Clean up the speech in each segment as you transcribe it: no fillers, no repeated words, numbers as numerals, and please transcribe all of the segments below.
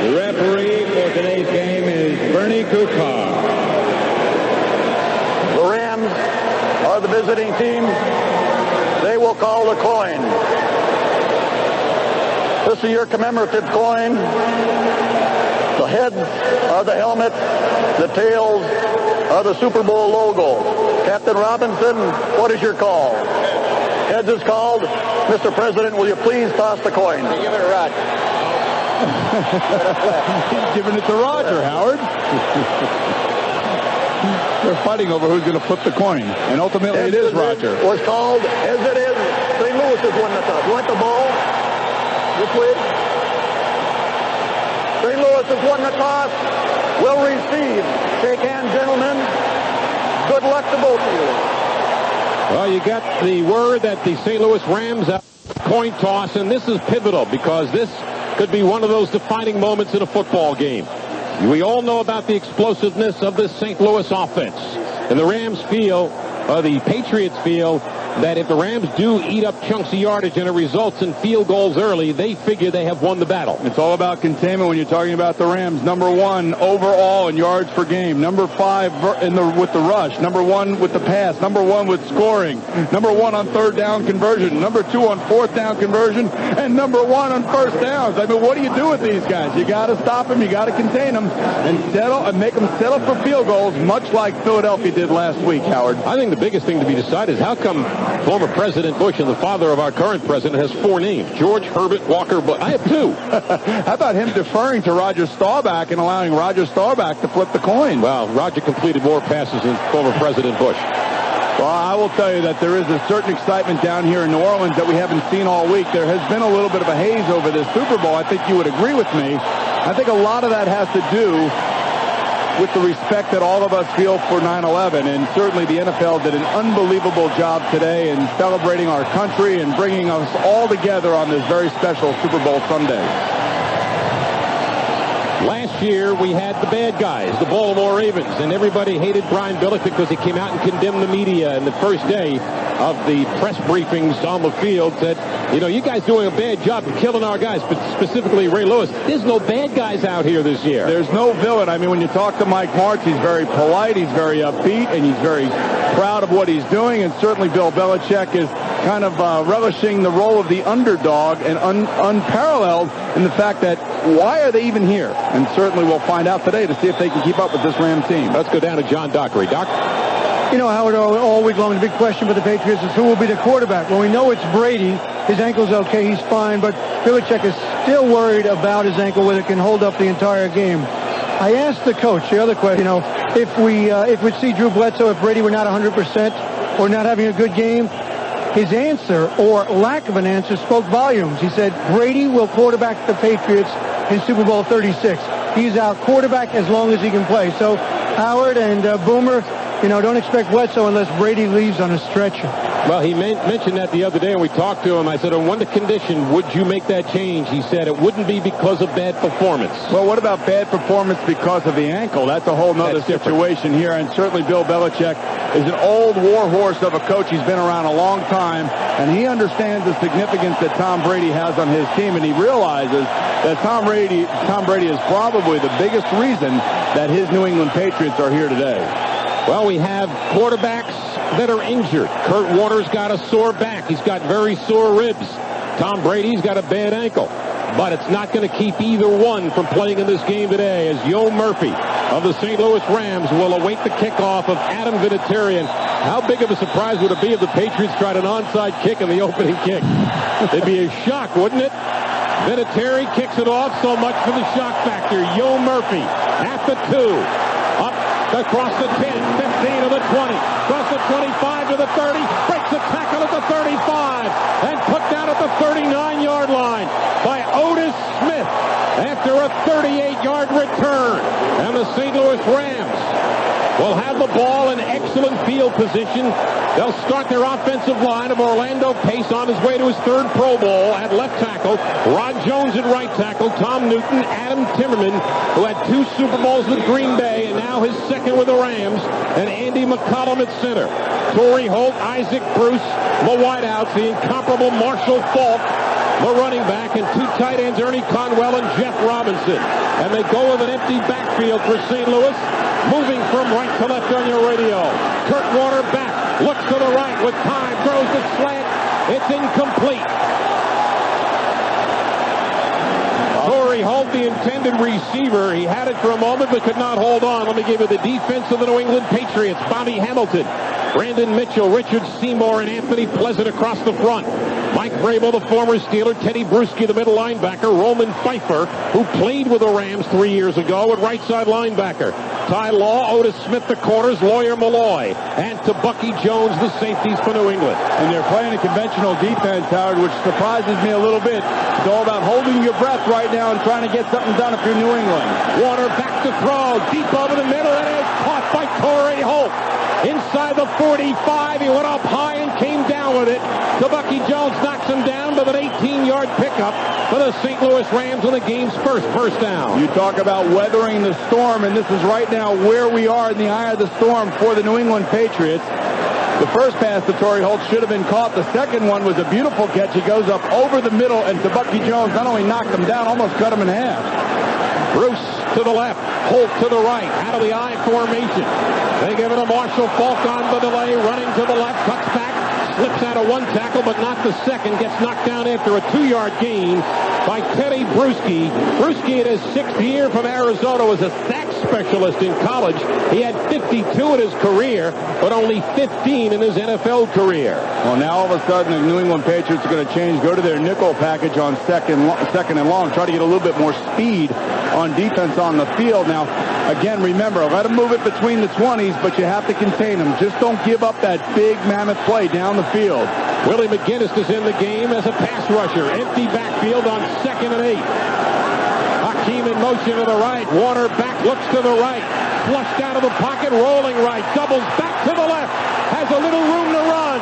The referee for today's game is Bernie Kukar. The Rams are the visiting team. They will call the coin. This is your commemorative coin. The heads are the helmet. The tails are the Super Bowl logo. Captain Robinson, what is your call? Heads is called. Mr. President, will you please toss the coin? Give it a Roger. He's giving it to Roger, Howard. They're fighting over who's going to flip the coin. And ultimately it is Roger. Was called as it is. St. Louis has won the toss. You want the ball? This way. St. Louis has won the toss. Will receive. Shake hands, gentlemen. Good luck to both of you. Well, you got the word that the St. Louis Rams have coin toss, and this is pivotal because this could be one of those defining moments in a football game. We all know about the explosiveness of this St. Louis offense. And the Rams feel, or the Patriots feel, that if the Rams do eat up chunks of yardage and it results in field goals early, they figure they have won the battle. It's all about containment when you're talking about the Rams. Number 1 overall in yards per game. Number 5 with the rush. Number 1 with the pass. Number 1 with scoring. Number 1 on third down conversion. Number 2 on fourth down conversion. And number 1 on first downs. I mean, what do you do with these guys? You got to stop them. You got to contain them and settle and make them settle for field goals, much like Philadelphia did last week, Howard. I think the biggest thing to be decided is how come former President Bush and the father of our current president has 4 names. George Herbert Walker Bush. I have 2. How about him deferring to Roger Staubach and allowing Roger Staubach to flip the coin? Well, Roger completed more passes than former President Bush. Well, I will tell you that there is a certain excitement down here in New Orleans that we haven't seen all week. There has been a little bit of a haze over this Super Bowl. I think you would agree with me. I think a lot of that has to do with the respect that all of us feel for 9/11, and certainly the NFL did an unbelievable job today in celebrating our country and bringing us all together on this very special Super Bowl Sunday. Last year, we had the bad guys, the Baltimore Ravens, and everybody hated Brian Billick because he came out and condemned the media. And the first day of the press briefings on the field said, you know, you guys doing a bad job of killing our guys, but specifically Ray Lewis. There's no bad guys out here this year. There's no villain. I mean, when you talk to Mike Martz, he's very polite, he's very upbeat, and he's very proud of what he's doing. And certainly Bill Belichick is kind of relishing the role of the underdog and unparalleled in the fact that why are they even here? And certainly we'll find out today to see if they can keep up with this Ram team. Let's go down to John Dockery. Doc? You know, Howard, all week long, the big question for the Patriots is who will be the quarterback. Well, we know it's Brady. His ankle's okay. He's fine. But Belichick is still worried about his ankle, whether it can hold up the entire game. I asked the coach the other question, you know, if we'd see Drew Bledsoe, if Brady were not 100% or not having a good game, his answer, or lack of an answer, spoke volumes. He said, Brady will quarterback the Patriots in Super Bowl 36. He's our quarterback as long as he can play. So Howard and Boomer, you know, don't expect Bledsoe unless Brady leaves on a stretcher. Well, he mentioned that the other day, and we talked to him. I said, on what condition would you make that change? He said it wouldn't be because of bad performance. Well, what about bad performance because of the ankle? That's a whole nother situation here, and certainly Bill Belichick is an old war horse of a coach. He's been around a long time, and he understands the significance that Tom Brady has on his team, and he realizes that Tom Brady is probably the biggest reason that his New England Patriots are here today. Well, we have quarterbacks that are injured. Kurt Warner's got a sore back. He's got very sore ribs. Tom Brady's got a bad ankle. But it's not going to keep either one from playing in this game today, as Yo Murphy of the St. Louis Rams will await the kickoff of Adam Vinatieri. How big of a surprise would it be if the Patriots tried an onside kick in the opening kick? It'd be a shock, wouldn't it? Vinatieri kicks it off, so much for the shock factor. Yo Murphy at the 2. Up across the 10, 15 to the 20, across the 25 to the 30, breaks a tackle at the 35, and put down at the 39-yard line by Otis Smith after a 38-yard return. And the St. Louis Rams will have the ball in excellent field position. They'll start their offensive line of Orlando Pace on his way to his 3rd Pro Bowl at left tackle, Rod Jones at right tackle, Tom Newton, Adam Timmerman, who had 2 Super Bowls with Green Bay and now his 2nd with the Rams, and Andy McCollum at center. Torrey Holt, Isaac Bruce, the wideouts, the incomparable Marshall Faulk, the running back, and two tight ends, Ernie Conwell and Jeff Robinson. And they go with an empty backfield for St. Louis, moving from right to left on your radio. Kurt Warner back, looks to the right with time, throws the slant. It's incomplete. Torrey Holt, the intended receiver. He had it for a moment but could not hold on. Let me give you the defense of the New England Patriots. Bobby Hamilton, Brandon Mitchell, Richard Seymour, and Anthony Pleasant across the front. Mike Vrabel, the former Steeler. Tedy Bruschi, the middle linebacker. Roman Pfeiffer, who played with the Rams 3 years ago, at right side linebacker. Ty Law, Otis Smith, the corners. Lawyer Malloy, and to Bucky Jones, the safeties for New England. And they're playing a conventional defense, Howard, which surprises me a little bit. It's all about holding your breath right now and trying to get something done if you're New England. Warner back to throw, deep over the middle, and it is caught by Torrey Holt. Inside the 45, he went up high and came down with it. To Bucky Jones, knocks him down with an 18-yard pickup for the St. Louis Rams on the game's first down. You talk about weathering the storm, and this is right now where we are in the eye of the storm for the New England Patriots. The first pass to Torrey Holt should have been caught. The second one was a beautiful catch. He goes up over the middle, and to Bucky Jones not only knocked him down, almost cut him in half. Bruce to the left, Holt to the right, out of the I formation. They give it to Marshall Faulk on the delay, running to the left, cuts back, slips out of one tackle, but not the second, gets knocked down after a 2-yard gain by Tedy Bruschi. Bruschi in his 6th year from Arizona was a sack specialist in college. He had 52 in his career, but only 15 in his NFL career. Well, now all of a sudden the New England Patriots are going to change, go to their nickel package on second and long, try to get a little bit more speed on defense on the field. Now, again, remember, let them move it between the 20s, but you have to contain them. Just don't give up that big mammoth play down the field. Willie McGinnis is in the game as a pass rusher. Empty backfield on 2nd and 8. Hakeem in motion to the right. Warner back, looks to the right. Flushed out of the pocket, rolling right. Doubles back to the left. Has a little room to run.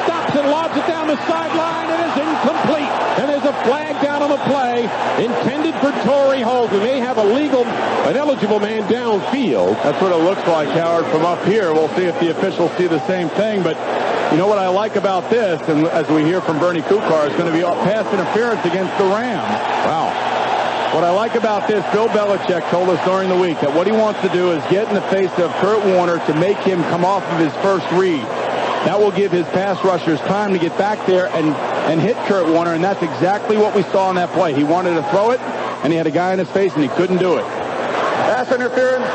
Stops and lobs it down the sideline. It is incomplete. And there's a flag down on the play intended for Torrey Holt. And they have an eligible man downfield. That's what it looks like, Howard, from up here. We'll see if the officials see the same thing. But you know what I like about this, and as we hear from Bernie Kukar, it's going to be pass interference against the Rams. Wow. What I like about this, Bill Belichick told us during the week that what he wants to do is get in the face of Kurt Warner to make him come off of his first read. That will give his pass rushers time to get back there and hit Kurt Warner, and that's exactly what we saw on that play. He wanted to throw it, and he had a guy in his face, and he couldn't do it. Pass interference,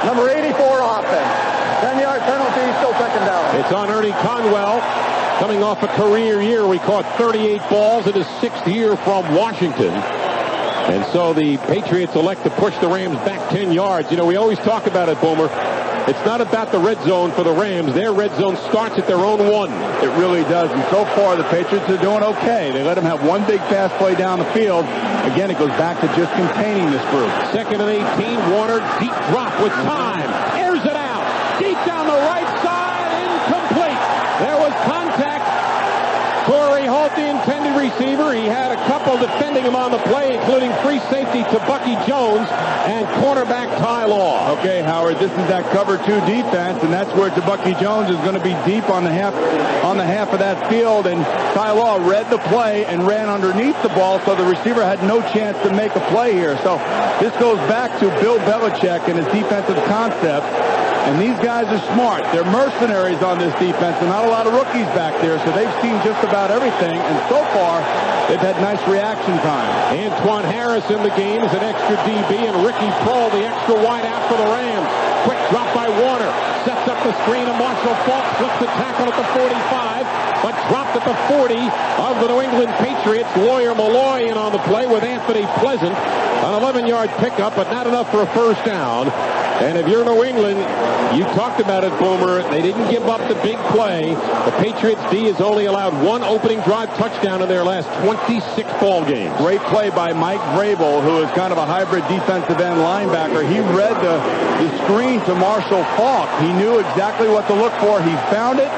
number 84 offense. 10-yard penalty, still 2nd down. It's on Ernie Conwell, coming off a career year. We caught 38 balls in his 6th year from Washington. And so the Patriots elect to push the Rams back 10 yards. You know, we always talk about it, Boomer. It's not about the red zone for the Rams. Their red zone starts at their own 1. It really does. And so far, the Patriots are doing okay. They let them have one big pass play down the field. Again, it goes back to just containing this group. 2nd and 18. Warner, deep drop with time. Airs it out. Deep down the right side. Incomplete. There was contact. Torrey Holt, the intended receiver. He had a couple defending him on the play, including free safety to Bucky Jones and cornerback Ty Law. Okay, Howard, this is that cover 2 defense, and that's where Bucky Jones is going to be deep on the half of that field. And Ty Law read the play and ran underneath the ball, so the receiver had no chance to make a play here. So this goes back to Bill Belichick and his defensive concept. And these guys are smart. They're mercenaries on this defense, and not a lot of rookies back there, so they've seen just about everything. And so far, they've had nice reaction time. Antoine Harris in the game is an extra DB, and Ricky Prohl, the extra wide out for the Rams. Quick drop by Warner. Sets up the screen, and Marshall Faulk flips the tackle at the 45, but dropped at the 40 of the New England Patriots. Lawyer Malloy in on the play with Anthony Pleasant. An 11-yard pickup, but not enough for a first down. And if you're New England, you talked about it, Boomer. They didn't give up the big play. The Patriots D has only allowed one opening drive touchdown in their last 26 ball games. Great play by Mike Vrabel, who is kind of a hybrid defensive end linebacker. He read the screen to Marshall Faulk. He knew exactly what to look for. He found it,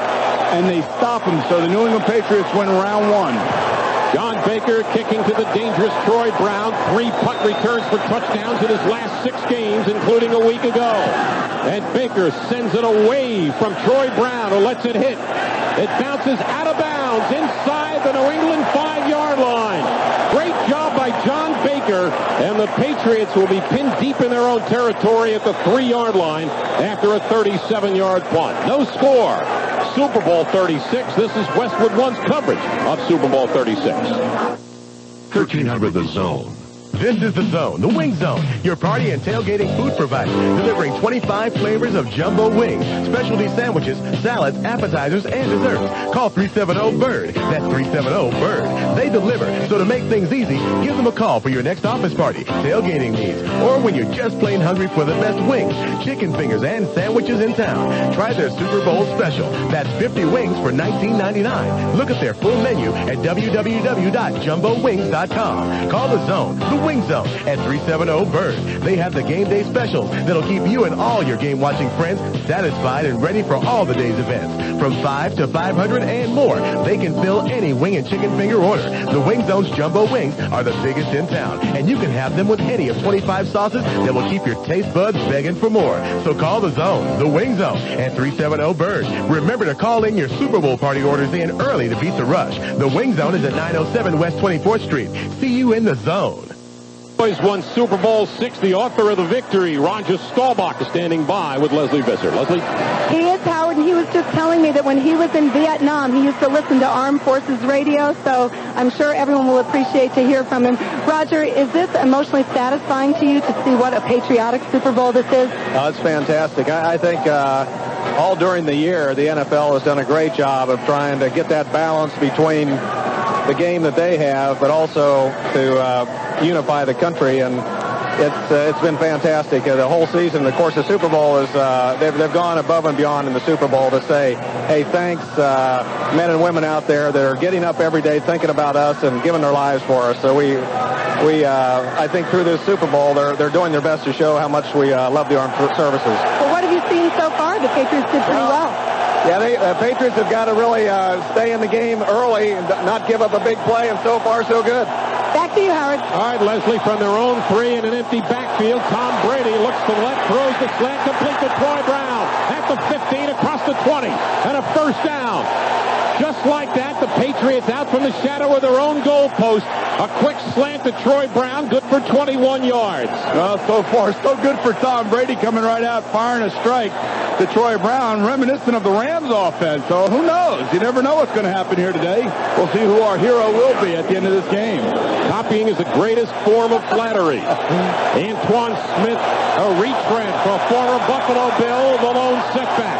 and they stopped him. So the New England Patriots win round 1. John Baker kicking to the dangerous Troy Brown. 3 punt returns for touchdowns in his last 6 games, including a week ago. And Baker sends it away from Troy Brown, who lets it hit. It bounces out of bounds inside the New England 5-yard line. kicker, and the Patriots will be pinned deep in their own territory at the 3-yard line after a 37-yard punt. No score. Super Bowl 36. This is Westwood One's coverage of Super Bowl 36. 1300 The Zone. This is The Zone, the Wing Zone, your party and tailgating food provider, delivering 25 flavors of jumbo wings, specialty sandwiches, salads, appetizers, and desserts. Call 370-BIRD. That's 370-BIRD. They deliver, so to make things easy, give them a call for your next office party, tailgating needs, or when you're just plain hungry for the best wings, chicken fingers, and sandwiches in town. Try their Super Bowl special. That's 50 wings for $19.99. Look at their full menu at www.jumbowings.com. Call The Zone, the Wing Zone, at 370-BIRD. They have the game day specials that'll keep you and all your game-watching friends satisfied and ready for all the day's events. From 5 to 500 and more, they can fill any wing and chicken finger order. The Wing Zone's jumbo wings are the biggest in town, and you can have them with any of 25 sauces that will keep your taste buds begging for more. So call The Zone, the Wing Zone, at 370-BIRD. Remember to call in your Super Bowl party orders in early to beat the rush. The Wing Zone is at 907 West 24th Street. See you in The Zone. Boys won Super Bowl 6. The author of the victory, Roger Staubach, is standing by with Leslie Visser. Leslie? He is, Howard, and he was just telling me that when he was in Vietnam, he used to listen to Armed Forces Radio, so I'm sure everyone will appreciate to hear from him. Roger, is this emotionally satisfying to you to see what a patriotic Super Bowl this is? It's fantastic. I think all during the year, the NFL has done a great job of trying to get that balance between the game that they have, but also to unify the country, and it's been fantastic. The whole season, of course, the Super Bowl is they've gone above and beyond in the Super Bowl to say, hey, thanks, men and women out there that are getting up every day thinking about us and giving their lives for us. So I think through this Super Bowl, they're doing their best to show how much we love the armed services. Well, what have you seen so far? The Patriots did pretty well. Yeah, the Patriots have got to really stay in the game early and not give up a big play, and so far, so good. Back to you, Howard. All right, Leslie, from their own 3 in an empty backfield, Tom Brady looks to the left, throws the slant complete to Troy Brown at the 15, across the 20, and a first down. Just like that, the Patriots out from the shadow of their own goalpost. A quick slant to Troy Brown, good for 21 yards. Well, so far, so good for Tom Brady, coming right out, firing a strike to Troy Brown, reminiscent of the Rams offense. So who knows? You never know what's going to happen here today. We'll see who our hero will be at the end of this game. Copying is the greatest form of flattery. Antoine Smith, a retread for a former Buffalo Bill, the lone setback.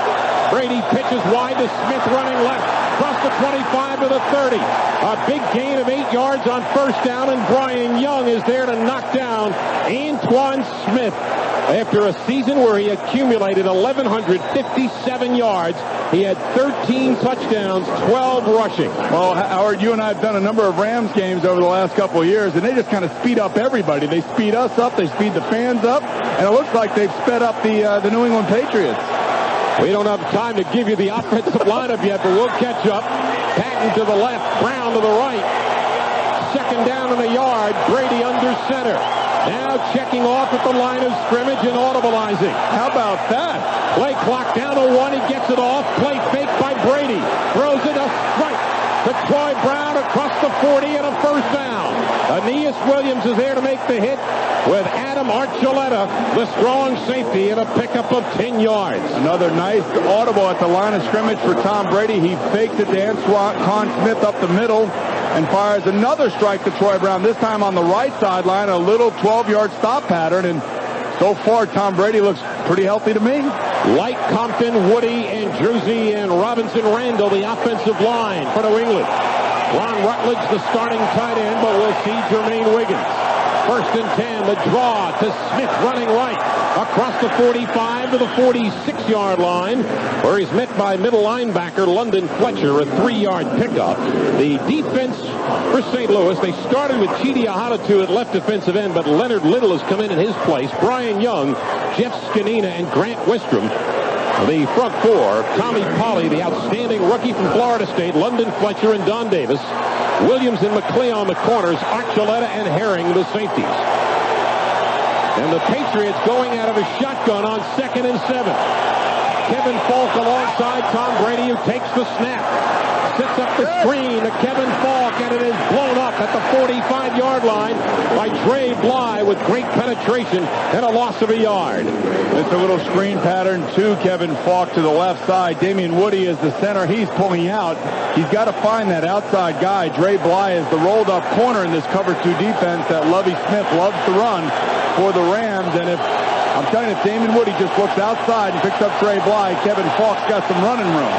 Brady pitches wide to Smith, running left, across the 25 to the 30. A big gain of 8 yards on first down, and Brian Young is there to knock down Antoine Smith. After a season where he accumulated 1,157 yards, he had 13 touchdowns, 12 rushing. Well, Howard, you and I have done a number of Rams games over the last couple of years, and they just kind of speed up everybody. They speed us up, they speed the fans up, and it looks like they've sped up the New England Patriots. We don't have time to give you the offensive lineup yet, but we'll catch up. Patten to the left, Brown to the right. Second down and a yard, Brady under center. Now checking off at the line of scrimmage and audibilizing. How about that? Play clock down to 1. He gets it off. Play fake by Brady. Throws it a strike to Troy Brown across the 40 and a first down. Aeneas Williams is there to make the hit with Adam Archuleta, the strong safety, and a pickup of 10 yards. Another nice audible at the line of scrimmage for Tom Brady. He faked it to Antoine Smith up the middle and fires another strike to Troy Brown, this time on the right sideline, a little 12-yard stop pattern, and so far Tom Brady looks pretty healthy to me. Light, Compton, Woody, and Druzy, and Robinson Randall, the offensive line for New England. Ron Rutledge, the starting tight end, but we'll see Jermaine Wiggins. First and 10, the draw to Smith running right across the 45 to the 46-yard line, where he's met by middle linebacker London Fletcher, a 3-yard pickup. The defense for St. Louis, they started with Chidi Ahadatu at left defensive end, but Leonard Little has come in his place. Brian Young, Jeff Scanina, and Grant Wistrom. The front four, Tommy Polley, the outstanding rookie from Florida State, London Fletcher, and Don Davis. Williams and McClay on the corners, Archuleta and Herring, the safeties. And the Patriots going out of a shotgun on 2nd and 7. Kevin Falk alongside Tom Brady, who takes the snap. sets up the screen to Kevin Falk, and it is blown up at the 45-yard line by Trey Bly with great penetration and a loss of a yard. It's a little screen pattern to Kevin Falk to the left side. Damian Woody is the center. He's pulling out. He's got to find that outside guy. Trey Bly is the rolled-up corner in this cover 2 defense that Lovie Smith loves to run for the Rams. And if I'm telling you, if Damian Woody just looks outside and picks up Trey Bly, Kevin Falk's got some running room.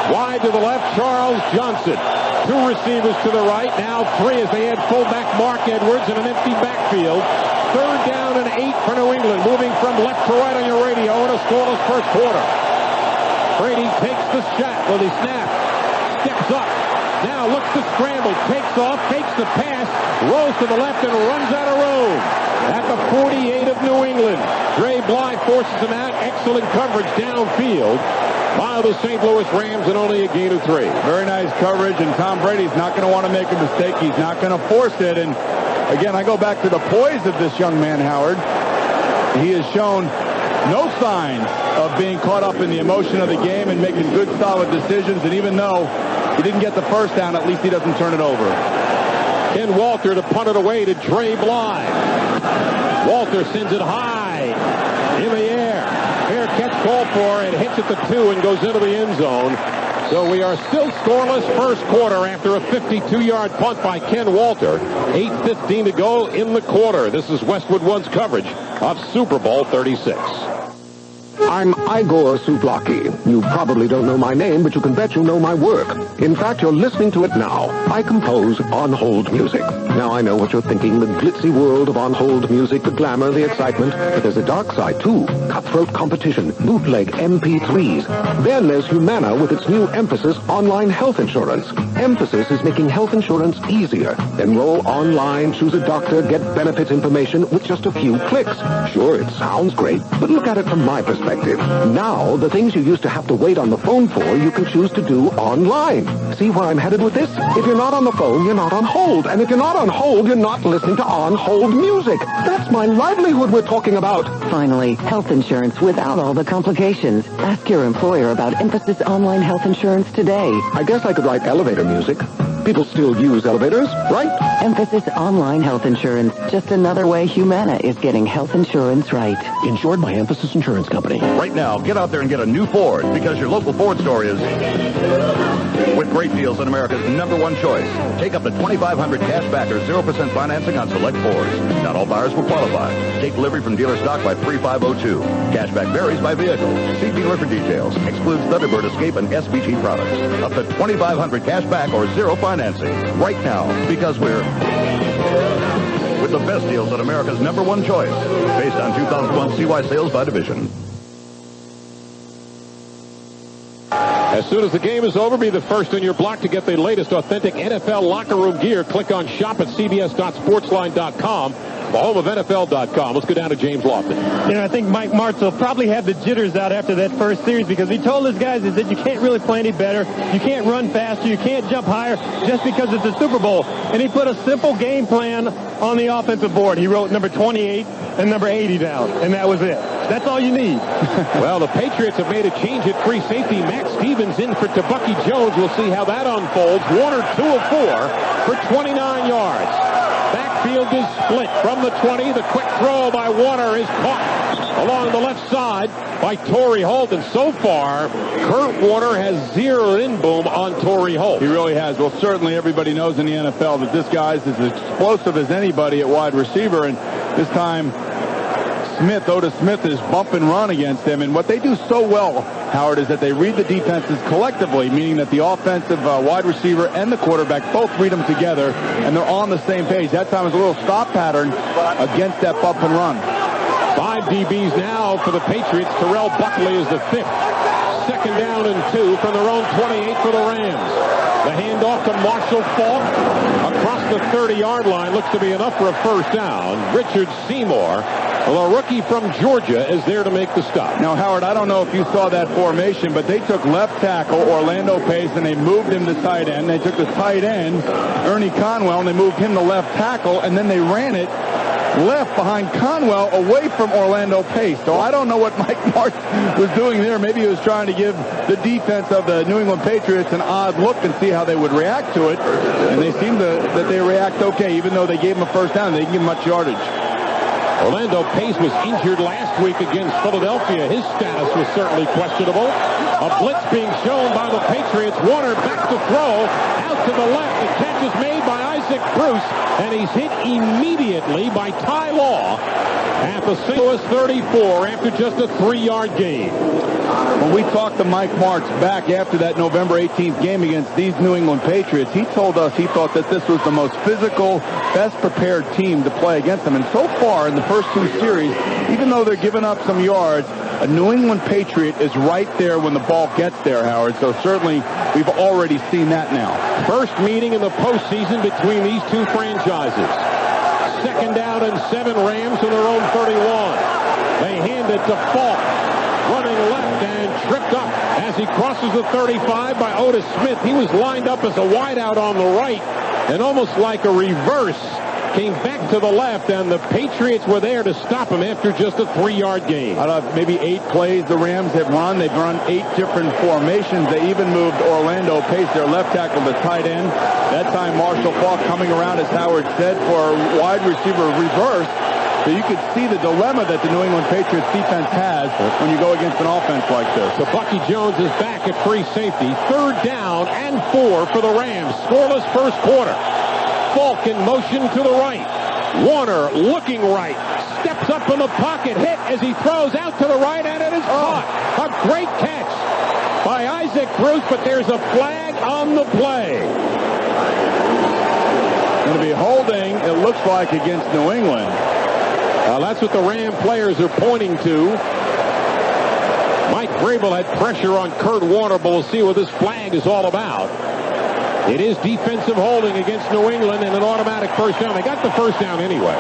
Wide to the left, Charles Johnson. 2 receivers to the right, now 3 as they add fullback Mark Edwards in an empty backfield. 3rd down and 8 for New England, moving from left to right on your radio in a scoreless first quarter. Brady takes the shot with his snap, steps up, now looks to scramble, takes off, fakes the pass, rolls to the left and runs out of room. At the 48 of New England, Trey Bly forces him out, excellent coverage downfield by the St. Louis Rams, and only a gain of 3. Very nice coverage, and Tom Brady's not going to want to make a mistake. He's not going to force it. And again, I go back to the poise of this young man, Howard. He has shown no signs of being caught up in the emotion of the game and making good, solid decisions. And even though he didn't get the first down, at least he doesn't turn it over. Ken Walter to punt it away to Trey Bly. Walter sends it high in the air. Fair catch called for, and hits at the 2 and goes into the end zone. So we are still scoreless first quarter after a 52-yard punt by Ken Walter. 8:15 to go in the quarter. This is Westwood One's coverage of Super Bowl 36. I'm Igor Souvlaki. You probably don't know my name, but you can bet you know my work. In fact, you're listening to it now. I compose on-hold music. Now, I know what you're thinking, the glitzy world of on-hold music, the glamour, the excitement. But there's a dark side, too. Cutthroat competition, bootleg MP3s. Then there's Humana with its new Emphasis online health insurance. Emphasis is making health insurance easier. Enroll online, choose a doctor, get benefits information with just a few clicks. Sure, it sounds great, but look at it from my perspective. Now, the things you used to have to wait on the phone for, you can choose to do online. See where I'm headed with this? If you're not on the phone, you're not on hold. And if you're not on hold, you're not listening to on-hold music. That's my livelihood we're talking about. Finally, health insurance without all the complications. Ask your employer about Emphasis Online Health Insurance today. I guess I could write elevator music. People still use elevators, right? Emphasis Online Health Insurance. Just another way Humana is getting health insurance right. Insured by Emphasis Insurance Company. Right now, get out there and get a new Ford, because your local Ford store is with great deals on America's #1 choice. Take up to $2,500 cash back or 0% financing on select Fords. Not all buyers will qualify. Take delivery from dealer stock by 3502. Cashback varies by vehicle. See dealer for details. Excludes Thunderbird, Escape, and SVG products. Up to $2,500 cash back or 0 financing right now, because we're with the best deals on America's #1 choice, based on 2001 CY sales by division. As soon as the game is over, be the first in your block to get the latest authentic NFL locker room gear. Click on shop at cbs.sportsline.com, the home of NFL.com. Let's go down to James Lofton. I think Mike Martz will probably have the jitters out after that first series, because he told his guys that you can't really play any better. You can't run faster. You can't jump higher just because it's a Super Bowl. And he put a simple game plan on the offensive board. He wrote number 28 and number 80 down, and that was it. That's all you need. Well, the Patriots have made a change at free safety. Max Stevens in for Bucky Jones. We'll see how that unfolds. Warner 2 of 4 for 29 yards. Backfield is split from the 20. The quick throw by Warner is caught along the left side by Torrey Holt. And so far, Kurt Warner has zeroed in boom on Torrey Holt. He really has. Well, certainly everybody knows in the NFL that this guy is as explosive as anybody at wide receiver. And this time, Otis Smith is bump and run against him. And what they do so well, Howard, is that they read the defenses collectively, meaning that the offensive wide receiver and the quarterback both read them together, and they're on the same page. That time is a little stop pattern against that bump and run. 5 DBs now for the Patriots. Terrell Buckley is the 5th. 2nd down and 2 from their own 28 for the Rams. The handoff to Marshall Faulk across the 30-yard line looks to be enough for a first down. Richard Seymour, a rookie from Georgia, is there to make the stop. Now, Howard, I don't know if you saw that formation, but they took left tackle Orlando Pace and they moved him to tight end. They took the tight end, Ernie Conwell, and they moved him to left tackle, and then they ran it left behind Conwell away from Orlando Pace. So I don't know what Mike Martz was doing there. Maybe he was trying to give the defense of the New England Patriots an odd look and see how they would react to it. And they seem that they react okay, even though they gave him a first down. They didn't give him much yardage. Orlando Pace was injured last week against Philadelphia. His status was certainly questionable. A blitz being shown by the Patriots. Warner back to throw. Out to the left. The catch is made by Isaac Bruce. And he's hit immediately by Ty Law at the St. Louis 34 after just a 3-yard gain. When we talked to Mike Martz back after that November 18th game against these New England Patriots, he told us he thought that this was the most physical, best prepared team to play against them. And so far in the first 2 series, even though they're giving up some yards, a New England Patriot is right there when the ball gets there, Howard. So certainly we've already seen that now. First meeting in the postseason between these two franchises. 2nd down and 7, Rams to their own 31. They hand it to Falk, running left and tripped up as he crosses the 35 by Otis Smith. He was lined up as a wideout on the right, and almost like a reverse, came back to the left, and the Patriots were there to stop him after just a 3-yard gain. Out of maybe 8 plays the Rams have run, they've run 8 different formations. They even moved Orlando Pace, their left tackle, to tight end. That time Marshall Faulk coming around, as Howard said, for a wide receiver reverse. So you could see the dilemma that the New England Patriots defense has when you go against an offense like this. So Bucky Jones is back at free safety. 3rd down and 4 for the Rams. Scoreless first quarter. Falk in motion to the right. Warner looking right. Steps up in the pocket. Hit as he throws out to the right, and it is caught. A great catch by Isaac Bruce, but there's a flag on the play. Going to be holding, it looks like, against New England. That's what the Ram players are pointing to. Mike Vrabel had pressure on Kurt Warner, but we'll see what this flag is all about. It is defensive holding against New England and an automatic first down. They got the first down anyway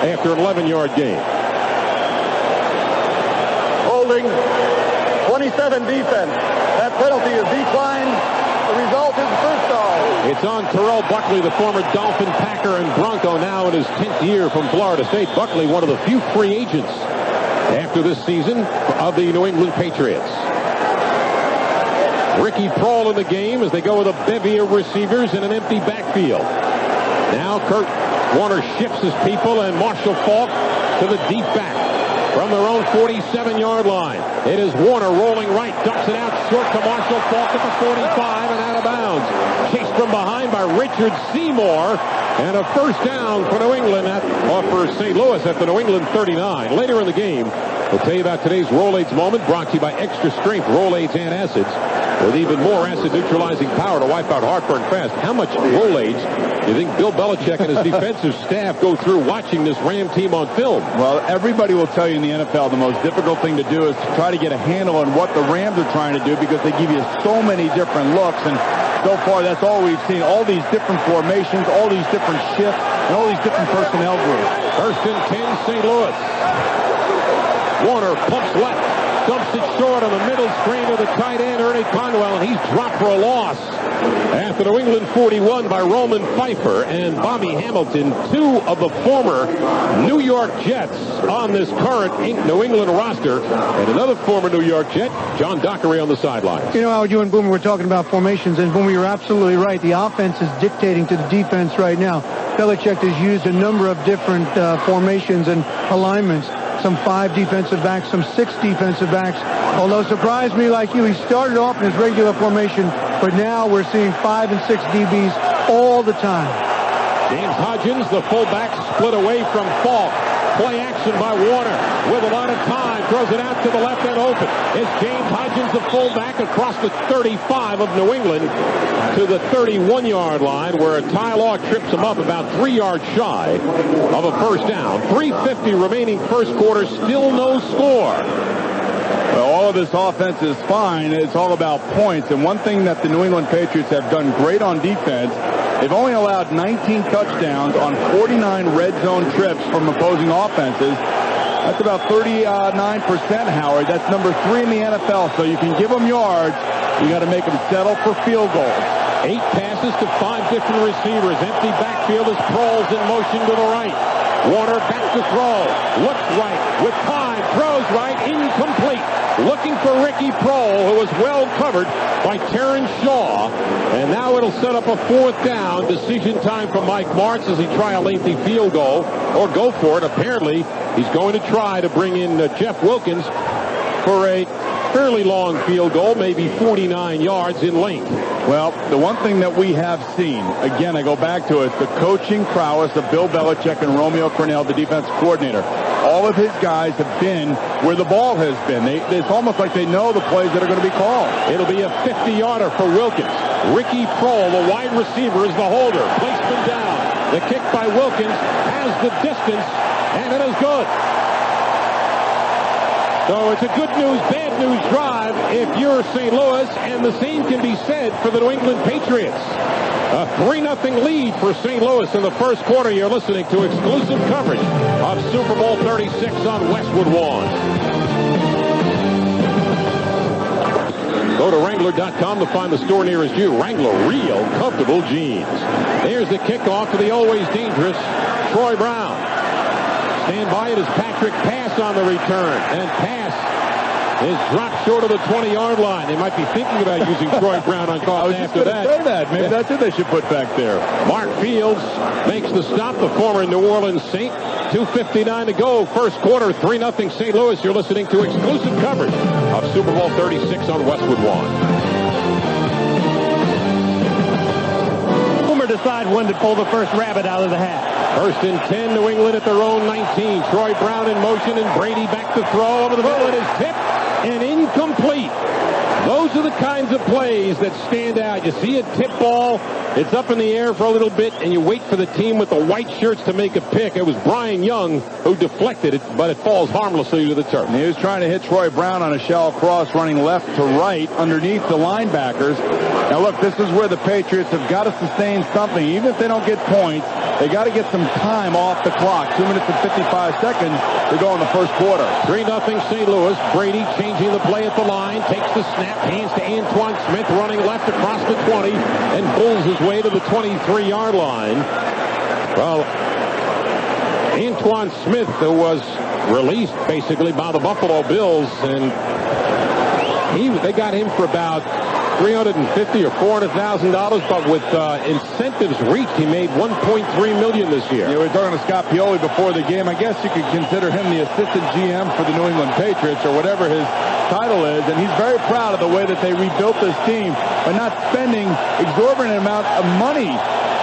after an 11-yard gain. Holding, 27 defense. That penalty is declined. The result is first down. It's on Terrell Buckley, the former Dolphin, Packer, and Bronco, now in his 10th year from Florida State. Buckley, one of the few free agents after this season of the New England Patriots. Ricky Prohl in the game as they go with a bevy of receivers in an empty backfield. Now Kurt Warner shifts his people, and Marshall Faulk to the deep back from their own 47-yard line. It is Warner rolling right, dumps it out short to Marshall Faulk at the 45 and out of bounds. Chased from behind by Richard Seymour, and a first down for New England for St. Louis at the New England 39. Later in the game, we'll tell you about today's Rolaids moment, brought to you by Extra Strength Rolaids Antacids, with even more acid-neutralizing power to wipe out heartburn fast. How much Rolaids do you think Bill Belichick and his defensive staff go through watching this Ram team on film? Well, everybody will tell you in the NFL the most difficult thing to do is to try to get a handle on what the Rams are trying to do, because they give you so many different looks. And so far, that's all we've seen. All these different formations, all these different shifts, and all these different personnel groups. 1st and 10, St. Louis. Warner pumps left, dumps it short on the middle screen to the tight end, Ernie Conwell, and he's dropped for a loss at the New England 41 by Roman Pfeiffer and Bobby Hamilton, 2 of the former New York Jets on this current New England roster, and another former New York Jet, John Dockery, on the sidelines. You know, Howard, you and Boomer were talking about formations, and Boomer, you're absolutely right. The offense is dictating to the defense right now. Belichick has used a number of different formations and alignments. Some 5 defensive backs, some 6 defensive backs. Although surprised me like you, he started off in his regular formation, but now we're seeing 5 and 6 DBs all the time. James Hodgins, the fullback, split away from Falk. Play action by Warner with a lot of time. Throws it out to the left and open. It's James Hodgins, the fullback, across the 35 of New England to the 31-yard line, where Ty Law trips him up about 3 yards shy of a first down. 3:50 remaining first quarter, still no score. Well, all of this offense is fine. It's all about points. And one thing that the New England Patriots have done great on defense, they've only allowed 19 touchdowns on 49 red zone trips from opposing offenses. That's about 39%, Howard. That's number 3 in the NFL. So you can give them yards. You got to make them settle for field goals. 8 passes to 5 different receivers. Empty backfield as Prohl's in motion to the right. Warner back to throw. Looks right with time. Throws right. Incomplete. Looking for Ricky Prohl, who was well covered by Terrence Shaw. And now it'll set up a 4th down. Decision time for Mike Martz as he try a lengthy field goal or go for it. Apparently, he's going to try to bring in Jeff Wilkins for a fairly long field goal, maybe 49 yards in length. Well, the one thing that we have seen, again, I go back to it, the coaching prowess of Bill Belichick and Romeo Crennel, the defensive coordinator. All of his guys have been where the ball has been. It's almost like they know the plays that are going to be called. It'll be a 50-yarder for Wilkins. Ricky Prohl, the wide receiver, is the holder. Placement down. The kick by Wilkins has the distance, and it is good. So it's a good news, bad news drive if you're St. Louis, and the same can be said for the New England Patriots. A 3-0 lead for St. Louis in the first quarter. You're listening to exclusive coverage of Super Bowl 36 on Westwood One. Go to Wrangler.com to find the store nearest you. Wrangler, real comfortable jeans. There's the kickoff to the always dangerous Troy Brown. Stand by it as Patrick Pass on the return. And Pass is dropped short of the 20-yard line. They might be thinking about using Troy Brown on calls after that. Say that. Maybe that's what they should put back there. Mark Fields makes the stop, the former New Orleans Saint. 2:59 to go. First quarter, 3-0 St. Louis. You're listening to exclusive coverage of Super Bowl 36 on Westwood One. Boomer decide when to pull the first rabbit out of the hat. 1st and 10, New England at their own 19. Troy Brown in motion, and Brady back to throw over the middle. It is tipped and incomplete. Those are the kinds of plays that stand out. You see a tip ball, it's up in the air for a little bit, and you wait for the team with the white shirts to make a pick. It was Brian Young who deflected it, but it falls harmlessly to the turf. And he was trying to hit Troy Brown on a shell cross, running left to right underneath the linebackers. Now, look, this is where the Patriots have got to sustain something. Even if they don't get points, they got to get some time off the clock. 2 minutes and 55 seconds to go in the first quarter. 3-0 St. Louis. Brady changing the play at the line, takes the snap, hands to Antoine Smith, running left across the 20, and pulls his way to the 23-yard line. Well, Antoine Smith, who was released basically by the Buffalo Bills, and they got him for about $350,000 or $400,000, but with incentives reached, he made $1.3 million this year. Yeah, we were talking to Scott Pioli before the game. I guess you could consider him the assistant GM for the New England Patriots, or whatever his title is, and he's very proud of the way that they rebuilt this team by not spending exorbitant amount of money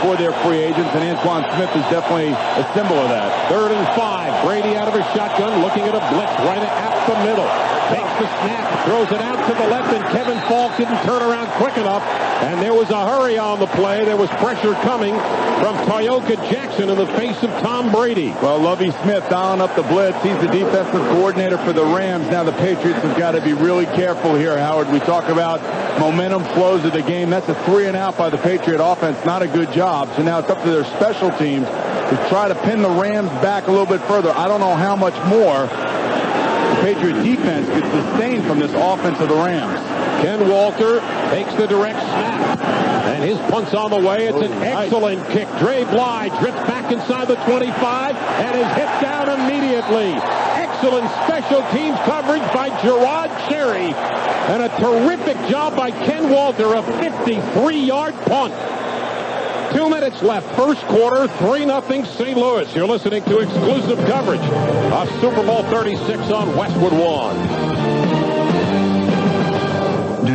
for their free agents, and Antoine Smith is definitely a symbol of that. 3rd and 5. Brady out of his shotgun, looking at a blitz right at the middle. Takes the snap, throws it out to the left, and Kevin Falk didn't turn around quick enough. And there was a hurry on the play. There was pressure coming from Tyoka Jackson in the face of Tom Brady. Well, Lovie Smith dialing up the blitz. He's the defensive coordinator for the Rams. Now the Patriots have got to be really careful here, Howard. We talk about momentum flows of the game. That's a 3-and-out by the Patriot offense. Not a good job. So now it's up to their special teams to try to pin the Rams back a little bit further. I don't know how much more the Patriot defense could sustain from this offense of the Rams. Ken Walter takes the direct snap, and his punt's on the way. It's an excellent kick. Dre Bly drifts back inside the 25 and is hit down immediately. Excellent special teams coverage by Gerard Cherry, and a terrific job by Ken Walter, a 53-yard punt. 2 minutes left, first quarter, 3-0 St. Louis. You're listening to exclusive coverage of Super Bowl 36 on Westwood One.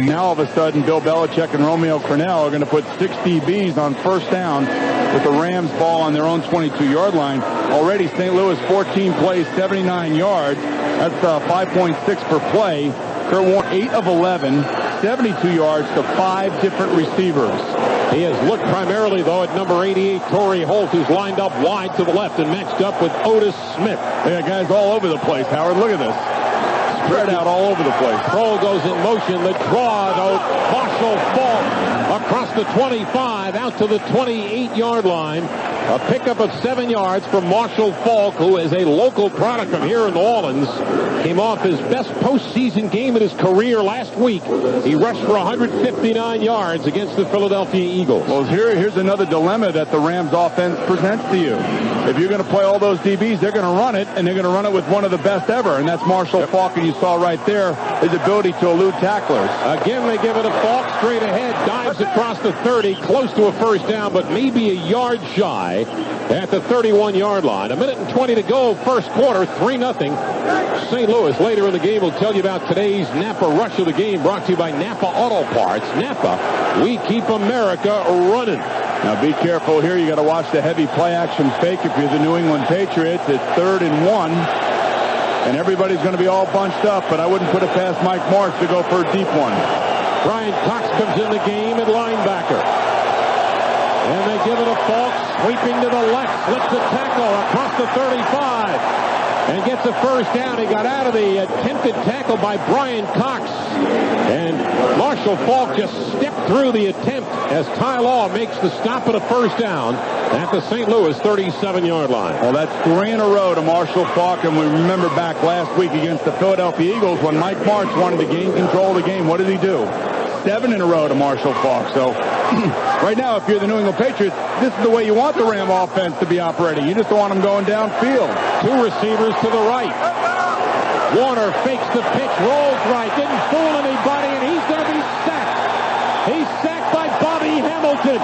Now all of a sudden, Bill Belichick and Romeo Crennel are going to put 6 DBs on first down with the Rams ball on their own 22-yard line. Already St. Louis 14 plays, 79 yards. That's 5.6 per play. Kurt Warner 8 of 11, 72 yards to 5 different receivers. He has looked primarily, though, at number 88, Torrey Holt, who's lined up wide to the left and matched up with Otis Smith. Yeah, guys all over the place, Howard. Look at this. Spread out all over the place. Kroll goes in motion. The draw, though. Marshall Falk across the 25 out to the 28-yard line. A pickup of 7 yards from Marshall Faulk, who is a local product from here in New Orleans. Came off his best postseason game in his career last week. He rushed for 159 yards against the Philadelphia Eagles. Well, here's another dilemma that the Rams offense presents to you. If you're going to play all those DBs, they're going to run it, and they're going to run it with one of the best ever, and that's Marshall Faulk, and you saw right there his ability to elude tacklers. Again, they give it to Faulk straight ahead, dives across the 30, close to a first down, but maybe a yard shy at the 31-yard line. 1:20 to go, first quarter, 3-0. St. Louis later in the game will tell you about today's Napa Rush of the Game, brought to you by Napa Auto Parts. Napa, we keep America running. Now be careful here. You got to watch the heavy play-action fake if you're the New England Patriots. It's 3rd and 1, and everybody's going to be all bunched up, but I wouldn't put it past Mike Martz to go for a deep one. Brian Cox comes in the game at linebacker. And they give it a Faulk, sweeping to the left, slips a tackle across the 35, and gets a first down. He got out of the attempted tackle by Brian Cox, and Marshall Faulk just stepped through the attempt as Ty Law makes the stop at a first down at the St. Louis 37-yard line. Well, that's 3 in a row to Marshall Faulk, and we remember back last week against the Philadelphia Eagles when Mike Martz wanted to gain control of the game. What did he do? 7 in a row to Marshall Faulk. So right now, if you're the New England Patriots, this is the way you want the Ram offense to be operating. You just don't want them going downfield. 2 receivers to the right. Warner fakes the pitch, rolls right, didn't fool anybody, and he's going to be sacked. He's sacked by Bobby Hamilton.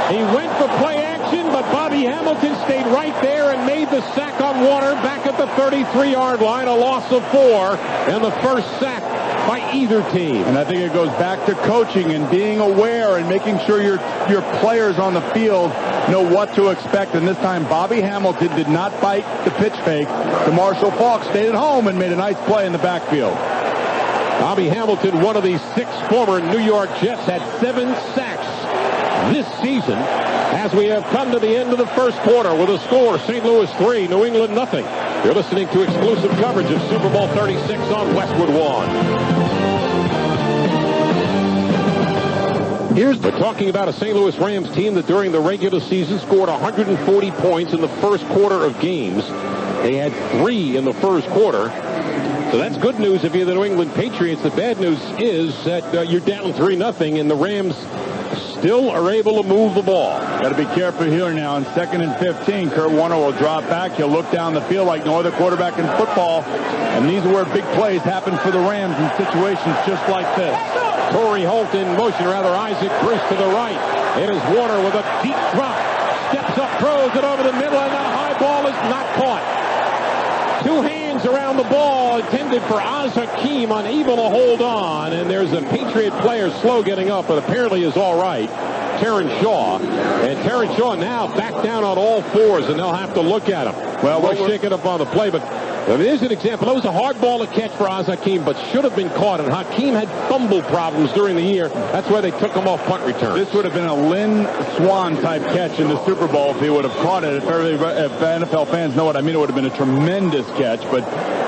He went for play action, but Bobby Hamilton stayed right there and made the sack on Warner back at the 33-yard line, a loss of 4, and the first sack by either team. And I think it goes back to coaching and being aware and making sure your players on the field know what to expect. And this time, Bobby Hamilton did not bite the pitch fake to Marshall Faulk, stayed at home and made a nice play in the backfield. Bobby Hamilton, one of the 6 former New York Jets, had 7 sacks this season as we have come to the end of the first quarter with a score, St. Louis 3, New England nothing. You're listening to exclusive coverage of Super Bowl 36 on Westwood One. We're talking about a St. Louis Rams team that during the regular season scored 140 points in the first quarter of games. They had 3 in the first quarter. So that's good news if you're the New England Patriots. The bad news is that you're down 3-0, and the Rams still are able to move the ball. Got to be careful here now. On 2nd and 15, Kurt Warner will drop back. He'll look down the field like no other quarterback in football. And these are where big plays happen for the Rams in situations just like this. Torrey Holt in motion, Isaac Bruce to the right. It is Warner with a deep drop. Steps up, throws it over the middle, and that high ball is not caught. 2 hands around the ball intended for Oz Hakeem, unable to hold on, and there's a Patriot player slow getting up, but apparently is all right. Terrence Shaw. And Terrence Shaw now back down on all 4s, and they'll have to look at him. Well, we'll shake it up on the play, but there's an example. That was a hard ball to catch for Oz Hakeem, but should have been caught, and Hakeem had fumble problems during the year. That's why they took him off punt return. This would have been a Lynn Swann-type catch in the Super Bowl if he would have caught it. If NFL fans know what I mean, it would have been a tremendous catch. But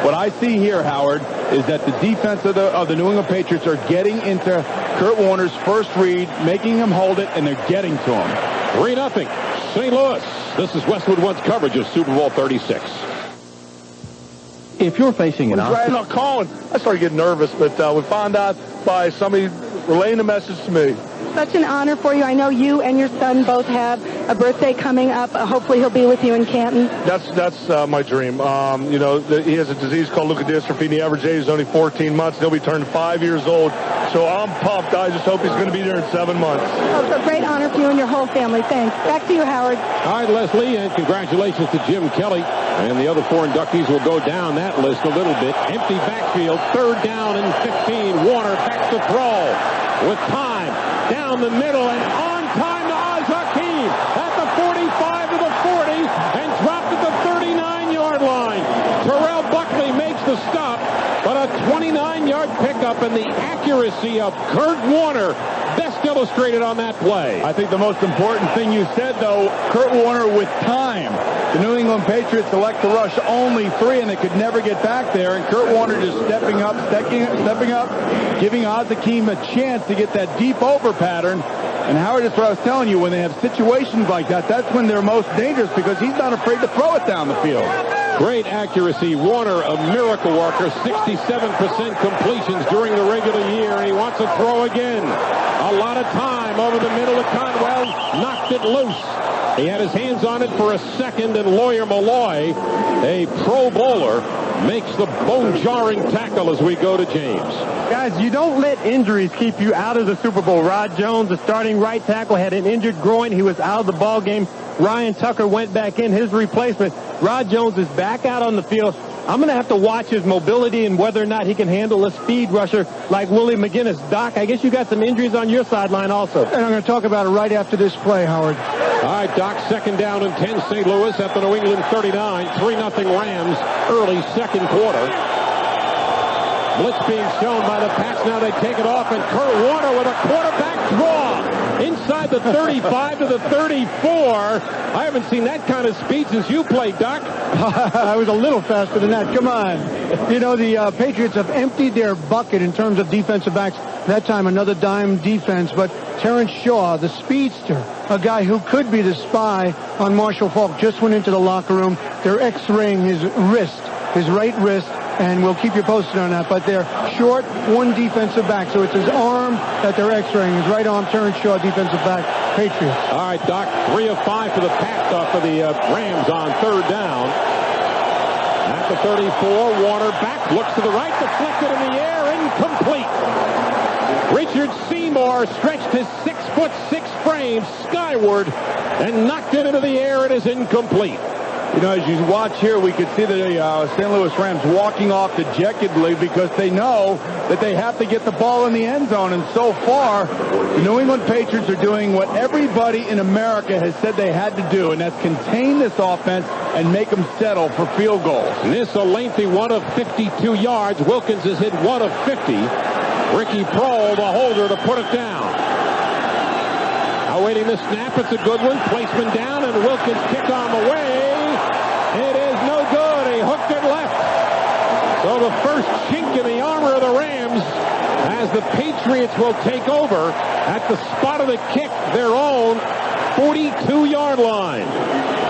what I see here, Howard, is that the defense of the New England Patriots are getting into Kurt Warner's first read, making him hold it, and they're getting to him. 3-0, St. Louis. This is Westwood One's coverage of Super Bowl 36. If you're facing an right on calling, I started getting nervous, but we found out by somebody relaying the message to me. Such an honor for you. I know you and your son both have a birthday coming up. Hopefully he'll be with you in Canton. That's my dream. He has a disease called leukodystrophy, and the average age is only 14 months. He'll be turned 5 years old. So I'm pumped. I just hope he's going to be there in 7 months. Oh, it's a great honor for you and your whole family. Thanks. Back to you, Howard. All right, Leslie, and congratulations to Jim Kelly. And the other 4 inductees will go down that list a little bit. Empty backfield, 3rd down and 15. Warner back to throw with time. Down the middle and on time to Oz Hakeem at the 45 to the 40 and dropped at the 39-yard line. Terrell Buckley makes the stop, but a 29-yard pickup, and the accuracy of Kurt Warner best illustrated on that play. I think the most important thing you said, though, Kurt Warner with time. The New England Patriots elect to rush only 3, and they could never get back there. And Kurt Warner just stepping up, giving Oz Hakeem a chance to get that deep over pattern. And Howard, that's what I was telling you, when they have situations like that, that's when they're most dangerous because he's not afraid to throw it down the field. Great accuracy. Warner, a miracle worker, 67% completions during the regular year, and he wants to throw again. A lot of time over the middle of Conwell, knocked it loose. He had his hands on it for a second, and Lawyer Malloy, a Pro Bowler, makes the bone-jarring tackle as we go to James. Guys, you don't let injuries keep you out of the Super Bowl. Rod Jones, the starting right tackle, had an injured groin. He was out of the ball game. Ryan Tucker went back in, his replacement. Rod Jones is back out on the field. I'm going to have to watch his mobility and whether or not he can handle a speed rusher like Willie McGinnis. Doc, I guess you got some injuries on your sideline also. And I'm going to talk about it right after this play, Howard. All right, Doc, 2nd down and 10, St. Louis at the New England 39. 3-0 Rams, early second quarter. Blitz being shown by the Pats. Now they take it off, and Kurt Warner with a quarterback draw. Inside the 35 to the 34. I haven't seen that kind of speed since you played, Doc. I was a little faster than that. Come on. You know, the Patriots have emptied their bucket in terms of defensive backs. That time, another dime defense. But Terrence Shaw, the speedster, a guy who could be the spy on Marshall Faulk, just went into the locker room. They're x-raying his wrist, his right wrist. And we'll keep you posted on that. But they're short one defensive back. So it's his arm that they're x-raying. His right arm, Terrence Shaw, defensive back, Patriots. All right, Doc, 3 of 5 for the Pats for the Rams on 3rd down. At the 34, Warner back, looks to the right, deflected in the air, incomplete. Richard Seymour stretched his 6'6" frame skyward and knocked it into the air. It is incomplete. You know, as you watch here, we could see the St. Louis Rams walking off dejectedly because they know that they have to get the ball in the end zone. And so far, the New England Patriots are doing what everybody in America has said they had to do, and that's contain this offense and make them settle for field goals. And this a lengthy one of 52 yards. Wilkins has hit 1 of 50. Ricky Prohl, the holder, to put it down. Awaiting the snap. It's a good one. Placement down, and Wilkins kick on the way. It is no good. He hooked it left. So the first chink in the armor of the Rams as the Patriots will take over at the spot of the kick, their own 42-yard line.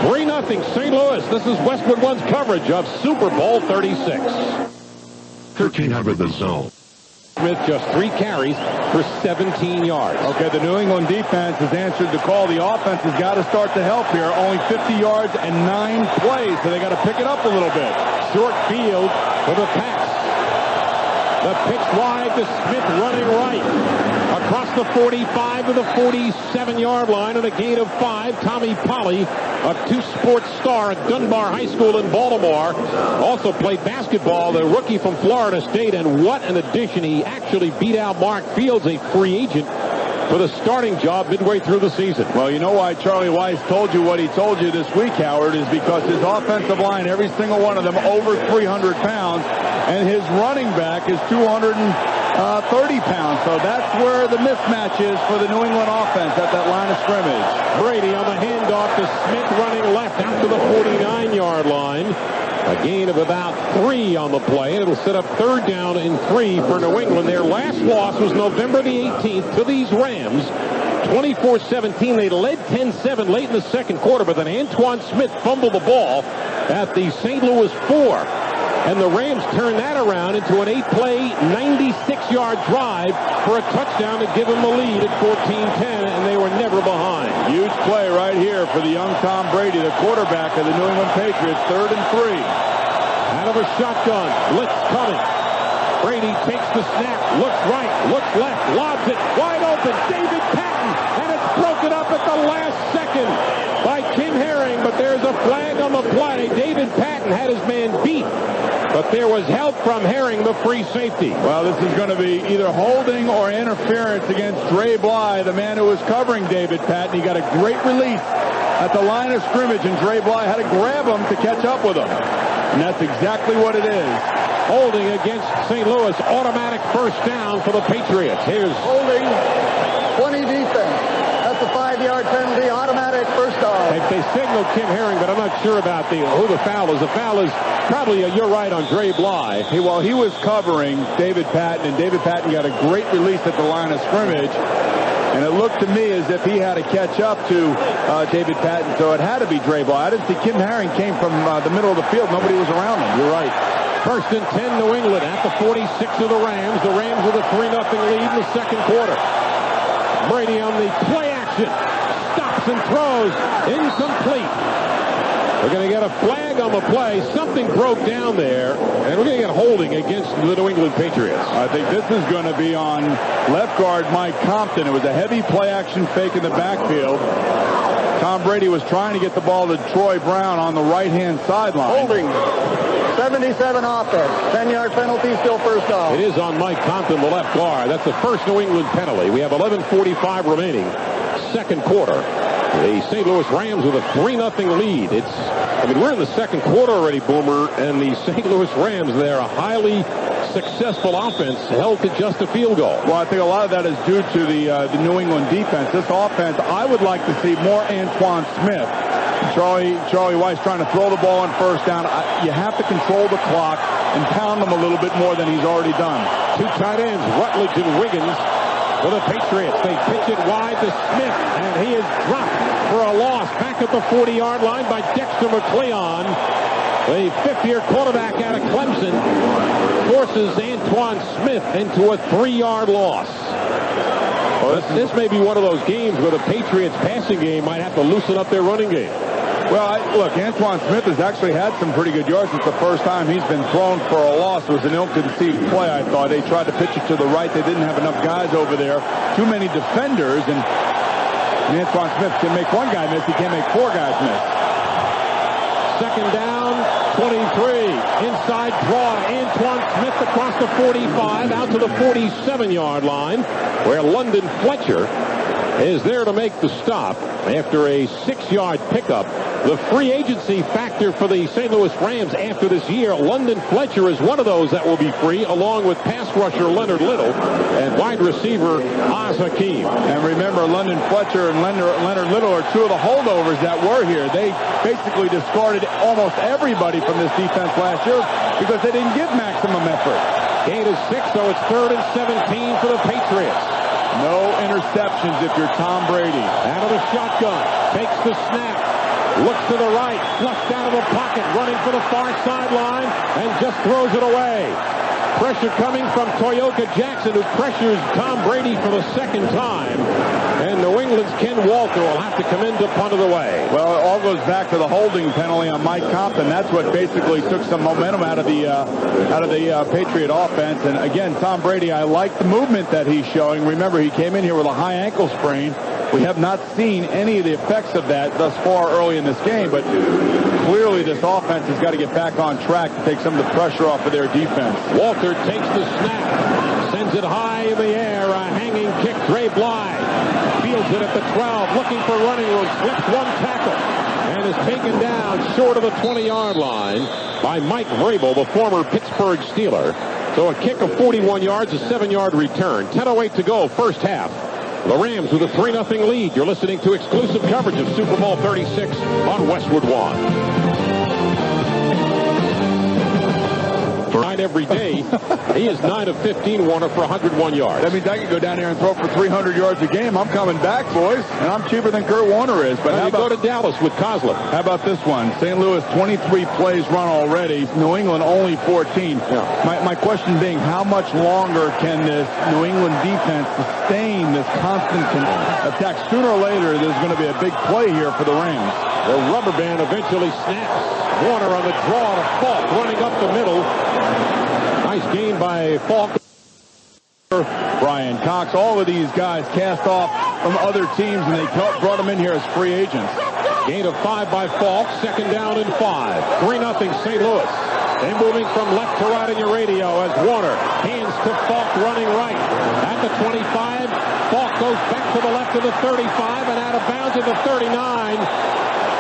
3-0 St. Louis. This is Westwood One's coverage of Super Bowl 36. 1300 The Zone. Smith just 3 carries for 17 yards. Okay, the New England defense has answered the call. The offense has got to start to help here. Only 50 yards and 9 plays, so they got to pick it up a little bit. Short field for the Pats. The pitch wide to Smith running right. Across the 45 to the 47-yard line and a gain of 5. Tommy Polly, a 2-sport star at Dunbar High School in Baltimore. Also played basketball, the rookie from Florida State, and what an addition. He actually beat out Mark Fields, a free agent, for the starting job midway through the season. Well, you know why Charlie Weiss told you what he told you this week, Howard, is because his offensive line, every single one of them, over 300 pounds, and his running back is 230 pounds. So that's where the mismatch is for the New England offense at that line of scrimmage. Brady on the handoff to Smith running left out to the 49-yard line. A gain of about 3 on the play. It'll set up 3rd down and 3 for New England. Their last loss was November the 18th to these Rams. 24-17. They led 10-7 late in the second quarter, but then Antoine Smith fumbled the ball at the St. Louis 4. And the Rams turned that around into an 8-play, 96-yard drive for a touchdown to give them the lead at 14-10, and they were never behind. Huge play right here for the young Tom Brady, the quarterback of the New England Patriots, 3rd and 3. Out of a shotgun, blitz coming. Brady takes the snap, looks right, looks left, lobs it, wide open, David Patten, and it's broken up at the last second by Kim Herring, but there's a flag on the play. David Patten had his man beat, but there was help from Herring, the free safety. Well, this is going to be either holding or interference against Dre Bly, the man who was covering David Patten. He got a great release at the line of scrimmage, and Dre Bly had to grab him to catch up with him. And that's exactly what it is. Holding against St. Louis, automatic 1st down for the Patriots. Here's holding, 20 defense. That's a 5-yard penalty, automatic 1st down. They signaled Kim Herring, but I'm not sure about who the foul is. The foul is probably, you're right, on Dre Bly. He was covering David Patten, and David Patten got a great release at the line of scrimmage. And it looked to me as if he had to catch up to David Patten, so it had to be Dre Ball. I didn't see Kim Herring came from the middle of the field. Nobody was around him. You're right. 1st and 10, New England at the 46 of the Rams. The Rams with a 3-0 lead in the second quarter. Brady on the play action. Stops and throws. Incomplete. We're going to get a flag on the play. Something broke down there, and we're going to get holding against the New England Patriots. I think this is going to be on left guard Mike Compton. It was a heavy play-action fake in the backfield. Tom Brady was trying to get the ball to Troy Brown on the right-hand sideline. Holding. 77 offense. 10-yard penalty, still first down. It is on Mike Compton, the left guard. That's the first New England penalty. We have 11:45 remaining. Second quarter. The St. Louis Rams with a 3-0 lead. We're in the second quarter already, Boomer, and the St. Louis Rams, they're a highly successful offense held to just a field goal. Well, I think a lot of that is due to the New England defense. This offense, I would like to see more Antoine Smith. Charlie Weiss trying to throw the ball on first down. You have to control the clock and pound them a little bit more than he's already done. 2 tight ends, Rutledge and Wiggins. For the Patriots, they pitch it wide to Smith, and he is dropped for a loss back at the 40-yard line by Dexter McCleon. The 5th-year quarterback out of Clemson forces Antoine Smith into a 3-yard loss. Well, this may be one of those games where the Patriots passing game might have to loosen up their running game. Well, look, Antoine Smith has actually had some pretty good yards. It's the first time he's been thrown for a loss. It was an ill-conceived play, I thought. They tried to pitch it to the right. They didn't have enough guys over there. Too many defenders, and Antoine Smith can make one guy miss. He can't make 4 guys miss. Second down, 23. Inside draw. Antoine Smith across the 45 out to the 47-yard line, where London Fletcher is there to make the stop after a 6-yard pickup. The free agency factor for the St. Louis Rams after this year, London Fletcher is one of those that will be free, along with pass rusher Leonard Little and wide receiver Oz Hakeem. And remember, London Fletcher and Leonard Little are 2 of the holdovers that were here. They basically discarded almost everybody from this defense last year because they didn't give maximum effort. Gain is 6, so it's 3rd and 17 for the Patriots. No interceptions if you're Tom Brady. Out of the shotgun, takes the snap, looks to the right, flushed out of the pocket, running for the far sideline, and just throws it away. Pressure coming from Toyoka Jackson, who pressures Tom Brady for the second time. And New England's Ken Walter will have to come in to punt it away. Well, it all goes back to the holding penalty on Mike Compton. That's what basically took some momentum out of the Patriot offense. And again, Tom Brady, I like the movement that he's showing. Remember, he came in here with a high ankle sprain. We have not seen any of the effects of that thus far early in this game, but clearly this offense has got to get back on track to take some of the pressure off of their defense. Walter takes the snap, sends it high in the air, a hanging kick. Dre Bly fields it at the 12, looking for running room, slips 1 tackle, and is taken down short of the 20-yard line by Mike Vrabel, the former Pittsburgh Steeler. So a kick of 41 yards, a 7-yard return. 10:08 to go, first half. The Rams with a 3-0 lead. You're listening to exclusive coverage of Super Bowl 36 on Westwood One. Every day, he is 9 of 15, Warner, for 101 yards. That means I can go down here and throw for 300 yards a game. I'm coming back, boys, and I'm cheaper than Kurt Warner is. But how about, go to Dallas with Coslin. How about this one? St. Louis, 23 plays run already. New England, only 14. Yeah. My question being, how much longer can this New England defense sustain this constant attack? Sooner or later, there's going to be a big play here for the Rams. The rubber band eventually snaps. Warner on the draw to Falk, running up the middle. Nice gain by Falk. Brian Cox, all of these guys cast off from other teams, and they brought them in here as free agents. Gain of 5 by Falk, second down and 5. 3-0 St. Louis. They're moving from left to right on your radio as Warner hands to Falk running right. At the 25, Falk goes back to the left of the 35 and out of bounds at the 39.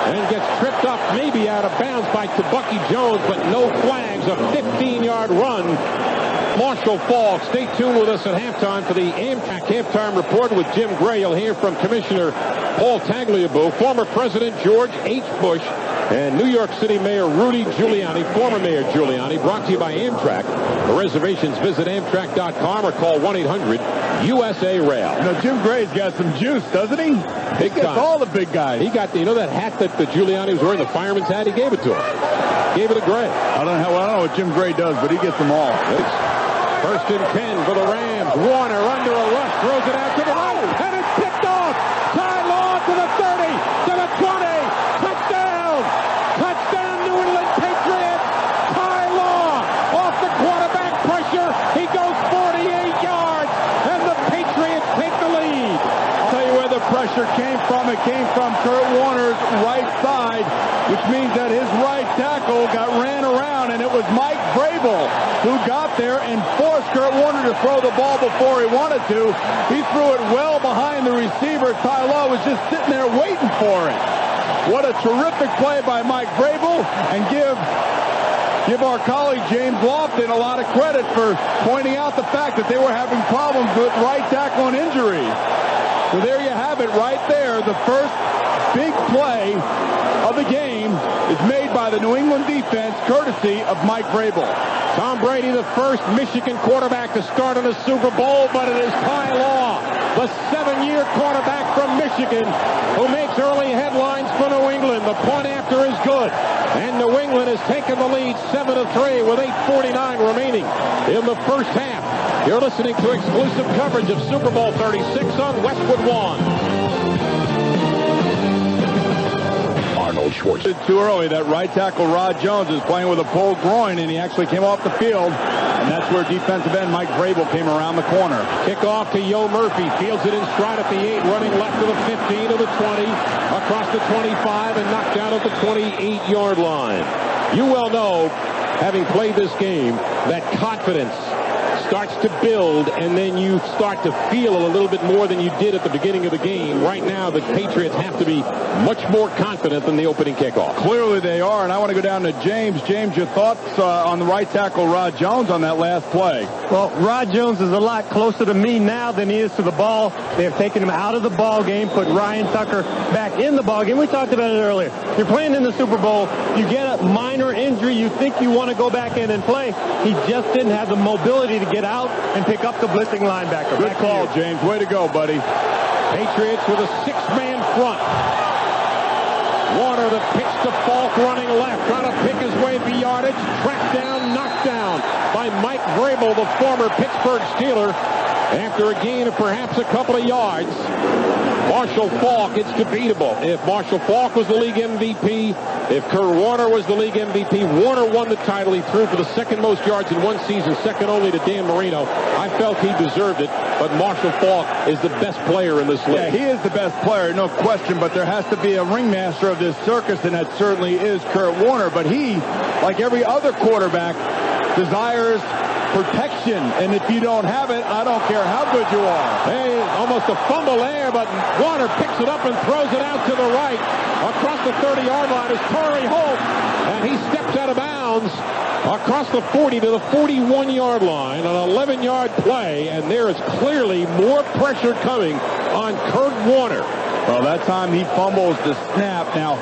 And gets tripped up, maybe out of bounds by Bucky Jones, but no flags. A 15-yard run. Marshall Falk. Stay tuned with us at halftime for the Amtrak halftime report with Jim Gray. You'll hear from Commissioner Paul Tagliabue, former President George H. Bush, And New York City Mayor Rudy Giuliani, former Mayor Giuliani, brought to you by Amtrak. For reservations, visit Amtrak.com or call 1-800-USA-RAIL. You know, Jim Gray's got some juice, doesn't he? He gets all the big guys. He got, you know that hat that the Giuliani was wearing, the fireman's hat? He gave it to him. Gave it to Gray. I don't know what Jim Gray does, but he gets them all. First and 10 for the Rams. Warner under a rush, throws it out to the right, and it's picked off. Ty Law to the 30, to the 20. Touchdown! Touchdown, New England Patriots! Ty Law off the quarterback pressure. He goes 48 yards, and the Patriots take the lead. I'll tell you where the pressure came from. It came from Kurt Warner's right side, which means that his right tackle got ran around, and it was Mike Vrabel who got there and forced Kurt Warner to throw the ball before he wanted to. He threw it well behind the receiver. Ty Law was just sitting there waiting for it. What a terrific play by Mike Vrabel, and give our colleague James Lofton a lot of credit for pointing out the fact that they were having problems with right tackle and injury. So there you have it right there. The first big play of the game is made by the New England defense, courtesy of Mike Vrabel. Tom Brady, the first Michigan quarterback to start in a Super Bowl, but it is Ty Law, the 7-year quarterback from Michigan, who makes early headlines for New England. The point after is good, and New England has taken the lead 7-3 with 8:49 remaining in the first half. You're listening to exclusive coverage of Super Bowl 36 on Westwood One. Schwartz. It's too early. That right tackle, Rod Jones, is playing with a pulled groin, and he actually came off the field, and that's where defensive end Mike Vrabel came around the corner. Kickoff to Yo Murphy. Fields it in stride at the 8, running left to the 15, to the 20, across the 25, and knocked down at the 28-yard line. You well know, having played this game, that confidence starts to build, and then you start to feel a little bit more than you did at the beginning of the game. Right now, the Patriots have to be much more confident than the opening kickoff. Clearly they are, and I want to go down to James. James, your thoughts on the right tackle, Rod Jones, on that last play? Well, Rod Jones is a lot closer to me now than he is to the ball. They have taken him out of the ball game, put Ryan Tucker back in the ball game. We talked about it earlier. You're playing in the Super Bowl. You get a minor injury. You think you want to go back in and play. He just didn't have the mobility to get out and pick up the blitzing linebacker. Good call, James. Way to go, buddy. Patriots with a 6-man front. Warner, the pitch to Falk, running left, trying to pick his way for yardage. Tracked down, knocked down by Mike Vrabel, the former Pittsburgh Steeler, after a gain of perhaps a couple of yards. Marshall Faulk, it's debatable. If Marshall Faulk was the league MVP, if Kurt Warner was the league MVP, Warner won the title. He threw for the second most yards in one season, second only to Dan Marino. I felt he deserved it, but Marshall Faulk is the best player in this league. Yeah, he is the best player, no question, but there has to be a ringmaster of this circus, and that certainly is Kurt Warner. But he, like every other quarterback, desires protection, and if you don't have it, I don't care how good you are. Hey, almost a fumble there, but Warner picks it up and throws it out to the right. Across the 30-yard line is Torrey Holt, and he steps out of bounds across the 40 to the 41-yard line, an 11-yard play, and there is clearly more pressure coming on Kurt Warner. Well, that time he fumbles the snap. Now,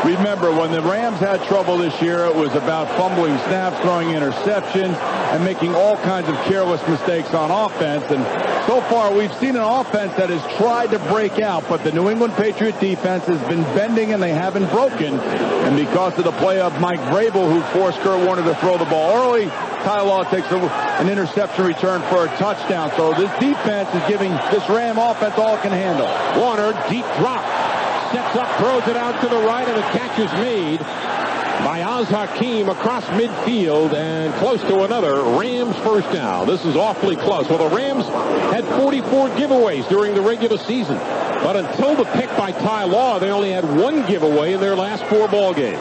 remember, when the Rams had trouble this year, it was about fumbling snaps, throwing interceptions, and making all kinds of careless mistakes on offense. And so far, we've seen an offense that has tried to break out, but the New England Patriot defense has been bending, and they haven't broken. And because of the play of Mike Vrabel, who forced Kurt Warner to throw the ball early, Ty Law takes an interception return for a touchdown. So this defense is giving this Ram offense all it can handle. Warner, deep drop, sets up, throws it out to the right, and the catch is made by Oz Hakeem across midfield and close to another Rams first down. This is awfully close. Well, the Rams had 44 giveaways during the regular season, but until the pick by Ty Law, they only had one giveaway in their last 4 ball games.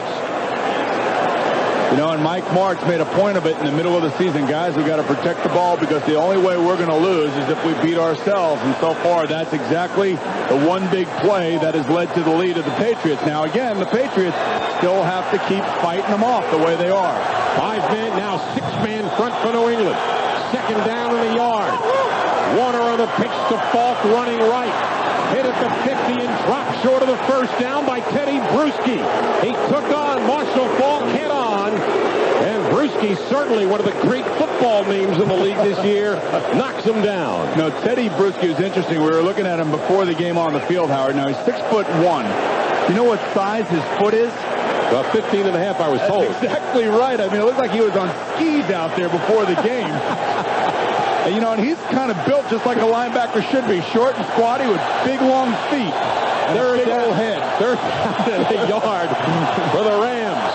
You know, and Mike Martz made a point of it in the middle of the season. Guys, we got to protect the ball because the only way we're going to lose is if we beat ourselves. And so far, that's exactly the one big play that has led to the lead of the Patriots. Now, again, the Patriots still have to keep fighting them off the way they are. 5-man, now 6-man front for New England. Second down in the yard. Warner on the pitch to Falk, running right. hit at the 50 and dropped short of the first down by Tedy Bruschi. He took on Marshall Faulk head on. And Bruschi, certainly one of the great football names in the league this year, knocks him down. No, Tedy Bruschi is interesting. We were looking at him before the game on the field, Howard. Now, he's 6'1". You know what size his foot is? 15 and a half, I was told. That's exactly right. I mean, it looked like he was on skis out there before the game. And, you know, and he's kind of built just like a linebacker should be. Short and squatty with big, long feet. Third down head. Third down and a yard for the Rams.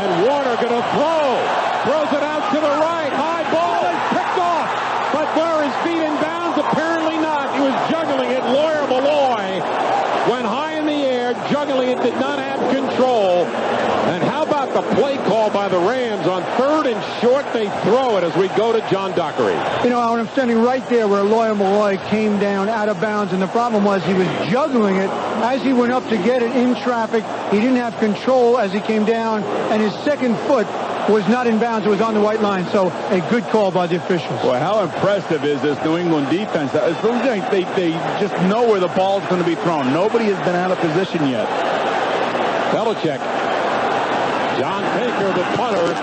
And Warner going to throw. Throws it out to the right. High ball is picked off. But were his feet in bounds? Apparently not. He was juggling it. Lawyer Malloy went high in the air, juggling it, did not have control. And how about the play call by the Rams on 3rd and short? They throw it as we go to John Dockery. You know, Howard, I'm standing right there where Lawyer Malloy came down out of bounds, and the problem was he was juggling it as he went up to get it in traffic. He didn't have control as he came down, and his second foot was not in bounds. It was on the white line, so a good call by the officials. Well, how impressive is this New England defense? They just know where the ball is going to be thrown. Nobody has been out of position yet. Belichick. John Baker, the punter,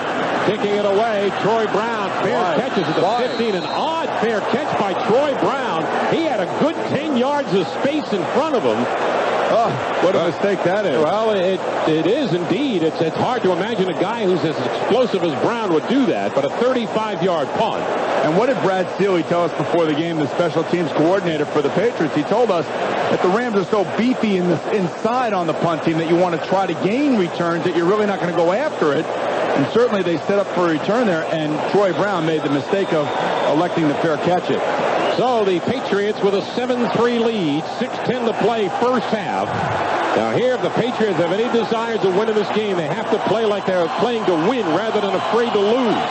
kicking it away. Troy Brown, fair catches at the 15. An odd fair catch by Troy Brown. He had a good 10 yards of space in front of him. Oh, what a mistake that is. Well, it is indeed. It's hard to imagine a guy who's as explosive as Brown would do that, but a 35-yard punt. And what did Brad Steele tell us before the game, the special teams coordinator for the Patriots? He told us that the Rams are so beefy inside on the punt team that you want to try to gain returns, that you're really not going to go after it. And certainly they set up for a return there, and Troy Brown made the mistake of electing to fair catch it. So the Patriots with a 7-3 lead, 6:10 to play first half. Now here, if the Patriots have any desire to win in this game, they have to play like they're playing to win rather than afraid to lose.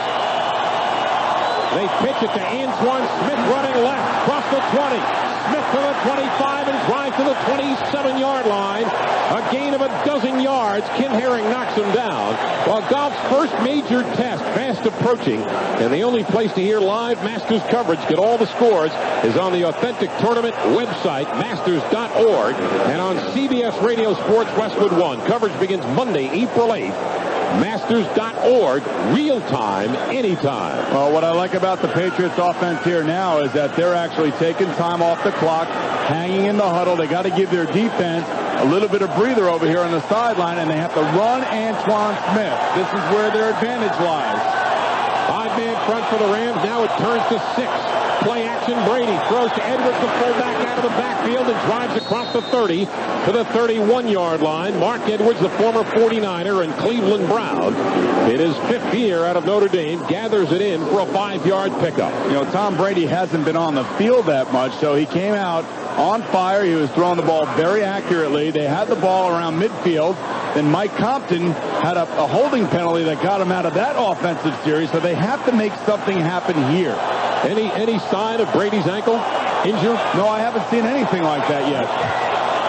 They pitch it to Antoine Smith running left, across the 20. Smith to the 25 and drives to the 27-yard line. A gain of 12 yards. Ken Herring knocks him down. While Goff's first major test fast approaching, and the only place to hear live Masters coverage, get all the scores, is on the Authentic Tournament website, masters.org, and on CBS Radio Sports Westwood 1. Coverage begins Monday, April 8th. Masters.org, real time, anytime. Well, what I like about the Patriots offense here now is that they're actually taking time off the clock, hanging in the huddle. They got to give their defense a little bit of breather over here on the sideline, and they have to run Antoine Smith. This is where their advantage lies. 5-man front for the Rams. Now it turns to 6. Play action. Brady throws to Edwards, the fullback, out of the backfield, and drives across the 30 to the 31-yard line. Mark Edwards, the former 49er, and Cleveland Brown, in his 5th year out of Notre Dame, gathers it in for a 5-yard pickup. You know, Tom Brady hasn't been on the field that much, so he came out on fire. He was throwing the ball very accurately. They had the ball around midfield. Then Mike Compton had a holding penalty that got him out of that offensive series, so they have to make something happen here. Any sign of Brady's ankle injury? No, I haven't seen anything like that yet.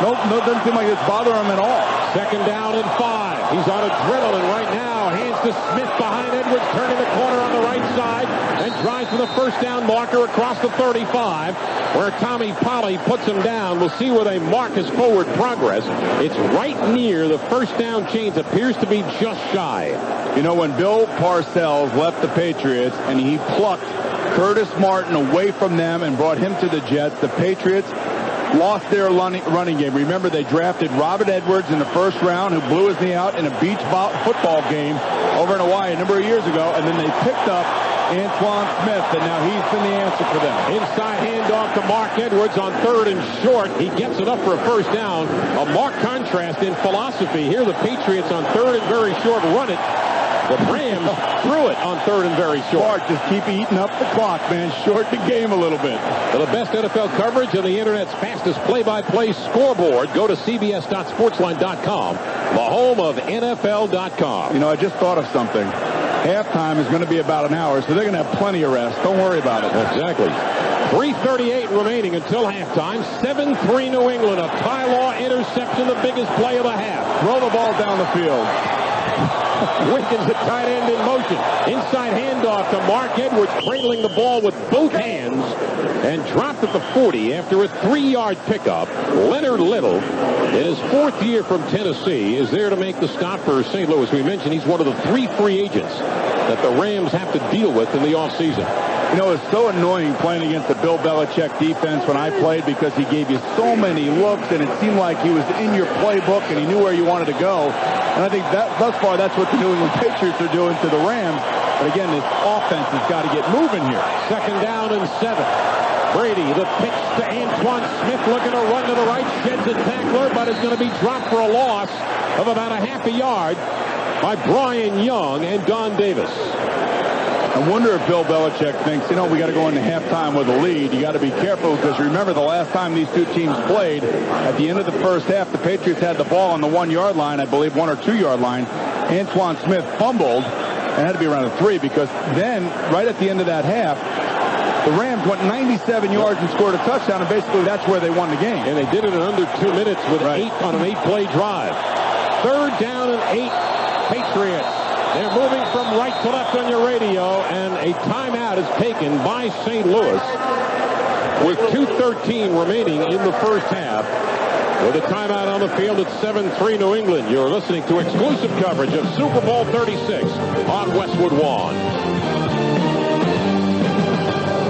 No, doesn't seem like it's bothering him at all. 2nd down and 5. He's on adrenaline right now. Hands to Smith behind Edwards, turning the corner on the right side, and drives for the first down marker across the 35, where Tommy Polley puts him down. We'll see where they mark his forward progress. It's right near the first down chains. Appears to be just shy. You know, when Bill Parcells left the Patriots and he plucked Curtis Martin away from them and brought him to the Jets, the Patriots lost their running game. Remember, they drafted Robert Edwards in the first round, who blew his knee out in a beach football game over in Hawaii a number of years ago, and then they picked up Antoine Smith, and now he's been the answer for them. Inside handoff to Mark Edwards on 3rd and short. He gets it up for a first down. A marked contrast in philosophy. Here the Patriots on 3rd and very short run it. The Rams threw it on 3rd and very short. Mark, just keep eating up the clock, man. Short the game a little bit. For the best NFL coverage and the Internet's fastest play-by-play scoreboard, go to cbs.sportsline.com, the home of NFL.com. You know, I just thought of something. Halftime is going to be about an hour, so they're going to have plenty of rest. Don't worry about it. Exactly. 3:38 remaining until halftime. 7-3 New England. A Ty Law interception, the biggest play of the half. Throw the ball down the field. Wiggins at tight end in motion. Inside handoff to Mark Edwards, cradling the ball with both hands and dropped at the 40 after a 3-yard pickup. Leonard Little, in his 4th year from Tennessee, is there to make the stop for St. Louis. We mentioned he's one of the 3 free agents that the Rams have to deal with in the offseason. You know, it's so annoying playing against the Bill Belichick defense when I played because he gave you so many looks and it seemed like he was in your playbook and he knew where you wanted to go. And I think that thus far that's what the New England Patriots are doing to the Rams. But again, this offense has got to get moving here. 2nd down and 7. Brady, the pitch to Antoine Smith, looking to run to the right, sheds a tackler, but is going to be dropped for a loss of about a half a yard by Brian Young and Don Davis. I wonder if Bill Belichick thinks, you know, we got to go into halftime with a lead. You got to be careful because remember the last time these two teams played, at the end of the first half, the Patriots had the ball on the 1-yard line, I believe 1 or 2-yard line. Antoine Smith fumbled and had to be around a 3 because then, right at the end of that half, the Rams went 97 yards and scored a touchdown, and basically that's where they won the game. And they did it in under 2 minutes with 8 on an 8-play drive. 3rd down and 8, Patriots. They're moving from right to left on your radio, and a timeout is taken by St. Louis with 2:13 remaining in the first half. With a timeout on the field at 7-3 New England. You're listening to exclusive coverage of Super Bowl 36 on Westwood One.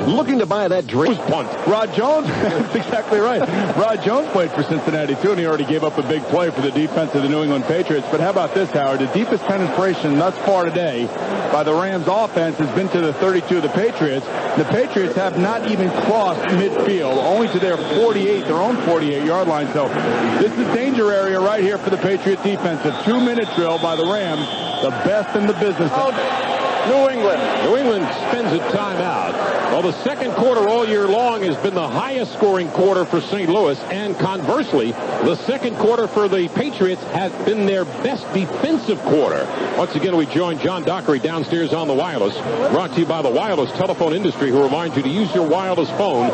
Looking to buy that drink? Punt. Rod Jones? That's exactly right. Rod Jones played for Cincinnati, too, and he already gave up a big play for the defense of the New England Patriots. But how about this, Howard? The deepest penetration thus far today by the Rams offense has been to the 32 of the Patriots. The Patriots have not even crossed midfield, only to their 48, their own 48-yard line. So this is danger area right here for the Patriot defense. A 2-minute drill by the Rams, the best in the business. New England spends a timeout. Well, the second quarter all year long has been the highest scoring quarter for St. Louis, and conversely, the second quarter for the Patriots has been their best defensive quarter. Once again, we join John Dockery downstairs on the wireless, brought to you by the wireless telephone industry, who reminds you to use your wireless phone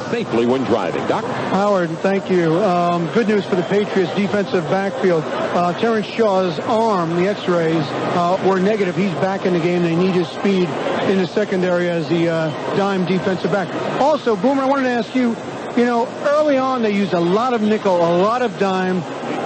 safely when driving. Doc? Howard, thank you. Good news for the Patriots defensive backfield. Terrence Shaw's arm, the x-rays, were negative. He's back in the game. They need his speed in the secondary as the dime defensive back. Also, Boomer, I wanted to ask you, you know, early on they used a lot of nickel, a lot of dime,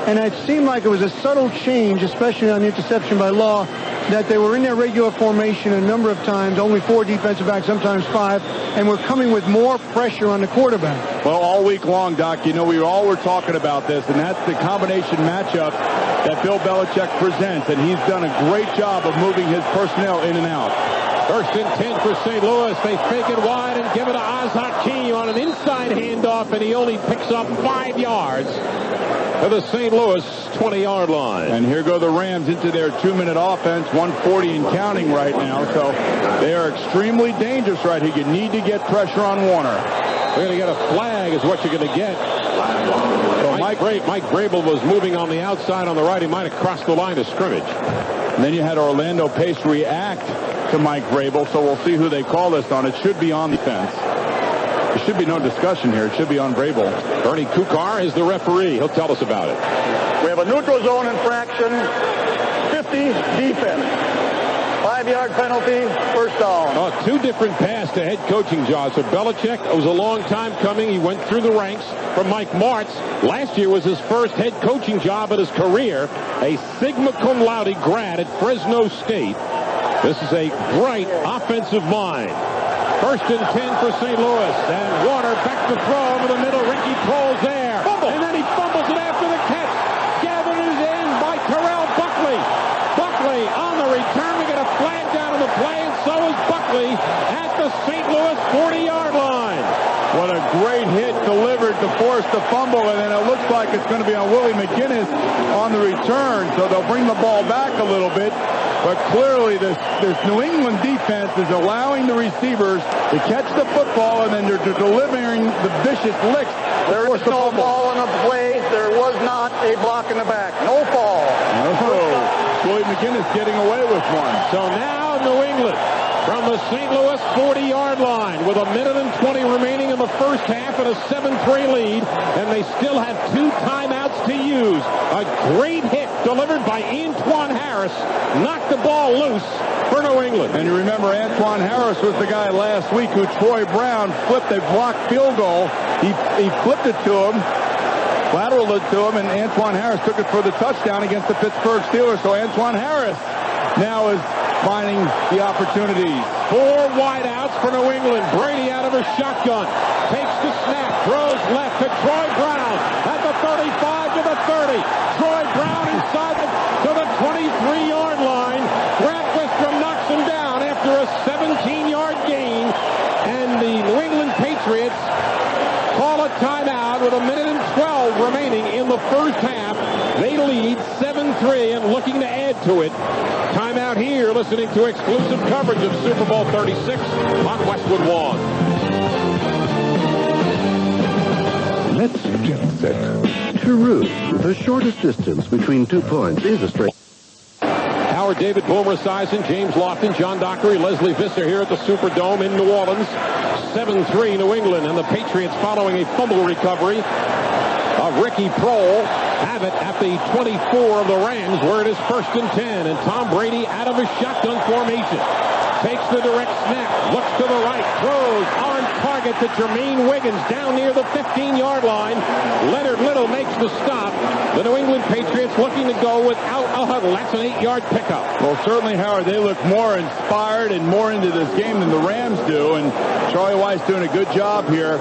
and it seemed like it was a subtle change, especially on the interception by Law, that they were in their regular formation a number of times, only 4 defensive backs, sometimes 5, and were coming with more pressure on the quarterback. Well, all week long, Doc, you know, we all were talking about this, and that's the combination matchup that Bill Belichick presents, and he's done a great job of moving his personnel in and out. 1st and 10 for St. Louis. They fake it wide and give it to Oz Hakeem on an inside handoff, and he only picks up 5 yards to the St. Louis 20-yard line. And here go the Rams into their 2-minute offense, 140 and counting right now. So they are extremely dangerous right here. You need to get pressure on Warner. We're going to get a flag is what you're going to get. So Mike Vrabel was moving on the outside on the right. He might have crossed the line of scrimmage. And then you had Orlando Pace react to Mike Vrabel, so we'll see who they call this on. It should be on defense. There should be no discussion here. It should be on Vrabel. Bernie Kukar is the referee. He'll tell us about it. We have a neutral zone infraction, 50 defense. 5-yard penalty, first down. 2 different paths to head coaching jobs. For Belichick, it was a long time coming. He went through the ranks. For Mike Martz, last year was his first head coaching job of his career. A Sigma Cum Laude grad at Fresno State. This is a bright offensive mind. 1st and 10 for St. Louis. And Warner back to throw over the middle. Ricky Prohl's there. And then he fumbles it after the catch. Gathered it in by Terrell Buckley. Buckley on the return. We get a flag down on the play, and so is Buckley at the St. Louis 40-yard line. What a great hit delivered to force the fumble, and then it looks like it's going to be on Willie McGinnis on the return, so they'll bring the ball back a little bit. But clearly this New England defense is allowing the receivers to catch the football, and then they're delivering the vicious licks. There was no ball on the play. There was not a block in the back. No fall. Oh, Willie McGinnis getting away with one. So now New England from the St. Louis 40-yard line with 1:20 remaining in the first half and a 7-3 lead, and they still have 2 timeouts to use. A great hit delivered by Antoine Harris knocked the ball loose for New England. And you remember Antoine Harris was the guy last week who Troy Brown flipped a blocked field goal. He flipped it to him, lateraled it to him, and Antoine Harris took it for the touchdown against the Pittsburgh Steelers. So Antoine Harris now is finding the opportunities. 4 wideouts for New England. Brady out of a shotgun. Takes the snap. Throws left to Troy Brown. At the 35 to the 30. Troy Brown inside to the 23-yard line. Grant Wistrom knocks him down after a 17-yard gain. And the New England Patriots call a timeout with 1:12 remaining in the first half. They lead 7-3 and looking to add to it. Timeout here, listening to exclusive coverage of Super Bowl 36 on Westwood One. Let's jet set. Peru, the shortest distance between 2 points is a straight. Howard, David Boomer Esiason, James Lofton, John Dockery, Leslie Visser here at the Superdome in New Orleans. 7-3 New England, and the Patriots following a fumble recovery of Ricky Prohl have it at the 24 of the Rams, where it is 1st and 10, and Tom Brady out of a shotgun formation. Takes the direct snap, looks to the right, throws on target to Jermaine Wiggins down near the 15-yard line. Leonard Little makes the stop. The New England Patriots looking to go without a huddle. That's an 8-yard pickup. Well, certainly, Howard, they look more inspired and more into this game than the Rams do, and Charlie White's doing a good job here,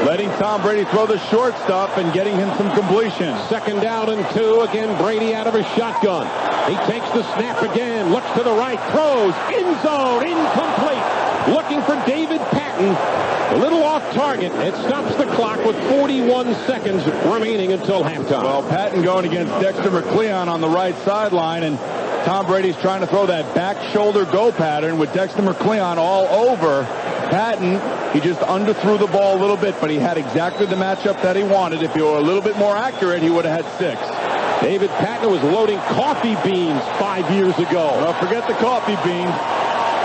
letting Tom Brady throw the short stuff and getting him some completion. 2nd down and 2. Again, Brady out of a shotgun. He takes the snap again, looks to the right, throws, end zone, incomplete. Looking for David Patten. A little off target. It stops the clock with 41 seconds remaining until halftime. Well, Patten going against Dexter McCleon on the right sideline, and Tom Brady's trying to throw that back shoulder go pattern with Dexter McCleon all over Patten. He just underthrew the ball a little bit, but he had exactly the matchup that he wanted. If he were a little bit more accurate, he would have had 6. David Patten was loading coffee beans 5 years ago. Well, forget the coffee beans.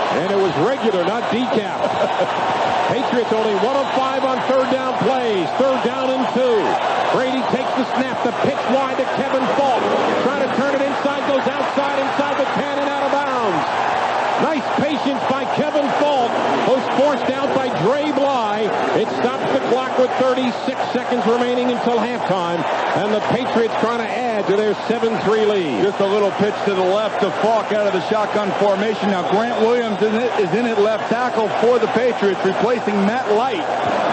And it was regular, not decaf. Patriots only 1 of 5 on 3rd down plays. 3rd down and 2. Brady takes the snap. The pitch wide to Kevin Falk. Trying to turn it inside. Goes outside inside the 10 and out of bounds. Nice patience by Kevin Falk. Was forced out by Dre Bly. It stops the clock with 36 seconds remaining until halftime. And the Patriots trying to add to their 7-3 lead. Just a little pitch to the left to Falk out of the shotgun formation. Now Grant Williams is in at left tackle for the Patriots, replacing Matt Light,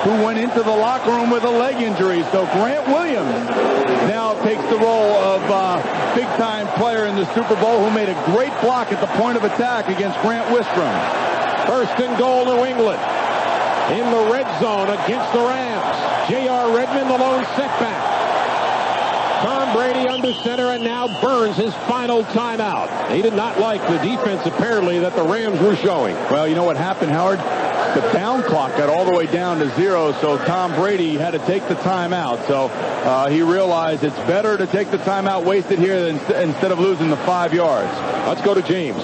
who went into the locker room with a leg injury. So Grant Williams now takes the role of big-time player in the Super Bowl, who made a great block at the point of attack against Grant Wistrom. 1st and goal, New England. In the red zone against the Rams. J.R. Redmond, the lone setback. Tom Brady under center, and now burns his final timeout. He did not like the defense, apparently, that the Rams were showing. Well, you know what happened, Howard? The down clock got all the way down to 0, so Tom Brady had to take the timeout. So he realized it's better to take the timeout wasted here instead of losing the 5 yards. Let's go to James.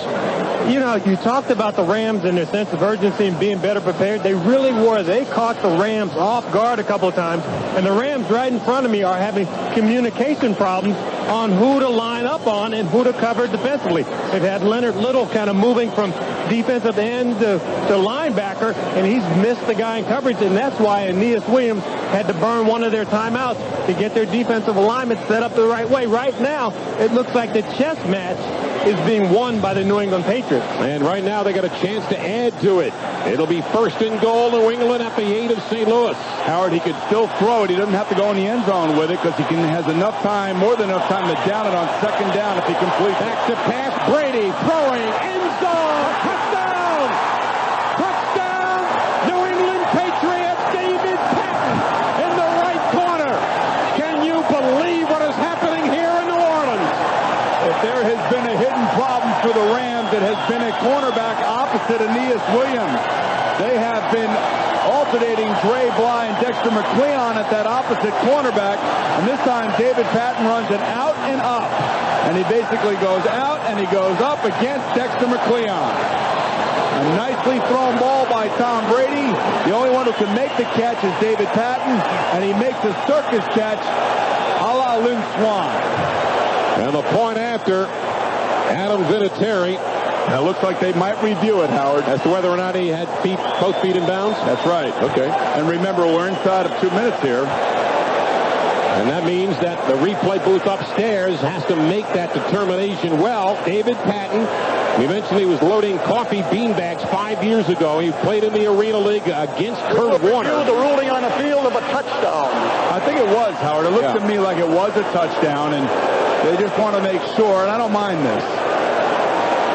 You know, you talked about the Rams and their sense of urgency and being better prepared. They really were. They caught the Rams off guard a couple of times, and the Rams right in front of me are having communication problems on who to line up on and who to cover defensively. They've had Leonard Little kind of moving from defensive end to linebacker, and he's missed the guy in coverage, and that's why Aeneas Williams had to burn one of their timeouts to get their defensive alignment set up the right way. Right now, it looks like the chess match is being won by the New England Patriots. And right now they got a chance to add to it. It'll be 1st and goal, New England at the 8 of St. Louis. Howard, he could still throw it. He doesn't have to go in the end zone with it because he has enough time, more than enough time to down it on 2nd down if he completes. Back to pass, Brady throwing, end zone, touchdown! Touchdown! New England Patriots, David Patten in the right corner. Can you believe what is happening here in New Orleans? If there has been a hidden problem for the Rams, it has been a cornerback opposite Aeneas Williams. They have been alternating Dre Bly and Dexter McCleon at that opposite cornerback, and this time David Patten runs an out and up, and he basically goes out and he goes up against Dexter McCleon. Perfectly thrown ball by Tom Brady. The only one who can make the catch is David Patten, and he makes a circus catch a la Lynn Swan. And the point after, Adam Vinatieri. Now, it looks like they might review it, Howard. As to whether or not he had both feet in bounds? That's right. Okay. And remember, we're inside of 2 minutes here. And that means that the replay booth upstairs has to make that determination. Well, David Patten, we mentioned he was loading coffee beanbags 5 years ago. He played in the Arena League against Kurt Warner. The ruling on the field of a touchdown. I think it was, Howard. It looked to me like it was a touchdown, and they just want to make sure, and I don't mind this.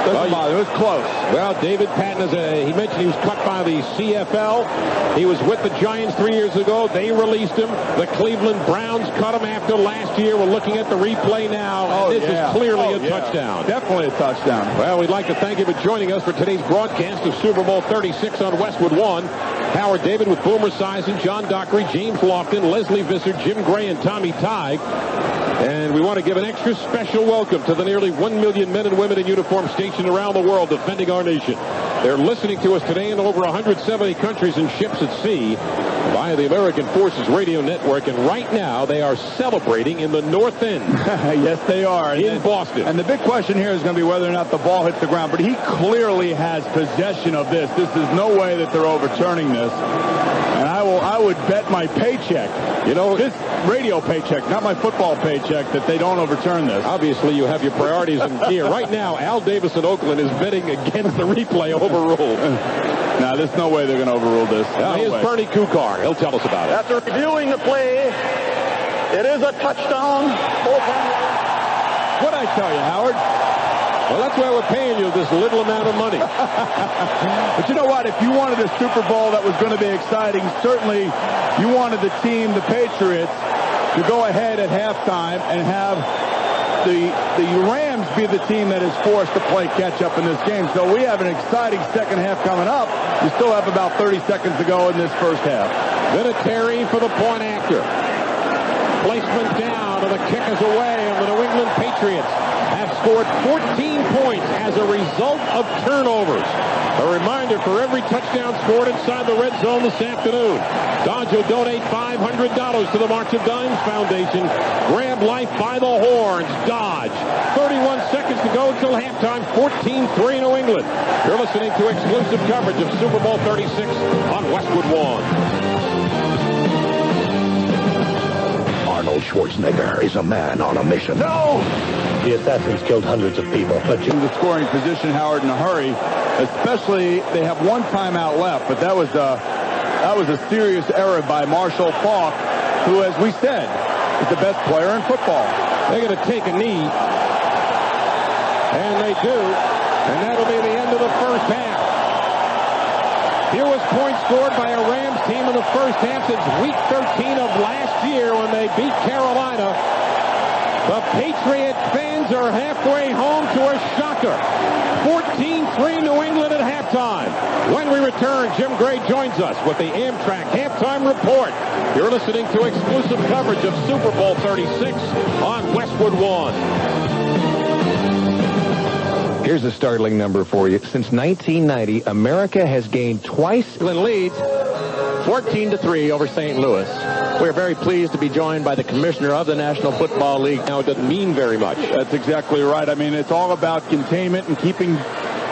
Doesn't bother. It was close. Well, David Patten, he mentioned he was cut by the CFL. He was with the Giants 3 years ago. They released him. The Cleveland Browns cut him after last year. We're looking at the replay now. This is clearly a touchdown. Definitely a touchdown. Well, we'd like to thank you for joining us for today's broadcast of Super Bowl 36 on Westwood One. Howard David with Boomer Esiason, John Dockery, James Lofton, Leslie Visser, Jim Gray, and Tommy Tighe. And we want to give an extra special welcome to the nearly 1 million men and women in uniform stationed around the world defending our nation. They're listening to us today in over 170 countries and ships at sea via the American Forces Radio Network. And right now, they are celebrating in the North End. Yes, they are. In Boston. And the big question here is going to be whether or not the ball hits the ground. But he clearly has possession of this. This is no way that they're overturning this. And I would bet my paycheck, this radio paycheck, not my football paycheck, that they don't overturn this. Obviously, you have your priorities in gear. Right now, Al Davis in Oakland is betting against the replay overruled. Now, there's no way they're going to overrule this. Here's Bernie Kukar. He'll tell us about it. After reviewing the play, it is a touchdown. What'd I tell you, Howard? Well, that's why we're paying you this little amount of money. But you know what? If you wanted a Super Bowl that was going to be exciting, certainly you wanted the team, the Patriots, to go ahead at halftime and have the Rams be the team that is forced to play catch-up in this game. So we have an exciting second half coming up. You still have about 30 seconds to go in this first half. Vinatieri for the point after. Placement down, and the kick is away, and the New England Patriots have scored 14 points as a result of turnovers. A reminder, for every touchdown scored inside the red zone this afternoon, Dodge will donate $500 to the March of Dimes Foundation. Grab life by the horns, Dodge. 31 seconds to go until halftime, 14-3 New England. You're listening to exclusive coverage of Super Bowl 36 on Westwood One. Arnold Schwarzenegger is a man on a mission. No! The assassins killed hundreds of people. But in the scoring position, Howard, in a hurry, especially they have one timeout left, but that was a serious error by Marshall Faulk, who, as we said, is the best player in football. They're going to take a knee, and they do, and that'll be the end of the first half. Fewest points scored by a Rams team in the first half since week 13 of last year when they beat Carolina. The Patriot fans are halfway home to a shocker. 14-3 New England at halftime. When we return, Jim Gray joins us with the Amtrak halftime report. You're listening to exclusive coverage of Super Bowl 36 on Westwood One. Here's a startling number for you. Since 1990, America has gained twice. England leads 14-3 over St. Louis. We're very pleased to be joined by the commissioner of the National Football League. Now, it doesn't mean very much. That's exactly right. I mean, it's all about containment and keeping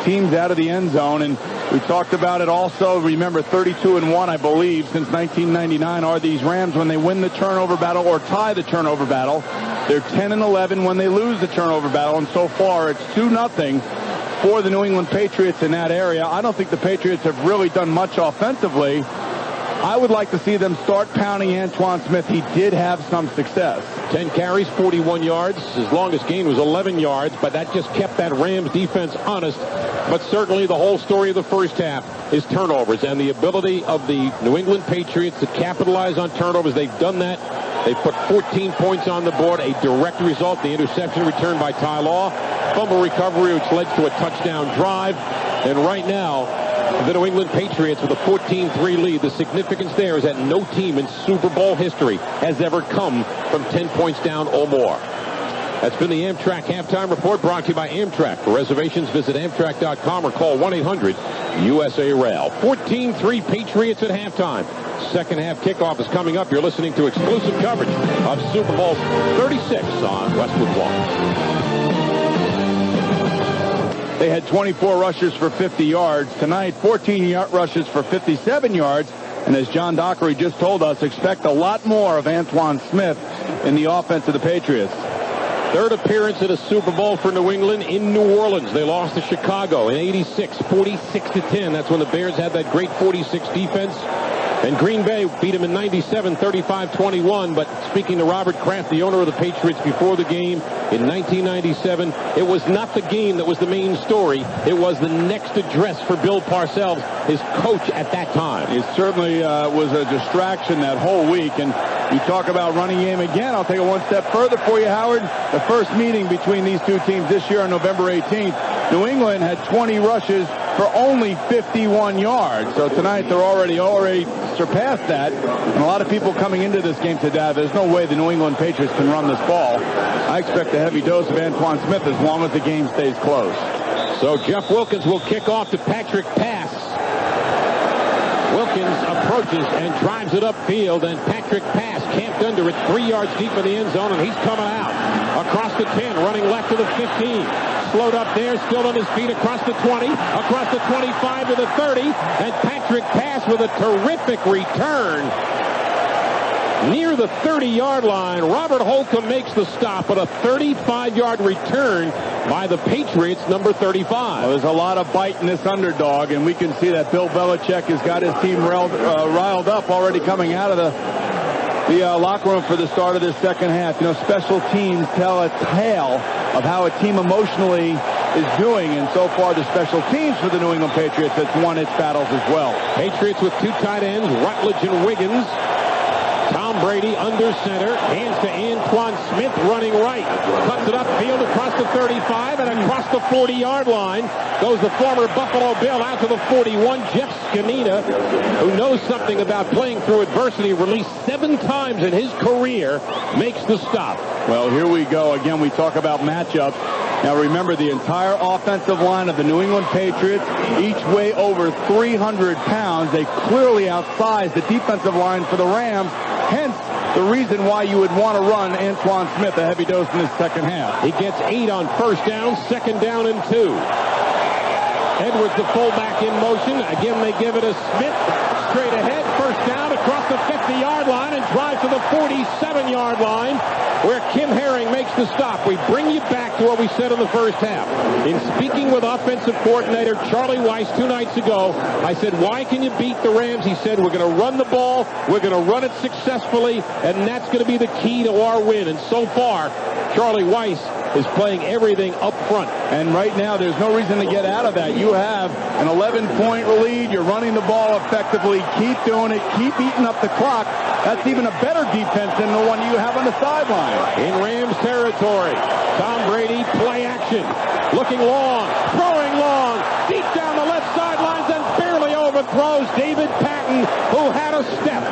teams out of the end zone. And we talked about it also. Remember, 32-1, I believe, since 1999 are these Rams when they win the turnover battle or tie the turnover battle. They're 10-11 when they lose the turnover battle. And so far, it's 2-0 for the New England Patriots in that area. I don't think the Patriots have really done much offensively. I would like to see them start pounding Antoine Smith. He did have some success. 10 carries, 41 yards. His longest gain was 11 yards, but that just kept that Rams defense honest. But certainly the whole story of the first half is turnovers and the ability of the New England Patriots to capitalize on turnovers. They've done that. They put 14 points on the board, a direct result. The interception returned by Ty Law, fumble recovery, which led to a touchdown drive. And right now, the New England Patriots with a 14-3 lead. The significance there is that no team in Super Bowl history has ever come from 10 points down or more. That's been the Amtrak Halftime Report, brought to you by Amtrak. For reservations, visit Amtrak.com or call 1-800-USA-RAIL. 14-3 Patriots at halftime. Second half kickoff is coming up. You're listening to exclusive coverage of Super Bowl 36 on Westwood One. They had 24 rushes for 50 yards. Tonight, 14 rushes for 57 yards. And as John Dockery just told us, expect a lot more of Antoine Smith in the offense of the Patriots. Third appearance at a Super Bowl for New England in New Orleans. They lost to Chicago in '86, 46-10. That's when the Bears had that great 46 defense. And Green Bay beat them in '97, 35-21. But speaking to Robert Kraft, the owner of the Patriots, before the game in 1997, it was not the game that was the main story. It was the next address for Bill Parcells, his coach at that time. It certainly was a distraction that whole week. And you talk about running game again. I'll take it one step further for you, Howard. The first meeting between these two teams this year on November 18th, New England had 20 rushes for only 51 yards. So tonight they're already surpassed that. And a lot of people coming into this game today, there's no way the New England Patriots can run this ball. I expect a heavy dose of Antoine Smith as long as the game stays close. So Jeff Wilkins will kick off to Patrick Pass. Wilkins approaches and drives it upfield, and Patrick Pass camped under it 3 yards deep in the end zone, and he's coming out. Across the 10, running left to the 15. Slowed up there, still on his feet, across the 20, across the 25 to the 30, and Patrick Pass with a terrific return near the 30-yard line. Robert Holcomb makes the stop, but a 35-yard return by the Patriots, number 35. Well, there's a lot of bite in this underdog, and we can see that Bill Belichick has got his team riled up already coming out of the locker room for the start of this second half. You know, special teams tell a tale of how a team emotionally is doing, and so far the special teams for the New England Patriots has won its battles as well. Patriots with two tight ends, Rutledge and Wiggins. Tom Brady under center, hands to Antoine Smith running right. Cuts it upfield across the 35 and across the 40-yard line goes the former Buffalo Bill out to the 41. Jeff Scanina, who knows something about playing through adversity, released 7 times in his career, makes the stop. Well, here we go. Again, we talk about matchups. Now remember, the entire offensive line of the New England Patriots, each weigh over 300 pounds. They clearly outsize the defensive line for the Rams. Hence, the reason why you would want to run Antoine Smith a heavy dose in the second half. He gets 8 on first down, second down and 2. Edwards, the fullback, in motion. Again, they give it to Smith. Straight ahead, first down across the 50-yard line and drive to the 47-yard line, where Kim Herring makes the stop. We bring you back to what we said in the first half. In speaking with offensive coordinator Charlie Weiss 2 nights ago, I said, why can you beat the Rams? He said, we're going to run the ball, we're going to run it successfully, and that's going to be the key to our win. And so far, Charlie Weiss is playing everything up front. And right now, there's no reason to get out of that. You have an 11-point lead. You're running the ball effectively. Keep doing it. Keep eating up the clock. That's even a better defense than the one you have on the sideline. In Rams territory, Tom Brady, play action. Looking long, throwing long, deep down the left sidelines and barely overthrows David Patten, who had a step.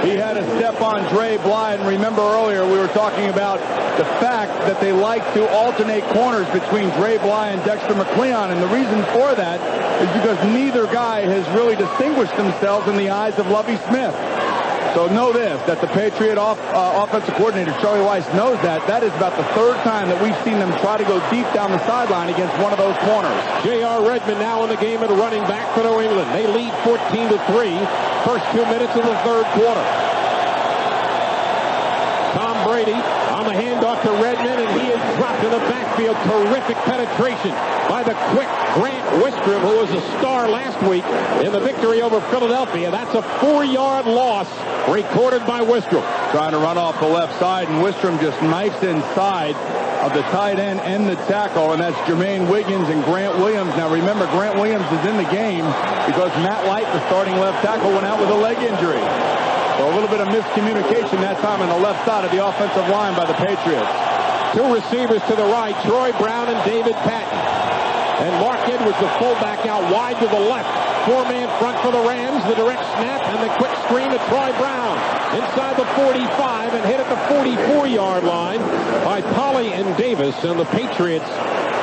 He had a step on Dre Bly, and remember earlier we were talking about the fact that they like to alternate corners between Dre Bly and Dexter McCleon, and the reason for that is because neither guy has really distinguished themselves in the eyes of Lovie Smith. So know this, that the Patriot offensive coordinator, Charlie Weiss, knows that. That is about the 3rd time that we've seen them try to go deep down the sideline against one of those corners. J.R. Redmond now in the game at running back for New England. They lead 14-3, first 2 minutes of the 3rd quarter. Tom Brady on the handoff to Redmond, and he is dropped in the backfield. Terrific penetration by the quick Grant Wistrom, who was a star last week in the victory over Philadelphia. That's a 4-yard loss recorded by Wistrom. Trying to run off the left side, and Wistrom just knifes inside of the tight end and the tackle, and that's Jermaine Wiggins and Grant Williams. Now remember, Grant Williams is in the game because Matt Light, the starting left tackle, went out with a leg injury. So a little bit of miscommunication that time on the left side of the offensive line by the Patriots. 2 receivers to the right, Troy Brown and David Patten. And Mark Edwards, the fullback, out wide to the left four-man front for the Rams. The direct snap and the quick screen to Troy Brown. Inside the 45 and hit at the 44-yard line by Polley and Davis. And the Patriots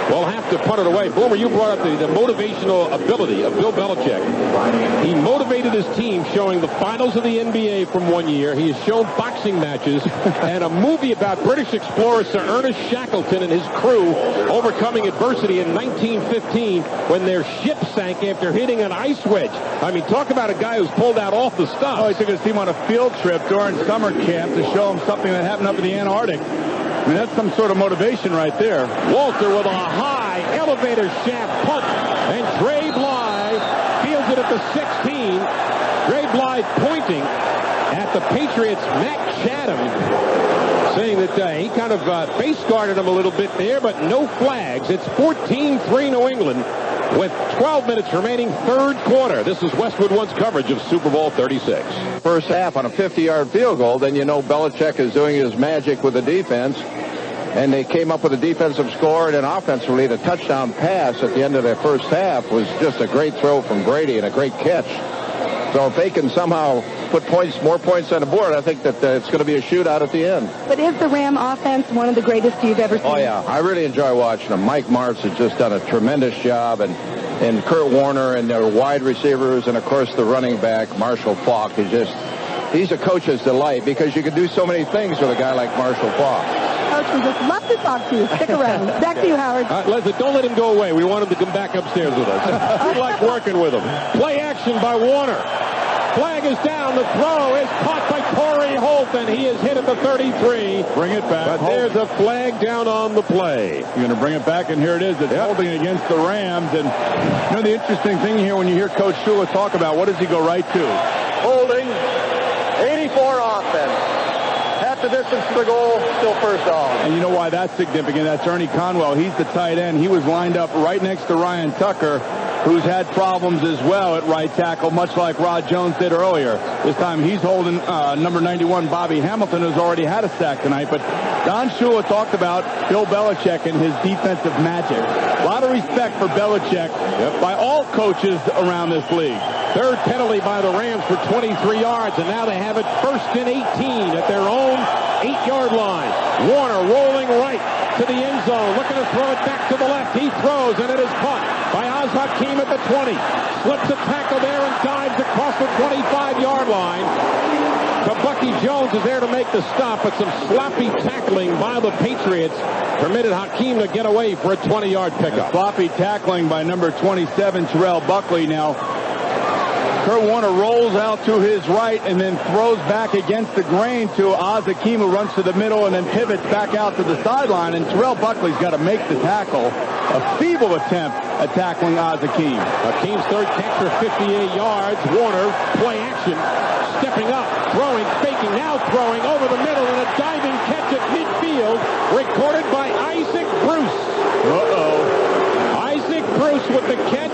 will have to punt it away. Boomer, you brought up the motivational ability of Bill Belichick. He motivated his team showing the finals of the NBA from one year. He has shown boxing matches and a movie about British explorer Sir Ernest Shackleton and his crew overcoming adversity in 1915 when their ship sank after hitting an ice wedge. I mean, talk about a guy who's pulled out off the stop. Oh, he took his team on a field trip during summer camp to show them something that happened up in the Antarctic. I mean, that's some sort of motivation right there. Walter with a high elevator shaft punt, and Trey Bly fields it at the 16. Trey Bly pointing at the Patriots' Matt Chatham, saying that he kind of face guarded him a little bit there, but no flags. It's 14-3 New England with 12 minutes remaining, third quarter. This is Westwood One's coverage of Super Bowl 36. First half on a 50-yard field goal, then you know Belichick is doing his magic with the defense. And they came up with a defensive score, and then offensively, the touchdown pass at the end of their first half was just a great throw from Brady and a great catch. So if they can somehow put more points on the board, I think that it's going to be a shootout at the end. But is the Ram offense one of the greatest you've ever seen? Oh, yeah. I really enjoy watching them. Mike Martz has just done a tremendous job, and Kurt Warner and their wide receivers, and, of course, the running back, Marshall Faulk, he's a coach's delight because you can do so many things with a guy like Marshall Faulk. Coach, we just love to talk to you. Stick around. Back to you, Howard. Leslie, don't let him go away. We want him to come back upstairs with us. We like working with him. Play action by Warner. Flag is down. The throw is caught by Torrey Holt, and he is hit at the 33. Bring it back. But there's a flag down on the play. You're going to bring it back, and here it is. It's holding it against the Rams. And you know the interesting thing here when you hear Coach Shula talk about what does he go right to? Holding, 84 offense. Half the distance to the goal, still first down. And you know why that's significant? That's Ernie Conwell. He's the tight end. He was lined up right next to Ryan Tucker, who's had problems as well at right tackle, much like Rod Jones did earlier. This time he's holding number 91, Bobby Hamilton, who's already had a sack tonight. But Don Shula talked about Bill Belichick and his defensive magic. A lot of respect for Belichick by all coaches around this league. Third penalty by the Rams for 23 yards, and now they have it first and 18 at their own 8-yard line. Warner rolling right to the end zone, looking to throw it back to the left. He throws, and it is caught by Oz Hakeem at the 20. Slips a tackle there and dives across the 25-yard line. Bucky Jones is there to make the stop, but some sloppy tackling by the Patriots permitted Hakeem to get away for a 20-yard pickup. Sloppy tackling by number 27, Terrell Buckley. Now, Kurt Warner rolls out to his right and then throws back against the grain to Oz Hakeem, who runs to the middle and then pivots back out to the sideline. And Terrell Buckley's got to make the tackle. A feeble attempt at tackling Oz Hakeem. Hakeem's third catch for 58 yards. Warner, play action, stepping up, throwing, faking, now throwing over the middle, and a diving catch at midfield, recorded by Isaac Bruce. Isaac Bruce with the catch,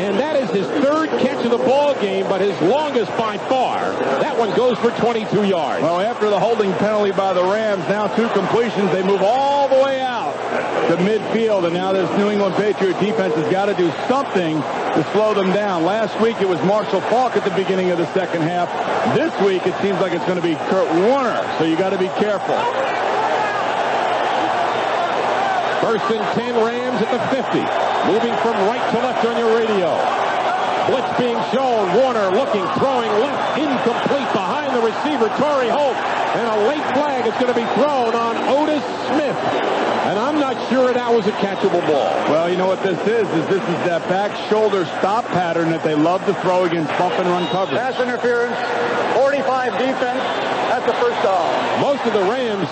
and that is his third catch of the ball game, but his longest by far. That one goes for 22 yards. Well, after the holding penalty by the Rams, now 2 completions, they move all the way out to midfield, and now this New England Patriot defense has got to do something to slow them down. Last week it was Marshall Faulk at the beginning of the second half. This week it seems like it's going to be Kurt Warner, so you got to be careful. First and 10 Rams at the 50. Moving from right to left on your radio. Blitz being shown. Warner looking, throwing left, incomplete behind the receiver, Torrey Holt. And a late flag is going to be thrown on Otis Smith. And I'm not sure that was a catchable ball. Well, you know what this is that back shoulder stop pattern that they love to throw against bump and run coverage. Pass interference, 45 defense, that's the first down. Most of the Rams,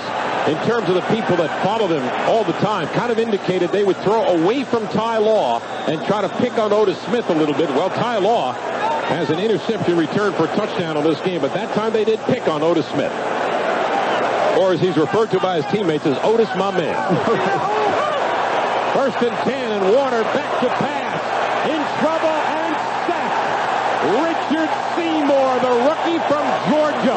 in terms of the people that follow them all the time, kind of indicated they would throw away from Ty Law and try to pick on Otis Smith a little bit. Well, Ty Law has an interception return for a touchdown on this game, but that time they did pick on Otis Smith. Or as he's referred to by his teammates as Otis, my man. First and 10, and Warner back to pass. In trouble and sacked. Richard Seymour, the rookie from Georgia,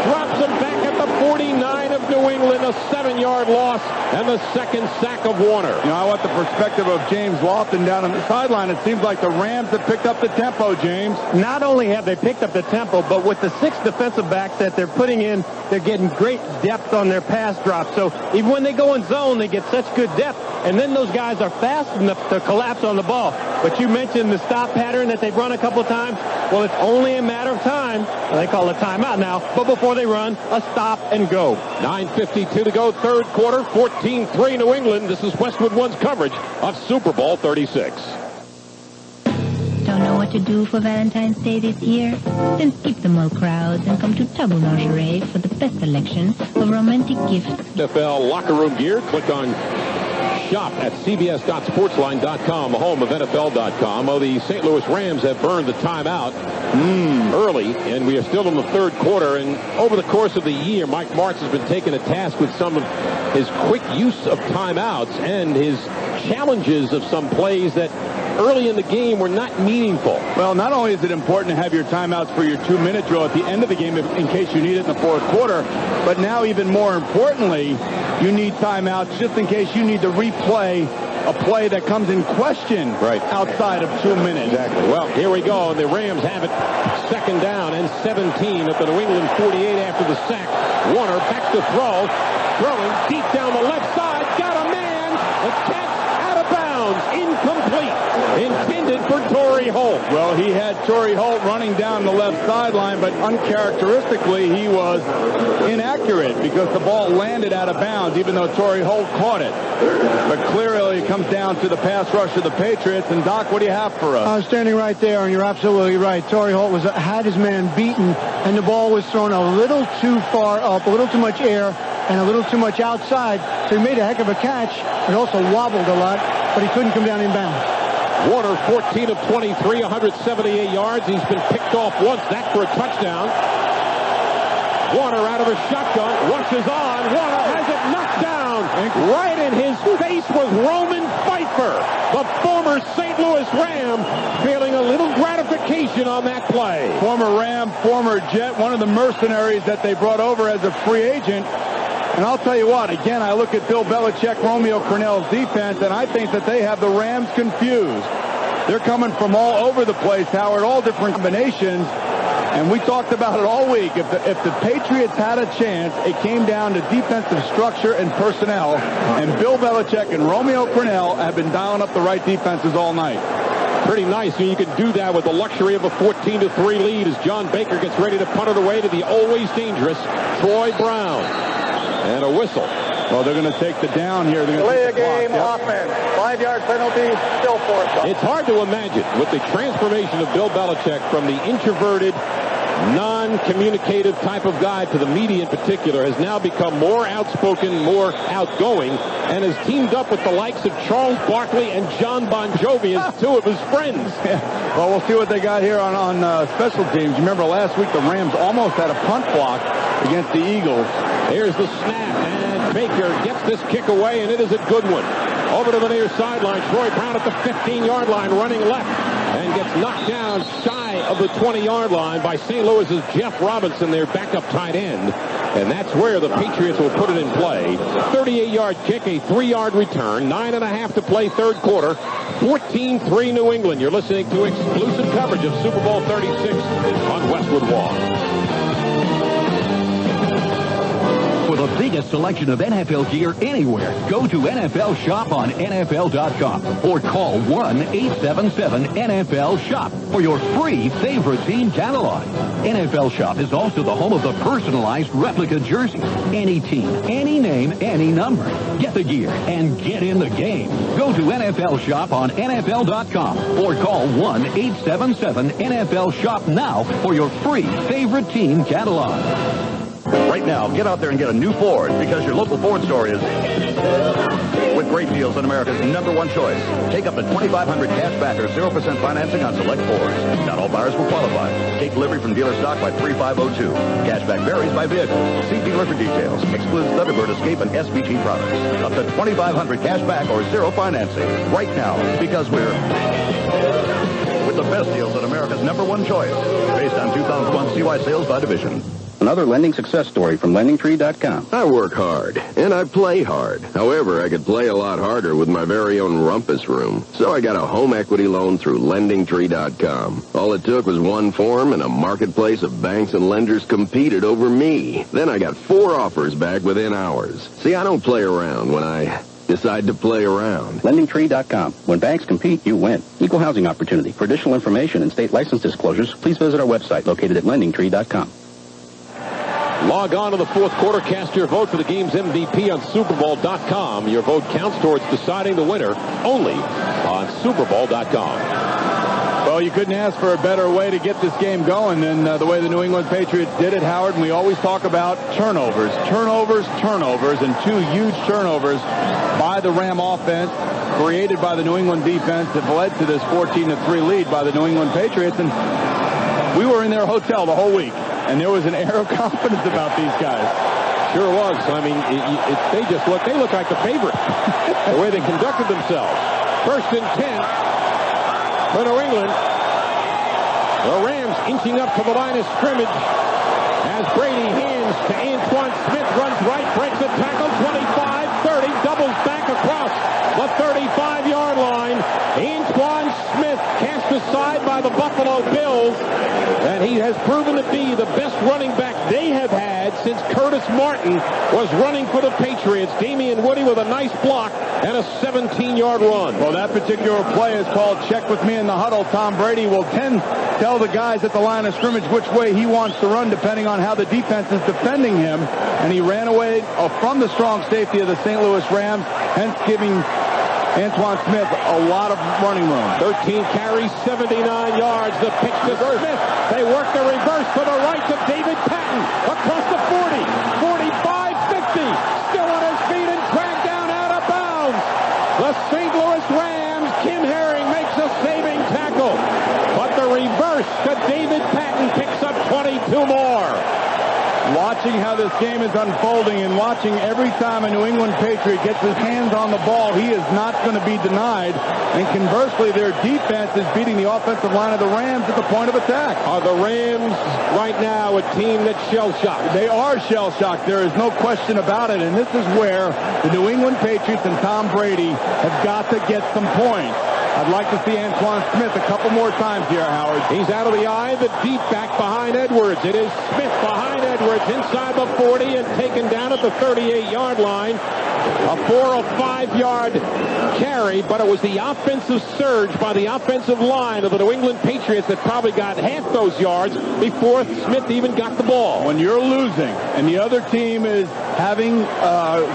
drops drops him back at the 49 of New England, a 7-yard loss, and the second sack of Warner. You know, I want the perspective of James Lofton down on the sideline. It seems like the Rams have picked up the tempo, James. Not only have they picked up the tempo, but with the 6 defensive backs that they're putting in, they're getting great depth on their pass drop. So even when they go in zone, they get such good depth, and then those guys are fast enough to collapse on the ball. But you mentioned the stop pattern that they've run a couple times. Well, it's only a matter of time. Well, they call it timeout now, but before they run, a stop and go. 9:52 to go, third quarter, 14-3 New England. This is Westwood One's coverage of Super Bowl 36. Don't know what to do for Valentine's Day this year? Then skip the mall crowds and come to Taboo Lingerie for the best selection of romantic gifts. NFL locker room gear. Click on shop at cbs.sportsline.com, the home of NFL.com. Oh, the St. Louis Rams have burned the timeout early, and we are still in the third quarter. And over the course of the year, Mike Martz has been taking a task with some of his quick use of timeouts and his challenges of some plays that early in the game were not meaningful. Well, not only is it important to have your timeouts for your 2-minute drill at the end of the game in case you need it in the fourth quarter, but now even more importantly, you need timeouts just in case you need to replay a play that comes in question outside of 2 minutes. Exactly. Well, here we go. And the Rams have it second down and 17 at the New England 48 after the sack. Warner back to throw. Throwing deep down the left side. Got a man. A catch out of bounds. Incomplete. Intended for Torrey Holt. Well, he had Torrey Holt running down the left sideline, but uncharacteristically, he was inaccurate because the ball landed out of bounds, even though Torrey Holt caught it. But clearly, it comes down to the pass rush of the Patriots. And, Doc, what do you have for us? I was standing right there, and you're absolutely right. Torrey Holt had his man beaten, and the ball was thrown a little too far up, a little too much air, and a little too much outside. So he made a heck of a catch. It also wobbled a lot, but he couldn't come down in bounds. Warner, 14 of 23, 178 yards. He's been picked off once. That for a touchdown. Warner out of the shotgun. Rushes on. Warner has it knocked down. Right in his face was Roman Pfeiffer, the former St. Louis Ram, feeling a little gratification on that play. Former Ram, former Jet, one of the mercenaries that they brought over as a free agent. And I'll tell you what, again, I look at Bill Belichick, Romeo Crennel's defense, and I think that they have the Rams confused. They're coming from all over the place, Howard, all different combinations. And we talked about it all week. If the Patriots had a chance, it came down to defensive structure and personnel. And Bill Belichick and Romeo Crennel have been dialing up the right defenses all night. Pretty nice, and you can do that with the luxury of a 14-3 lead as John Baker gets ready to punt it away to the always dangerous Troy Brown. And a whistle. Well, they're going to take the down here. Delay a game, offense. 5-yard penalty, still forced. It's hard to imagine with the transformation of Bill Belichick from the introverted, non-communicative type of guy to the media in particular has now become more outspoken, more outgoing, and has teamed up with the likes of Charles Barkley and John Bon Jovi as two of his friends. Yeah. Well, we'll see what they got here on special teams. You remember last week the Rams almost had a punt block against the Eagles. Here's the snap, and Baker gets this kick away, and it is a good one. Over to the near sideline, Troy Brown at the 15-yard line, running left, and gets knocked down shy of the 20-yard line by St. Louis's Jeff Robinson, their backup tight end. And that's where the Patriots will put it in play. 38-yard kick, a 3-yard return, 9.5 to play third quarter, 14-3 New England. You're listening to exclusive coverage of Super Bowl 36 on Westwood One. For the biggest selection of NFL gear anywhere, go to NFL Shop on NFL.com or call 1-877-NFL-SHOP for your free favorite team catalog. NFL Shop is also the home of the personalized replica jersey. Any team, any name, any number. Get the gear and get in the game. Go to NFL Shop on NFL.com or call 1-877-NFL-SHOP now for your free favorite team catalog. Right now, get out there and get a new Ford because your local Ford store is with great deals on America's #1 choice. Take up to $2,500 cash back or 0% financing on select Fords. Not all buyers will qualify. Take delivery from dealer stock by 3502. Cashback varies by vehicle. See dealer for details. Excludes Thunderbird, Escape, and SVT products. Up to $2,500 cash back or 0 financing. Right now, because we're with the best deals on America's #1 choice. Based on 2001 CY sales by division. Another lending success story from LendingTree.com. I work hard, and I play hard. However, I could play a lot harder with my very own rumpus room. So I got a home equity loan through LendingTree.com. All it took was one form, and a marketplace of banks and lenders competed over me. Then I got 4 offers back within hours. See, I don't play around when I decide to play around. LendingTree.com. When banks compete, you win. Equal housing opportunity. For additional information and state license disclosures, please visit our website located at LendingTree.com. Log on to the fourth quarter. Cast your vote for the game's MVP on SuperBowl.com. Your vote counts towards deciding the winner only on SuperBowl.com. Well, you couldn't ask for a better way to get this game going than the way the New England Patriots did it, Howard. And we always talk about turnovers, and 2 huge turnovers by the Ram offense, created by the New England defense, that led to this 14-3 lead by the New England Patriots. And we were in their hotel the whole week, and there was an air of confidence about these guys. Sure was. I mean, they look like the favorite, the way they conducted themselves. 1st and 10 for New England. The Rams inching up to the line of scrimmage as Brady hands to Antoine Smith, runs right, breaks a tackle, 25, 30, doubles back across the 35-yard line. Antoine Smith cast aside by the Buffalo Bills, and he has proven to be the best running back they have had since Curtis Martin was running for the Patriots. Damian Woody with a nice block and a 17-yard run. Well, that particular play is called check with me in the huddle. Tom Brady will tell the guys at the line of scrimmage which way he wants to run depending on how the defense is defending him. And he ran away from the strong safety of the St. Louis Rams, hence giving Antoine Smith a lot of running room. 13 carries, 79 yards. The pitch to Smith. They work the reverse to the right to David Patten. Across the 40, 45, 50. Still on his feet and dragged down out of bounds. The St. Louis Rams, Kim Herring makes a saving tackle. But the reverse to David Patten picks up 22 more. Watching how this game is unfolding and watching every time a New England Patriot gets his hands on the ball, he is not going to be denied. And conversely, their defense is beating the offensive line of the Rams at the point of attack. Are the Rams right now a team that's shell-shocked? They are shell-shocked. There is no question about it. And this is where the New England Patriots and Tom Brady have got to get some points. I'd like to see Antoine Smith a couple more times here, Howard. He's out of the eye, the deep back behind Edwards. It is Smith behind Edwards inside the 40 and taken down at the 38-yard line. A 4 or 5-yard carry, but it was the offensive surge by the offensive line of the New England Patriots that probably got half those yards before Smith even got the ball. When you're losing and the other team is having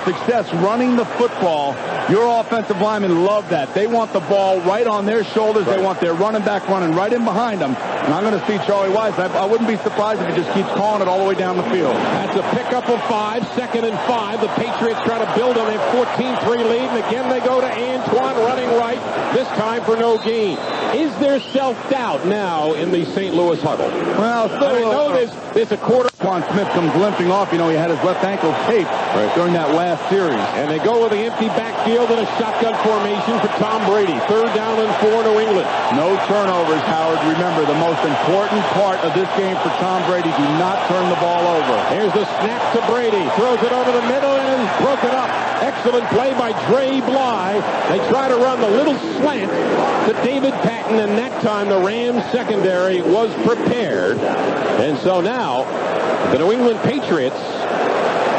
success running the football, your offensive linemen love that. They want the ball right on their shoulders. Right. They want their running back running right in behind them. And I'm going to see Charlie Weiss. I wouldn't be surprised if he just keeps calling it all the way down the field. That's a pickup of 5, 2nd and 5. The Patriots try to build on their 14-3 lead, and again they go to Antoine running right, this time for no gain. Is there self-doubt now in the St. Louis huddle? Well, I know there's a quarter. Antoine Smith comes limping off. You know, he had his left ankle taped during that last series. And they go with the empty backfield in a shotgun formation for Tom Brady. 3rd down and 4, New England. No turnovers, Howard. Remember, the most important part of this game for Tom Brady, do not turn the ball over. Here's the snap to Brady. Throws it over the middle and is broken up. Excellent play by Tedy Bruschi. They try to run the little slant to David Patten, and that time the Rams secondary was prepared. And so now the New England Patriots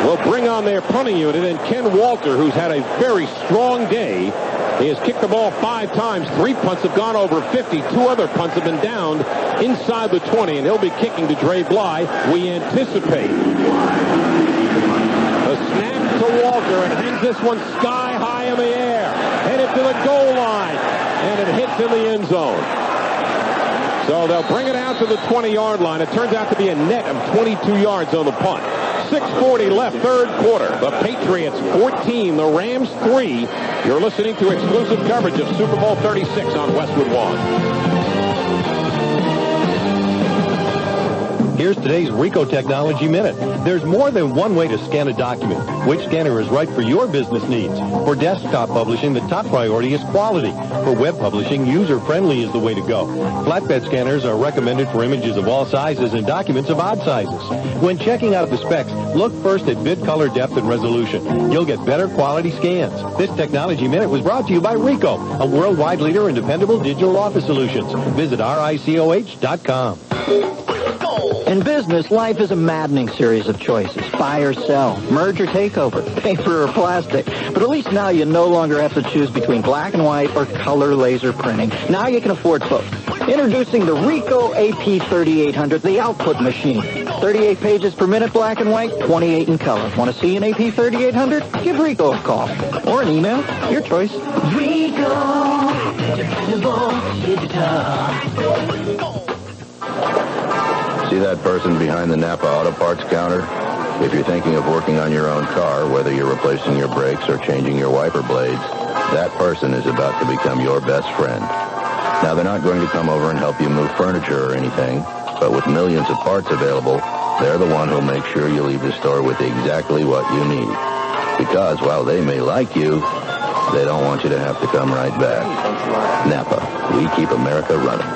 will bring on their punting unit, and Ken Walter, who's had a very strong day, he has kicked the ball 5 times. 3 punts have gone over 50. 2 other punts have been downed inside the 20, and he'll be kicking to Tedy Bruschi, we anticipate. The snap to Walter, and hangs this one sky high in the air. Headed to the goal line, and it hits in the end zone. So they'll bring it out to the 20-yard line. It turns out to be a net of 22 yards on the punt. 6:40 left, 3rd quarter. The Patriots 14, the Rams 3. You're listening to exclusive coverage of Super Bowl 36 on Westwood One. Here's today's Rico Technology Minute. There's more than one way to scan a document. Which scanner is right for your business needs? For desktop publishing, the top priority is quality. For web publishing, user-friendly is the way to go. Flatbed scanners are recommended for images of all sizes and documents of odd sizes. When checking out the specs, look first at bit color depth and resolution. You'll get better quality scans. This Technology Minute was brought to you by Rico, a worldwide leader in dependable digital office solutions. Visit RICOH.com. In business, life is a maddening series of choices. Buy or sell, merge or takeover, paper or plastic. But at least now you no longer have to choose between black and white or color laser printing. Now you can afford both. Introducing the Ricoh AP 3800, the output machine. 38 pages per minute black and white, 28 in color. Want to see an AP 3800? Give Ricoh a call. Or an email. Your choice. Ricoh, dependable digital. See that person behind the Napa Auto Parts counter? If you're thinking of working on your own car, whether you're replacing your brakes or changing your wiper blades, that person is about to become your best friend. Now, they're not going to come over and help you move furniture or anything, but with millions of parts available, they're the one who'll make sure you leave the store with exactly what you need. Because while they may like you, they don't want you to have to come right back. Napa, we keep America running.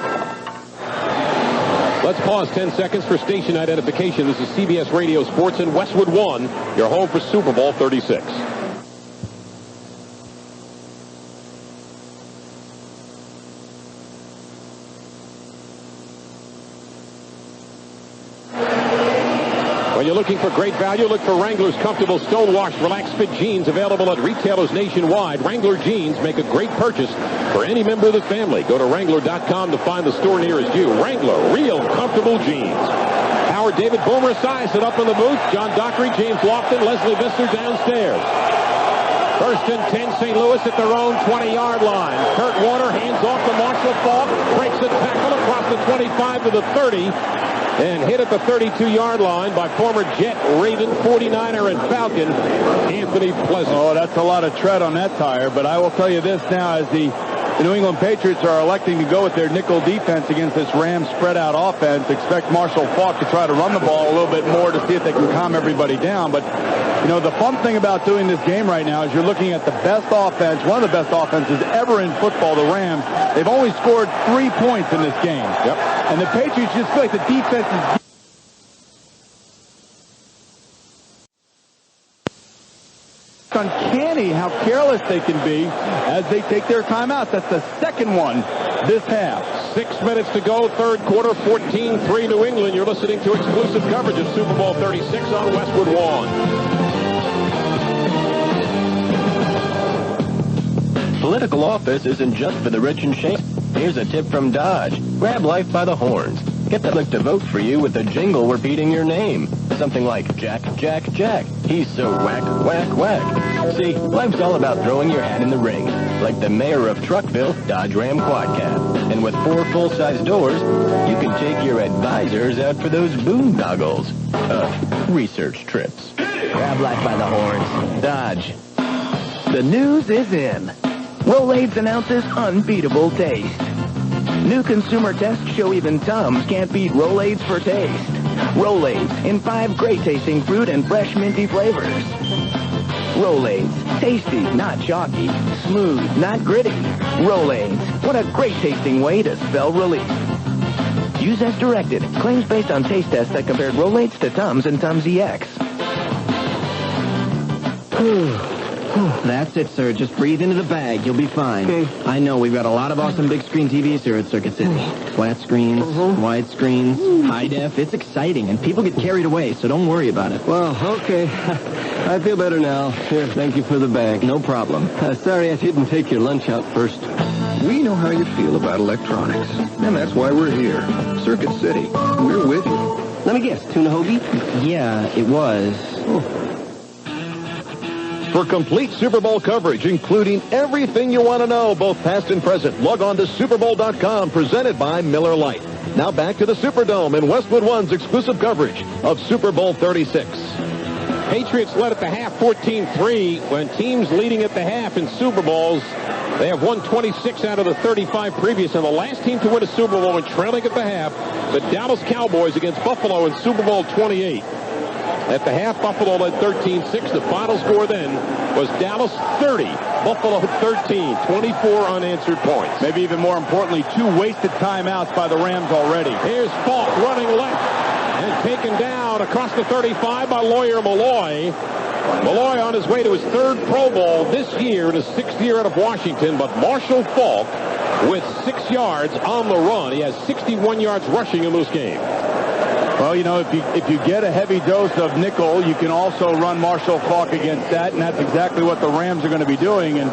Let's pause 10 seconds for station identification. This is CBS Radio Sports in Westwood 1, your home for Super Bowl 36. When you're looking for great value, look for Wrangler's comfortable stone-washed relaxed fit jeans available at retailers nationwide. Wrangler jeans make a great purchase for any member of the family. Go to Wrangler.com to find the store nearest you. Wrangler, real comfortable jeans. Howard David Boomer Esiason up in the booth. John Dockery, James Lofton, Leslie Visser downstairs. First and 10, St. Louis at their own 20-yard line. Kurt Warner hands off to Marshall Faulk, breaks a tackle across the 25 to the 30. And hit at the 32-yard line by former Jet, Raven, 49er, and Falcon, Anthony Pleasant. Oh, that's a lot of tread on that tire. But I will tell you this now, as the New England Patriots are electing to go with their nickel defense against this Rams spread-out offense, expect Marshall Faulk to try to run the ball a little bit more to see if they can calm everybody down. But, you know, the fun thing about doing this game right now is you're looking at the best offense, one of the best offenses ever in football, the Rams. They've only scored 3 points in this game. Yep. And the Patriots just feel like the defense is... uncanny how careless they can be as they take their timeouts. That's the second one this half. 6 minutes to go, third quarter, 14-3 New England. You're listening to exclusive coverage of Super Bowl 36 on Westwood 1. Political office isn't just for the rich and shame. Here's a tip from Dodge. Grab life by the horns. Get the public to vote for you with a jingle repeating your name. Something like Jack, Jack, Jack. He's so whack, whack, whack. See, life's all about throwing your hat in the ring. Like the mayor of Truckville, Dodge Ram Quad Cab. And with 4 full-size doors, you can take your advisors out for those boondoggles. Research trips. Grab life by the horns. Dodge. The news is in. Rolaids announces unbeatable taste. New consumer tests show even Tums can't beat Rolaids for taste. Rolaids in 5 great-tasting fruit and fresh minty flavors. Rolaids, tasty, not chalky. Smooth, not gritty. Rolaids, what a great-tasting way to spell relief. Use as directed. Claims based on taste tests that compared Rolaids to Tums and Tums EX. That's it, sir. Just breathe into the bag. You'll be fine. Okay. I know we've got a lot of awesome big screen TVs here at Circuit City. Flat screens, wide screens, high def. It's exciting, and people get carried away, so don't worry about it. Well, okay. I feel better now. Here, thank you for the bag. No problem. Sorry I didn't take your lunch out first. We know how you feel about electronics, and that's why we're here. Circuit City. We're with you. Let me guess, tuna hoagie? Yeah, it was. For complete Super Bowl coverage, including everything you want to know, both past and present, log on to SuperBowl.com, presented by Miller Lite. Now back to the Superdome and Westwood One's exclusive coverage of Super Bowl 36. Patriots led at the half 14-3. When teams leading at the half in Super Bowls, they have won 26 out of the 35 previous. And the last team to win a Super Bowl when trailing at the half, the Dallas Cowboys against Buffalo in Super Bowl 28. At the half, Buffalo led 13-6. The final score then was Dallas 30, Buffalo 13, 24 unanswered points. Maybe even more importantly, 2 wasted timeouts by the Rams already. Here's Falk running left and taken down across the 35 by Lawyer Malloy. Malloy on his way to his 3rd Pro Bowl this year in his 6th year out of Washington, but Marshall Falk with 6 yards on the run. He has 61 yards rushing in this game. Well, you know, if you get a heavy dose of nickel, you can also run Marshall Falk against that, and that's exactly what the Rams are going to be doing. And,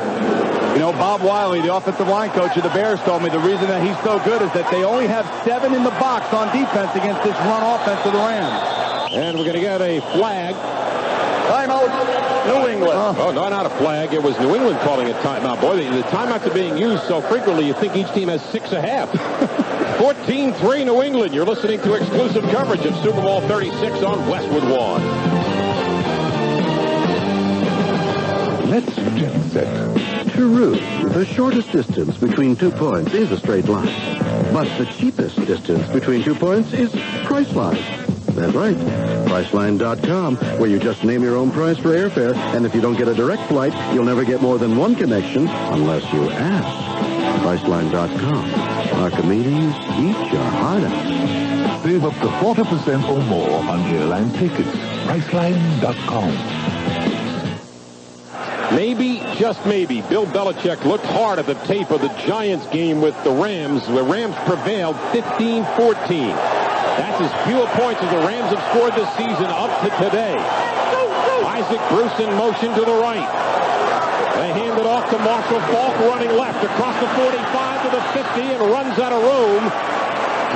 you know, Bob Wiley, the offensive line coach of the Bears, told me the reason that he's so good is that they only have 7 in the box on defense against this run offense of the Rams. And we're going to get a flag. Timeout, New England. Oh, no, not a flag. It was New England calling a timeout. Boy, the timeouts are being used so frequently you think each team has 6 a half. 14-3 New England. You're listening to exclusive coverage of Super Bowl 36 on Westwood One. Let's jet set. True, the shortest distance between 2 points is a straight line. But the cheapest distance between 2 points is Priceline. That's right. Priceline.com, where you just name your own price for airfare, and if you don't get a direct flight, you'll never get more than 1 connection unless you ask. Priceline.com. Archimedes, eat your heart out. Save up to 40% or more on airline tickets. Priceline.com. Maybe, just maybe, Bill Belichick looked hard at the tape of the Giants game with the Rams. The Rams prevailed 15-14. That's as few points as the Rams have scored this season up to today. Isaac Bruce in motion to the right. They hand it off to Marshall Falk, running left across the 45 to the 50 and runs out of room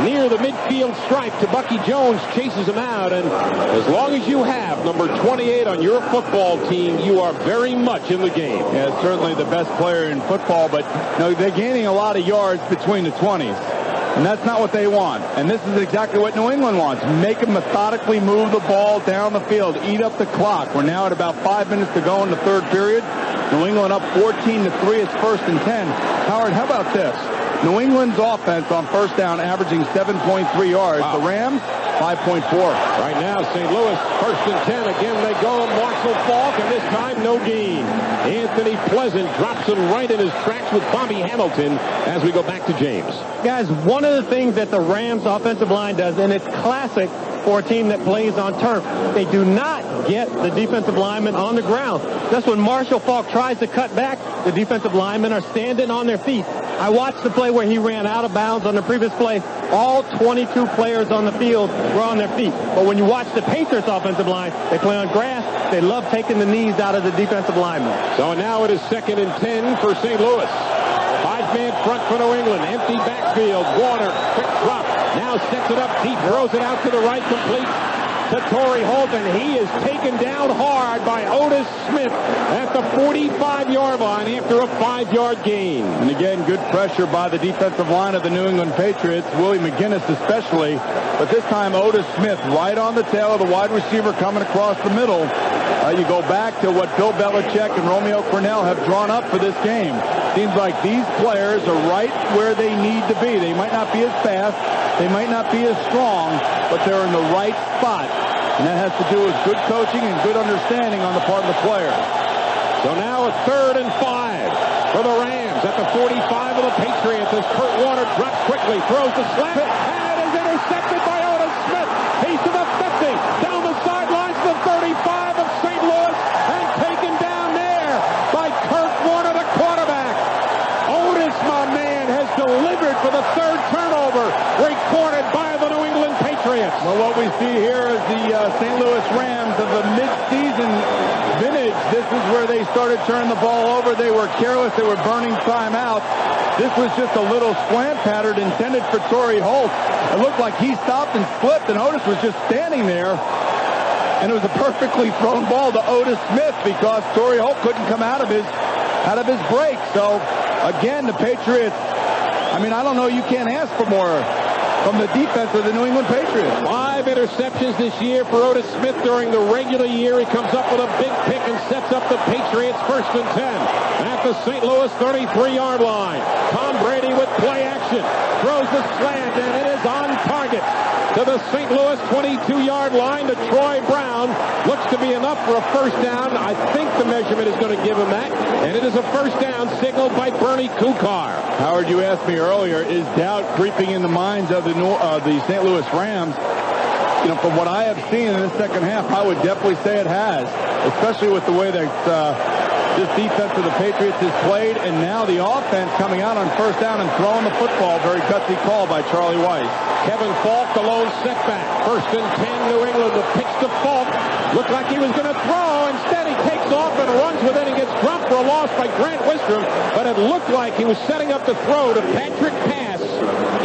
near the midfield stripe to Bucky Jones, chases him out. And as long as you have number 28 on your football team, you are very much in the game. Yeah, certainly the best player in football, but no, they're gaining a lot of yards between the 20s. And that's not what they want. And this is exactly what New England wants. Make them methodically move the ball down the field. Eat up the clock. We're now at about 5 minutes to go in the 3rd period. New England up 14-3. It's 1st and 10. Howard, how about this? New England's offense on 1st down averaging 7.3 yards. Wow. The Rams, 5.4. Right now, St. Louis, 1st and 10. Again, they go. Marshall Falk, and this time, no gain. Anthony Pleasant drops him right in his tracks with Bobby Hamilton as we go back to James. Guys, one of the things that the Rams offensive line does, and it's classic for a team that plays on turf, they do not get the defensive linemen on the ground. That's when Marshall Falk tries to cut back, the defensive linemen are standing on their feet. I watched the play where he ran out of bounds on the previous play. All 22 players on the field were on their feet. But when you watch the Patriots offensive line, they play on grass. They love taking the knees out of the defensive linemen. So now it is 2nd and 10 for St. Louis. 5-man front for New England. Empty backfield. Warner, quick drop. Now sets it up deep. Throws it out to the right, complete to Torrey Holt, and he is taken down hard by Otis Smith at the 45-yard line after a 5-yard gain. And again, good pressure by the defensive line of the New England Patriots, Willie McGinnis especially. But this time, Otis Smith right on the tail of the wide receiver coming across the middle. You go back to what Bill Belichick and Romeo Crennel have drawn up for this game. Seems like these players are right where they need to be. They might not be as fast, they might not be as strong, but they're in the right spot. And that has to do with good coaching and good understanding on the part of the players. So now a 3rd and 5 for the Rams at the 45 of the Patriots as Kurt Warner drops quickly, throws the slant, and it is intercepted by Otis Smith. He's to the 50, down the sidelines to the 35 of St. Louis, and taken down there by Kurt Warner, the quarterback. Otis, my man, has delivered for the 3rd turnover recorded by the New England Patriots. Well, what we see here is the St. Louis Rams of the mid-season vintage. This is where they started turning the ball over. They were careless. They were burning time out. This was just a little slant pattern intended for Torrey Holt. It looked like he stopped and slipped, and Otis was just standing there. And it was a perfectly thrown ball to Otis Smith because Torrey Holt couldn't come out of his break. So, again, the Patriots, I mean, I don't know, you can't ask for more from the defense of the New England Patriots. 5 interceptions this year for Otis Smith during the regular year. He comes up with a big pick and sets up the Patriots 1st and 10 at the St. Louis 33-yard line. Tom Brady with play action. Throws the slant, and it is on target to the St. Louis 22-yard line to Troy Brown. Looks to be enough for a first down. I think the measurement is going to give him that. And it is a first down signaled by Bernie Kukar. Howard, you asked me earlier, is doubt creeping in the minds of the St. Louis Rams? You know, from what I have seen in the second half, I would definitely say it has, especially with the way that this defense of the Patriots has played, and now the offense coming out on first down and throwing the football. Very gutsy call by Charlie Weiss. Kevin Falk, the lone setback. 1st and 10, New England. The pitch to Falk. Looked like he was going to throw. Instead, he takes off and runs with it and gets dropped for a loss by Grant Wistrom. But it looked like he was setting up the throw to Patrick Pass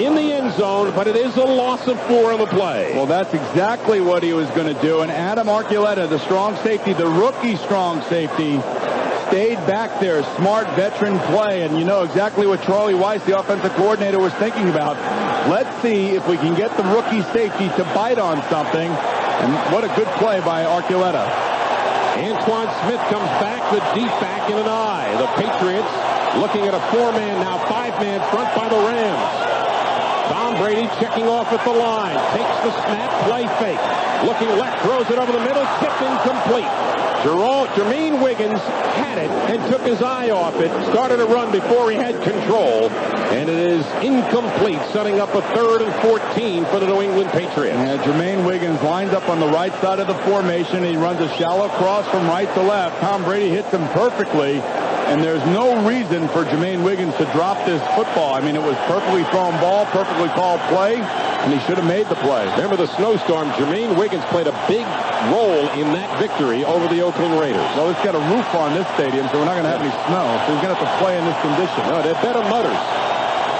in the end zone, but it is a loss of 4 on the play. Well, that's exactly what he was going to do. And Adam Archuleta, the strong safety, the rookie strong safety, stayed back there. Smart veteran play, and you know exactly what Charlie Weiss, the offensive coordinator, was thinking about. Let's see if we can get the rookie safety to bite on something. And what a good play by Archuleta. Antoine Smith comes back, the deep back in an eye. The Patriots looking at a 4-man, now 5-man front by the Rams. Tom Brady checking off at the line. Takes the snap, play fake. Looking left, throws it over the middle, tipped incomplete. Jermaine Wiggins had it and took his eye off it. Started a run before he had control. And it is incomplete, setting up a 3rd and 14 for the New England Patriots. Yeah, Jermaine Wiggins lines up on the right side of the formation. He runs a shallow cross from right to left. Tom Brady hits him perfectly. And there's no reason for Jermaine Wiggins to drop this football. I mean, it was perfectly thrown ball, perfectly called play, and he should have made the play. Remember the snowstorm? Jermaine Wiggins played a big role in that victory over the Oakland Raiders. Well, it's got a roof on this stadium, so we're not going to have any snow. So he's going to have to play in this condition. No, they're better mutters.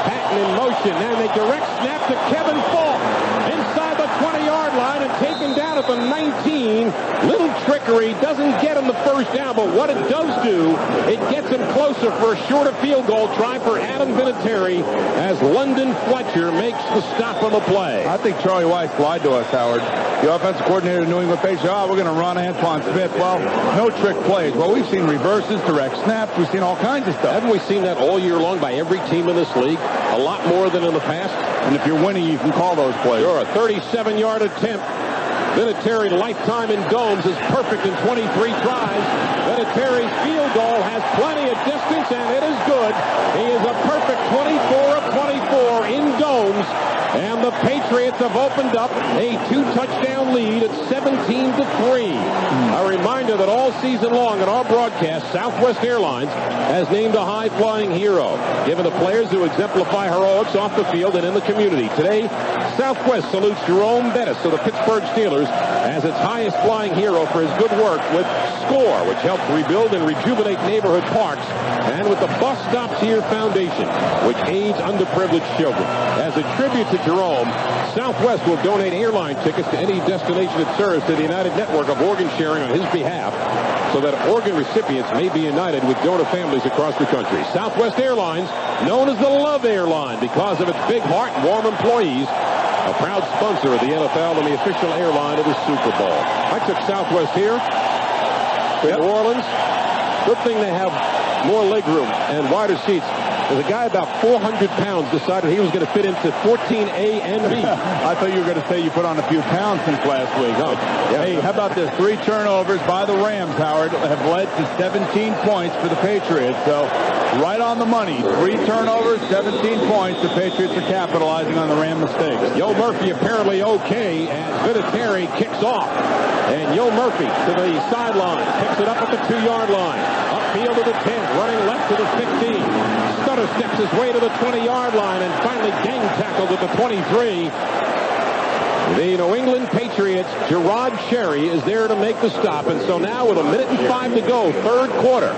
Patten in motion, and they direct snap to Kevin Falk inside the 20-yard line and taken down at the 19. Little trickery, doesn't get him the first down, but what it does do, it gets him closer for a shorter field goal try for Adam Vinatieri as London Fletcher makes the stop on the play. I think Charlie Weiss lied to us, Howard. The offensive coordinator of New England Patriots, we're going to run Antoine Smith. Well, no trick plays. Well, we've seen reverses, direct snaps. We've seen all kinds of stuff. Haven't we seen that all year long by every team in this league? A lot more than in the past. And if you're winning, you can call those plays. Sure, a 37-yard attempt. Vinatieri lifetime in domes is perfect in 23 tries. Vinatieri's field goal has plenty of distance, and it is good. He is a perfect 24 of 24 in domes. And the Patriots have opened up a 2-touchdown lead at 17-3. A reminder that all season long in our broadcast, Southwest Airlines has named a high-flying hero, given the players who exemplify heroics off the field and in the community. Today, Southwest salutes Jerome Bettis of the Pittsburgh Steelers as its highest-flying hero for his good work with SCORE, which helps rebuild and rejuvenate neighborhood parks, and with the Bus Stops Here Foundation, which aids underprivileged children. As a tribute to Jerome, Southwest will donate airline tickets to any destination it serves to the United Network of Organ Sharing on his behalf, so that organ recipients may be united with donor families across the country. Southwest Airlines, known as the Love Airline because of its big heart and warm employees, a proud sponsor of the NFL and the official airline of the Super Bowl. I took Southwest here to New Orleans. Good thing they have more legroom and wider seats. There's a guy about 400 pounds decided he was going to fit into 14A and B. I thought you were going to say you put on a few pounds since last week. Oh, yeah. Hey, how about this? 3 turnovers by the Rams, Howard, have led to 17 points for the Patriots. So right on the money. 3 turnovers, 17 points. The Patriots are capitalizing on the Ram mistakes. Yo Murphy apparently okay as Vinatieri kicks off. And Yo Murphy to the sideline. Picks it up at the 2-yard line. Upfield to the 10. Running left to the 15. Stutter steps his way to the 20-yard line and finally gang tackled at the 23. The New England Patriots, Gerard Cherry, is there to make the stop. And so now with 1:05 to go, third quarter,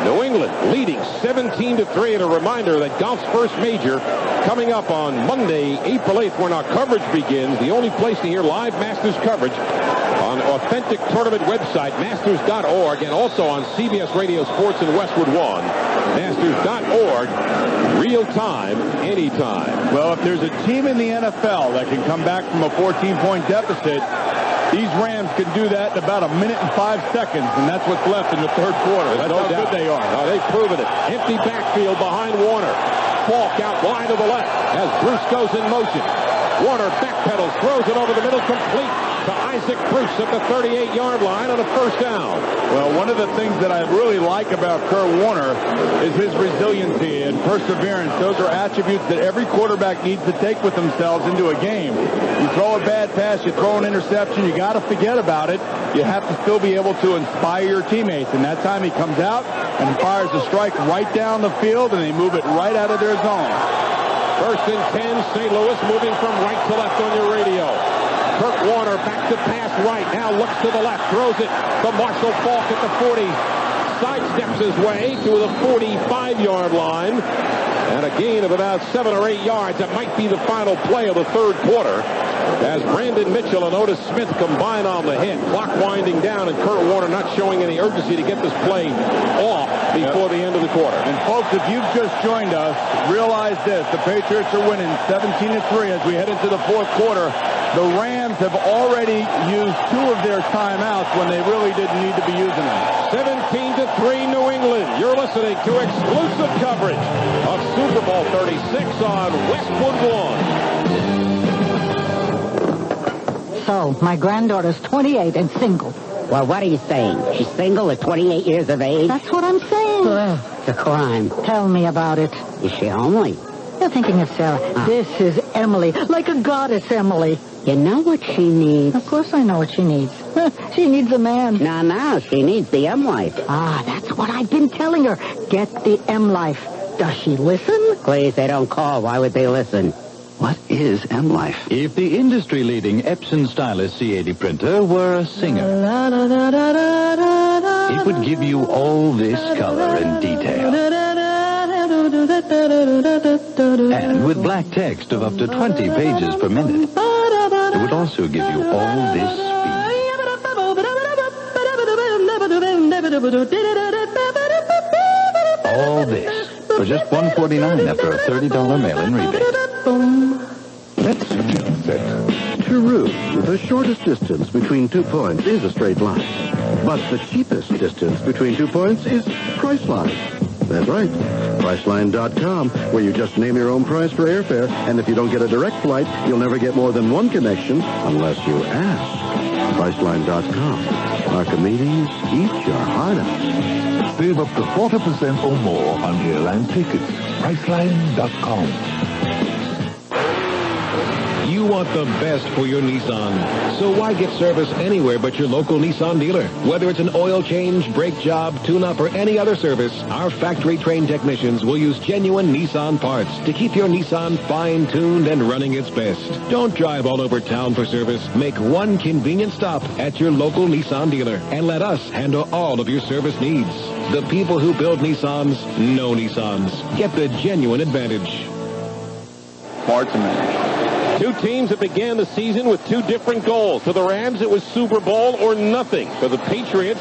New England leading 17-3. And a reminder that golf's first major coming up on Monday, April 8th, when our coverage begins. The only place to hear live Masters coverage on authentic tournament website, masters.org, and also on CBS Radio Sports in Westwood One. Masters.org, real time, anytime. Well, if there's a team in the NFL that can come back from a 14-point deficit, these Rams can do that in about 1 minute and 5 seconds, and that's what's left in the third quarter. That's how good they are. They've proven it. Empty backfield behind Warner. Falk out wide to the left as Bruce goes in motion. Warner backpedals, throws it over the middle, complete to Isaac Bruce at the 38-yard line on a first down. Well, one of the things that I really like about Kurt Warner is his resiliency and perseverance. Those are attributes that every quarterback needs to take with themselves into a game. You throw a bad pass, you throw an interception, you got to forget about it. You have to still be able to inspire your teammates. And that time he comes out and fires a strike right down the field, and they move it right out of their zone. First and 10, St. Louis moving from right to left on your radio. Kurt Warner back to pass right. Now looks to the left. Throws it to Marshall Falk at the 40. Sidesteps his way to the 45-yard line. And a gain of about 7 or 8 yards. That might be the final play of the third quarter. As Brandon Mitchell and Otis Smith combine on the hit. Clock winding down, and Kurt Warner not showing any urgency to get this play off before the end of the quarter. And folks, if you've just joined us, realize this. The Patriots are winning 17-3 as we head into the fourth quarter. The Rams have already used 2 of their timeouts when they really didn't need to be using them. 17-3 New England. You're listening to exclusive coverage of Super Bowl 36 on Westwood One. So, my granddaughter's 28 and single. Well, what are you saying? She's single at 28 years of age? That's what I'm saying. It's a crime. Tell me about it. Is she homely? You're thinking of Sarah. This is Emily, like a goddess Emily. You know what she needs? Of course I know what she needs. She needs a man. No, she needs the M life. That's what I've been telling her. Get the M life. Does she listen? Please, they don't call. Why would they listen? What is M-Life? If the industry-leading Epson Stylus C80 printer were a singer, it would give you all this color and detail. And with black text of up to 20 pages per minute, it would also give you all this speed. All this for just $149 after a $30 mail-in rebate. Let's get set. True, the shortest distance between 2 points is a straight line. But the cheapest distance between 2 points is Priceline. That's right. Priceline.com, where you just name your own price for airfare, and if you don't get a direct flight, you'll never get more than one connection unless you ask. Priceline.com. Archimedes, eat your heart out. Save up to 40% or more on airline tickets. Priceline.com. You want the best for your Nissan. So why get service anywhere but your local Nissan dealer? Whether it's an oil change, brake job, tune-up, or any other service, our factory-trained technicians will use genuine Nissan parts to keep your Nissan fine-tuned and running its best. Don't drive all over town for service. Make one convenient stop at your local Nissan dealer and let us handle all of your service needs. The people who build Nissans know Nissans. Get the genuine advantage. Parts and manage. 2 teams that began the season with 2 different goals. For the Rams, it was Super Bowl or nothing. For the Patriots,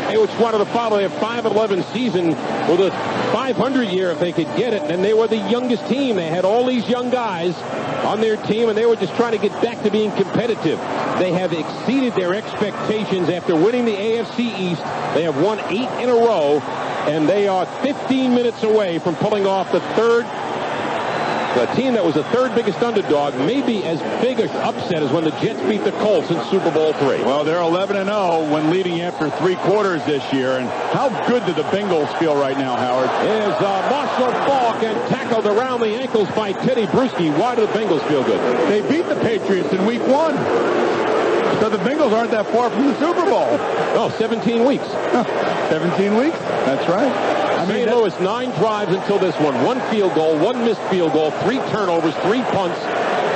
they would wanted to follow their 5-11 season with a 500 year if they could get it. And they were the youngest team. They had all these young guys on their team, and they were just trying to get back to being competitive. They have exceeded their expectations after winning the AFC East. They have won 8 in a row, and they are 15 minutes away from pulling off the team that was the 3rd biggest underdog, maybe as big an upset as when the Jets beat the Colts in Super Bowl III. Well, they're 11-0 when leading after 3 quarters this year. And how good do the Bengals feel right now, Howard? Is Marshall Falk and tackled around the ankles by Tedy Bruschi. Why do the Bengals feel good? They beat the Patriots in Week 1. So the Bengals aren't that far from the Super Bowl. Oh, 17 weeks. 17 weeks? That's right. St. Louis, 9 drives until this one. 1 field goal, 1 missed field goal, 3 turnovers, 3 punts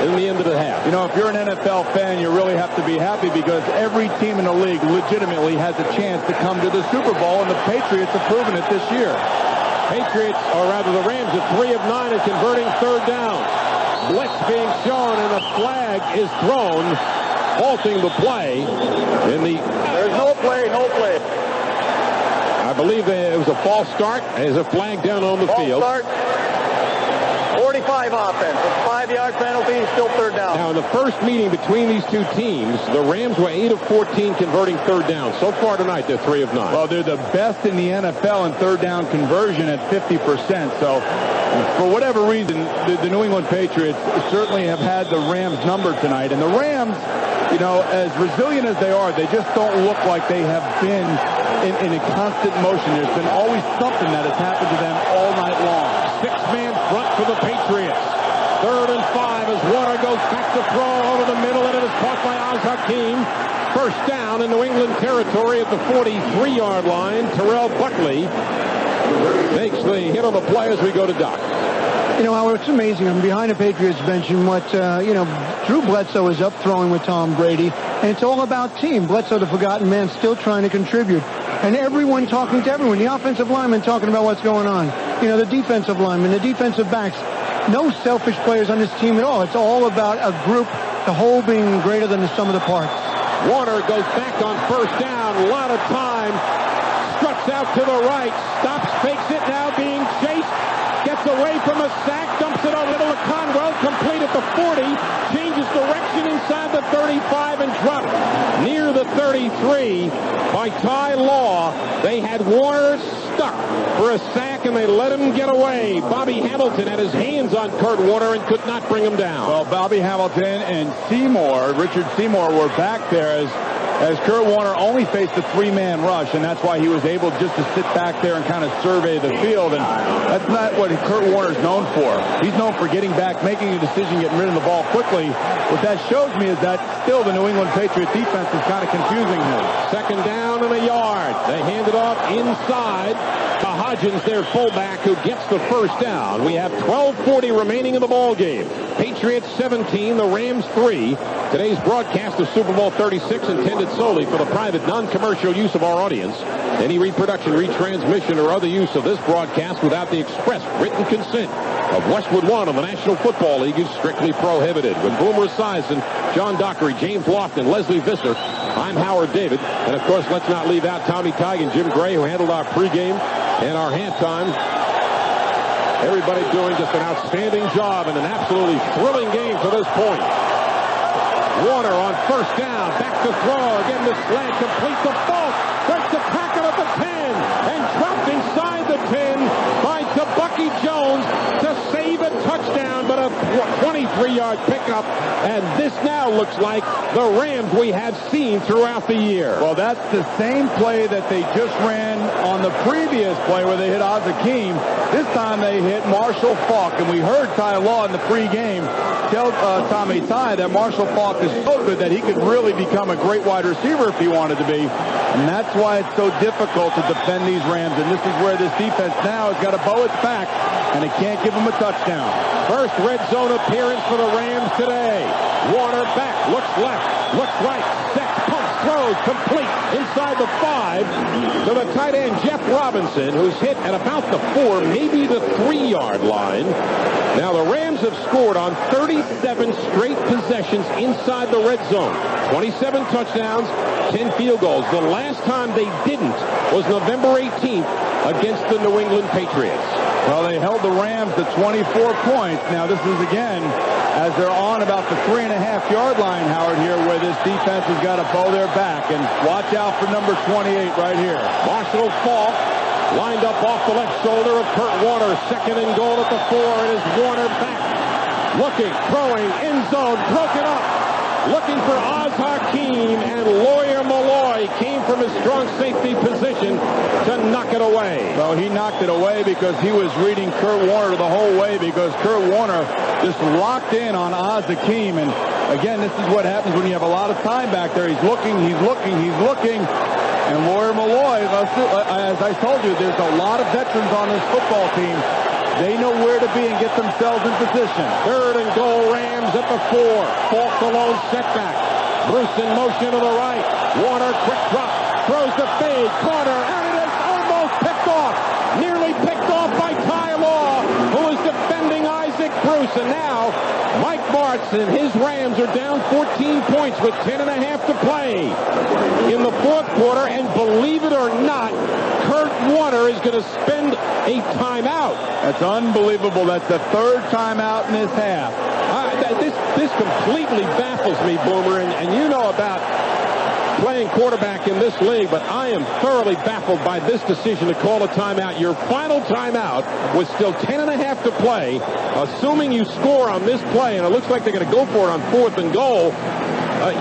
in the end of the half. You know, if you're an NFL fan, you really have to be happy because every team in the league legitimately has a chance to come to the Super Bowl, and the Patriots have proven it this year. Patriots, or rather the Rams, are 3 of 9 and converting 3rd down. Blitz being shown, and a flag is thrown halting the play in the... There's no play. I believe it was a false start as a flag down on the field. False start. 45 offense. It's 5-yard penalty, still third down. Now, in the first meeting between these two teams, the Rams were 8 of 14 converting third down. So far tonight, they're 3 of 9. Well, they're the best in the NFL in third down conversion at 50%. So, for whatever reason, the New England Patriots certainly have had the Rams number tonight. And the Rams, you know, as resilient as they are, they just don't look like they have been in a constant motion. There's been always something that has happened to them all night long. 6-man front for the Patriots. 3rd and 5 as Warner goes back to throw over the middle, and it is caught by Oz Hakeem. First down in New England territory at the 43-yard line. Terrell Buckley makes the hit on the play as we go to Doc. You know, Howard, it's amazing. I'm behind the Patriots bench, and what, Drew Bledsoe is up throwing with Tom Brady, and it's all about team. Bledsoe, the forgotten man, still trying to contribute. And everyone talking to everyone. The offensive linemen talking about what's going on. You know, the defensive linemen, the defensive backs. No selfish players on this team at all. It's all about a group, the whole being greater than the sum of the parts. Warner goes back on first down. A lot of time. Struts out to the right. Stops, fakes it, now being chased. Gets away from a sack. Dumps it a little to Conwell. Complete at the 40. Changes direction inside the 35 and dropped near the 33 by Ty Law. They had Warner stuck for a sack, and they let him get away. Bobby Hamilton had his hands on Kurt Warner and could not bring him down. Well, Bobby Hamilton and Richard Seymour were back there as Kurt Warner only faced a 3-man rush, and that's why he was able just to sit back there and kind of survey the field. And that's not what Kurt Warner's known for. He's known for getting back, making a decision, getting rid of the ball quickly. What that shows me is that still the New England Patriot defense is kind of confusing him. 2nd down and a yard. They hand it off inside to Hodgins, their fullback, who gets the first down. We have 12:40 remaining in the ball game. Patriots 17, the Rams 3. Today's broadcast of Super Bowl 36 intended solely for the private, non-commercial use of our audience. Any reproduction, retransmission, or other use of this broadcast without the express written consent of Westwood One of the National Football League is strictly prohibited. With Boomer Esiason, John Dockery, James Lofton, Leslie Visser, I'm Howard David. And, of course, let's not leave out Tommy Tighe and Jim Gray, who handled our pregame and our halftime. Everybody doing just an outstanding job and an absolutely thrilling game to this point. Warner on first down, back to throw, again the slant, complete to Falk, breaks the tackle at the 10, and dropped inside the 10 by Bucky Jones to save a touchdown, but a 23-yard pickup, and this now looks like the Rams we have seen throughout the year. Well, that's the same play that they just ran on the previous play where they hit Oz Hakeem. This time they hit Marshall Faulk, and we heard Ty Law in the pregame tell Tommy Ty that Marshall Faulk is so good that he could really become a great wide receiver if he wanted to be. And that's why it's so difficult to defend these Rams. And this is where this defense now has got to bow its back, and it can't give them a touchdown. First red zone appearance for the Rams today. Warner back, looks left, looks right, sets, pumps, throws, complete inside the 5 to the tight end, Jeff Robinson, who's hit at about the 4, maybe the 3-yard line. Now, the Rams have scored on 37 straight possessions inside the red zone. 27 touchdowns, 10 field goals. The last time they didn't was November 18th against the New England Patriots. Well, they held the Rams to 24 points. Now, this is, again, as they're on about the 3.5-yard line, Howard, here, where this defense has got to bow their back. And watch out for number 28 right here. Marshall Faulk lined up off the left shoulder of Kurt Warner. 2nd and goal at the 4. It is Warner back. Looking, throwing, end zone, broken up. Looking for Oz Hakeem, and Lawyer Malloy came from his strong safety position to knock it away. Well, he knocked it away because he was reading Kurt Warner the whole way, because Kurt Warner just locked in on Oz Hakeem. And again, this is what happens when you have a lot of time back there. He's looking. And Lawyer Malloy, as I told you, there's a lot of veterans on this football team. They know where to be and get themselves in position. 3rd and goal, Rams at the 4. Faulk alone setback. Bruce in motion to the right. Warner, quick drop. Throws the fade. Corner. And it is almost picked off. Nearly picked off by Ty Law, who is defending Isaac Bruce. And now Mike Martz and his Rams are down 14 points with 10.5 to play in the fourth quarter, and believe it or not, Kurt Warner is going to spend a timeout. That's unbelievable. That's the third timeout in this half. This completely baffles me, Boomer, and you know about playing quarterback in this league, but I am thoroughly baffled by this decision to call a timeout. Your final timeout with still 10.5 to play, assuming you score on this play, and it looks like they're going to go for it on 4th and goal.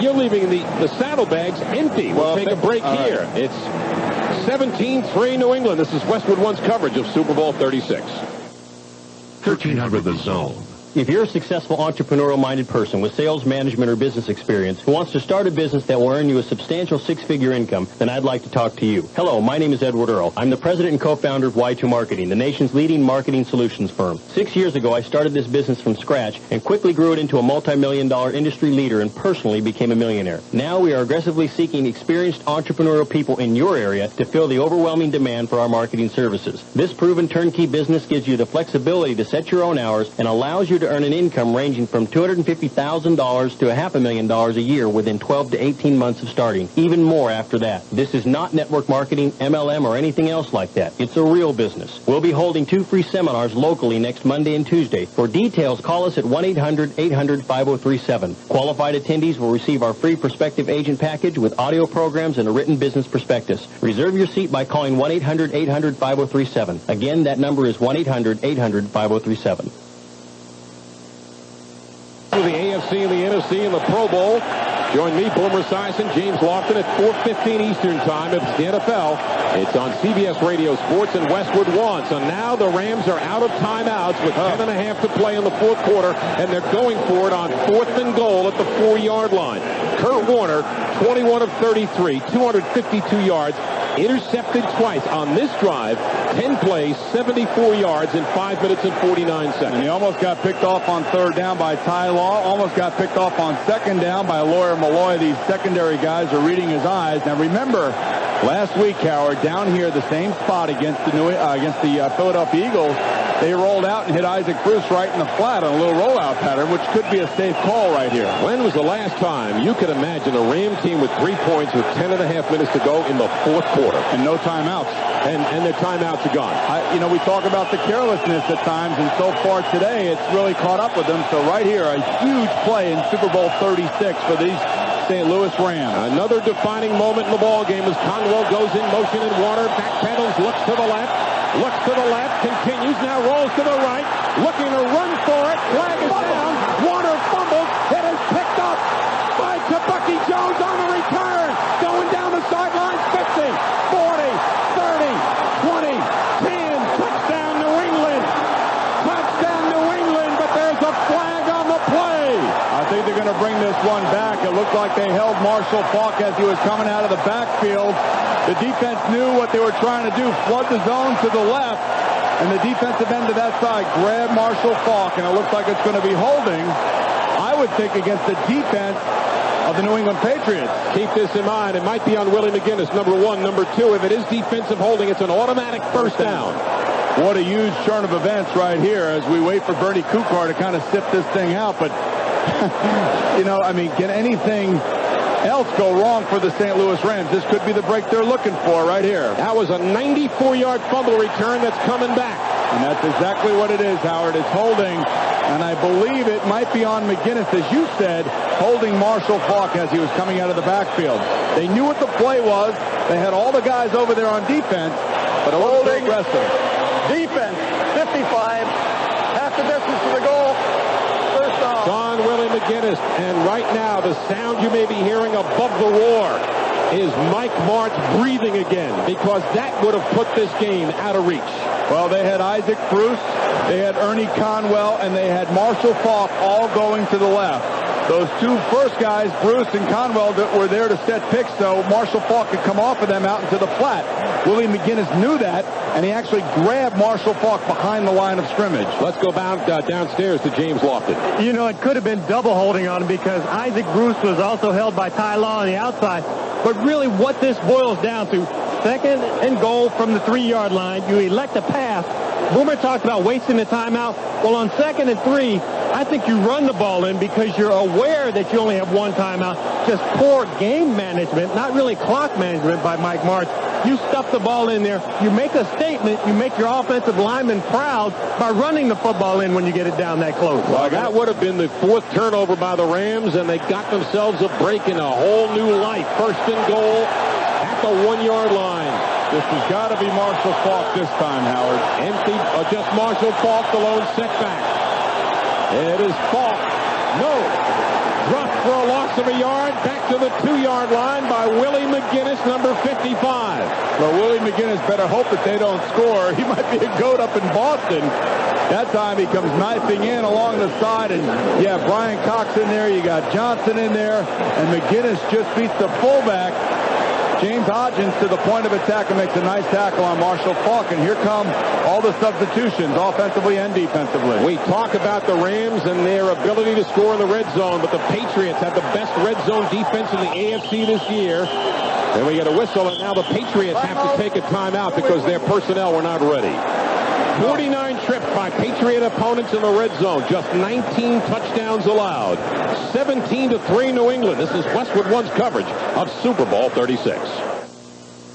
You're leaving the saddlebags empty. We'll take a break here. Right. It's 17-3 New England. This is Westwood One's coverage of Super Bowl 36. 1300 The Zone. If you're a successful entrepreneurial-minded person with sales, management, or business experience who wants to start a business that will earn you a substantial six-figure income, then I'd like to talk to you. Hello, my name is Edward Earl. I'm the president and co-founder of Y2 Marketing, the nation's leading marketing solutions firm. 6 years ago, I started this business from scratch and quickly grew it into a multi-million-dollar industry leader and personally became a millionaire. Now we are aggressively seeking experienced entrepreneurial people in your area to fill the overwhelming demand for our marketing services. This proven turnkey business gives you the flexibility to set your own hours and allows you to earn an income ranging from $250,000 to $500,000 a year within 12 to 18 months of starting, even more after that. This is not network marketing, MLM, or anything else like that. It's a real business. We'll be holding 2 free seminars locally next Monday and Tuesday. For details, call us at 1-800-800-5037. Qualified attendees will receive our free prospective agent package with audio programs and a written business prospectus. Reserve your seat by calling 1-800-800-5037. Again, that number is 1-800-800-5037. The AFC and the NFC in the Pro Bowl. Join me, Boomer Esiason, James Lofton at 4:15 Eastern Time. It's the NFL. It's on CBS Radio Sports and Westwood One. So now the Rams are out of timeouts with 10.5 to play in the fourth quarter, and they're going for it on 4th and goal at the 4-yard line. Kurt Warner, 21 of 33, 252 yards. Intercepted twice on this drive, 10 plays, 74 yards in 5 minutes and 49 seconds. And he almost got picked off on 3rd down by Ty Law, almost got picked off on 2nd down by Lawyer Malloy. These secondary guys are reading his eyes. Now remember, last week, Howard, down here, the same spot against the Philadelphia Eagles, they rolled out and hit Isaac Bruce right in the flat on a little rollout pattern, which could be a safe call right here. When was the last time you could imagine a Ram team with 3 points with 10.5 minutes to go in the fourth quarter? And no timeouts. And their timeouts are gone. We talk about the carelessness at times, and so far today, it's really caught up with them. So right here, a huge play in Super Bowl 36 for these St. Louis Rams. Another defining moment in the ball game as Conwell goes in motion and Warner backpedals, looks to the left, continues, now rolls to the right, looking to run for it. Flag is down. Warner fumbles. It is picked up by Bucky Jones on the return. Going down the sidelines, 50, 40, 30, 20, 10. Touchdown New England. Touchdown New England, but there's a flag on the play. I think they're going to bring this one back. It looked like they held Marshall Faulk as he was coming out of the backfield. The defense knew what they were trying to do, flood the zone to the left, and the defensive end to that side grabbed Marshall Faulk, and it looks like it's going to be holding, I would think, against the defense of the New England Patriots. Keep this in mind. It might be on Willie McGinnis, number 1. Number 2, if it is defensive holding, it's an automatic first down. What a huge turn of events right here as we wait for Bernie Kukar to kind of sift this thing out. But, can anything else go wrong for the St. Louis Rams? This could be the break they're looking for right here. That was a 94-yard fumble return that's coming back. And that's exactly what it is, Howard. It's holding, and I believe it might be on McGinnis, as you said, holding Marshall Faulk as he was coming out of the backfield. They knew what the play was. They had all the guys over there on defense, but a little bit aggressive. Defense, 55, half the distance to the goal. First down. John Willie McGinnis, and right now the sound you may be hearing above the roar is Mike Martz breathing again, because that would have put this game out of reach. Well, they had Isaac Bruce, they had Ernie Conwell, and they had Marshall Faulk all going to the left. Those two first guys, Bruce and Conwell, that were there to set picks, so Marshall Faulk could come off of them out into the flat. Willie McGinnis knew that, and he actually grabbed Marshall Faulk behind the line of scrimmage. Let's go downstairs to James Lofton. It could have been double holding on him because Isaac Bruce was also held by Ty Law on the outside. But really what this boils down to, 2nd and goal from the 3-yard line, you elect a pass, Boomer talked about wasting the timeout. Well, on 2nd and 3, I think you run the ball in because you're aware that you only have one timeout. Just poor game management, not really clock management by Mike Martz. You stuff the ball in there. You make a statement. You make your offensive lineman proud by running the football in when you get it down that close. Well, that would have been the 4th turnover by the Rams, and they got themselves a break in a whole new life. 1st and goal at the 1-yard line. This has got to be Marshall Faulk this time, Howard. Empty, just Marshall Faulk, the lone setback. It is Faulk. No. Dropped for a loss of a yard. Back to the 2-yard line by Willie McGinnis, number 55. Well, Willie McGinnis better hope that they don't score. He might be a goat up in Boston. That time he comes knifing in along the side, and yeah, Brian Cox in there. You got Johnson in there, and McGinnis just beats the fullback. James Hodgins to the point of attack and makes a nice tackle on Marshall Faulk. And here come all the substitutions, offensively and defensively. We talk about the Rams and their ability to score in the red zone, but the Patriots have the best red zone defense in the AFC this year. Then we get a whistle, and now the Patriots have to take a timeout because their personnel were not ready. 49 trips by Patriot opponents in the red zone. Just 19 touchdowns allowed. 17-3 New England. This is Westwood One's coverage of Super Bowl 36.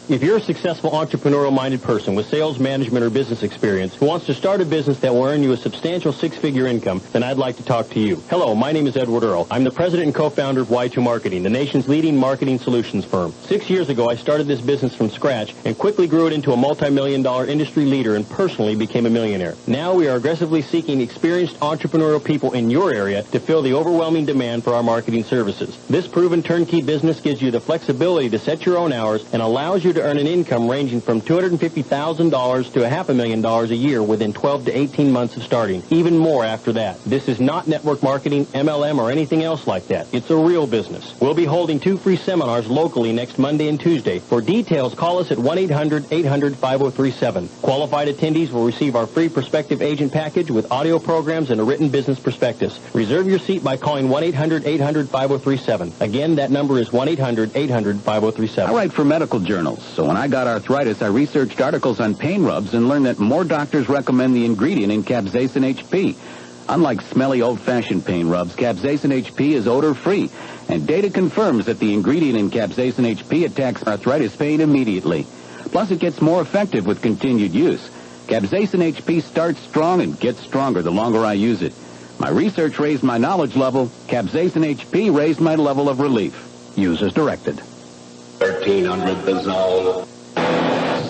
If you're a successful entrepreneurial-minded person with sales, management, or business experience who wants to start a business that will earn you a substantial 6-figure income, then I'd like to talk to you. Hello, my name is Edward Earl. I'm the president and co-founder of Y2 Marketing, the nation's leading marketing solutions firm. 6 years ago, I started this business from scratch and quickly grew it into a multi-million-dollar industry leader and personally became a millionaire. Now we are aggressively seeking experienced entrepreneurial people in your area to fill the overwhelming demand for our marketing services. This proven turnkey business gives you the flexibility to set your own hours and allows you to earn an income ranging from $250,000 to $500,000 a year within 12 to 18 months of starting. Even more after that. This is not network marketing, MLM, or anything else like that. It's a real business. We'll be holding 2 free seminars locally next Monday and Tuesday. For details, call us at 1-800-800-5037. Qualified attendees will receive our free prospective agent package with audio programs and a written business prospectus. Reserve your seat by calling 1-800-800-5037. Again, that number is 1-800-800-5037. I write for medical journals. So when I got arthritis, I researched articles on pain rubs and learned that more doctors recommend the ingredient in Capsaicin HP. Unlike smelly old-fashioned pain rubs, Capsaicin HP is odor-free, and data confirms that the ingredient in Capsaicin HP attacks arthritis pain immediately. Plus, it gets more effective with continued use. Capsaicin HP starts strong and gets stronger the longer I use it. My research raised my knowledge level. Capsaicin HP raised my level of relief. Use as directed. 1300 the zone.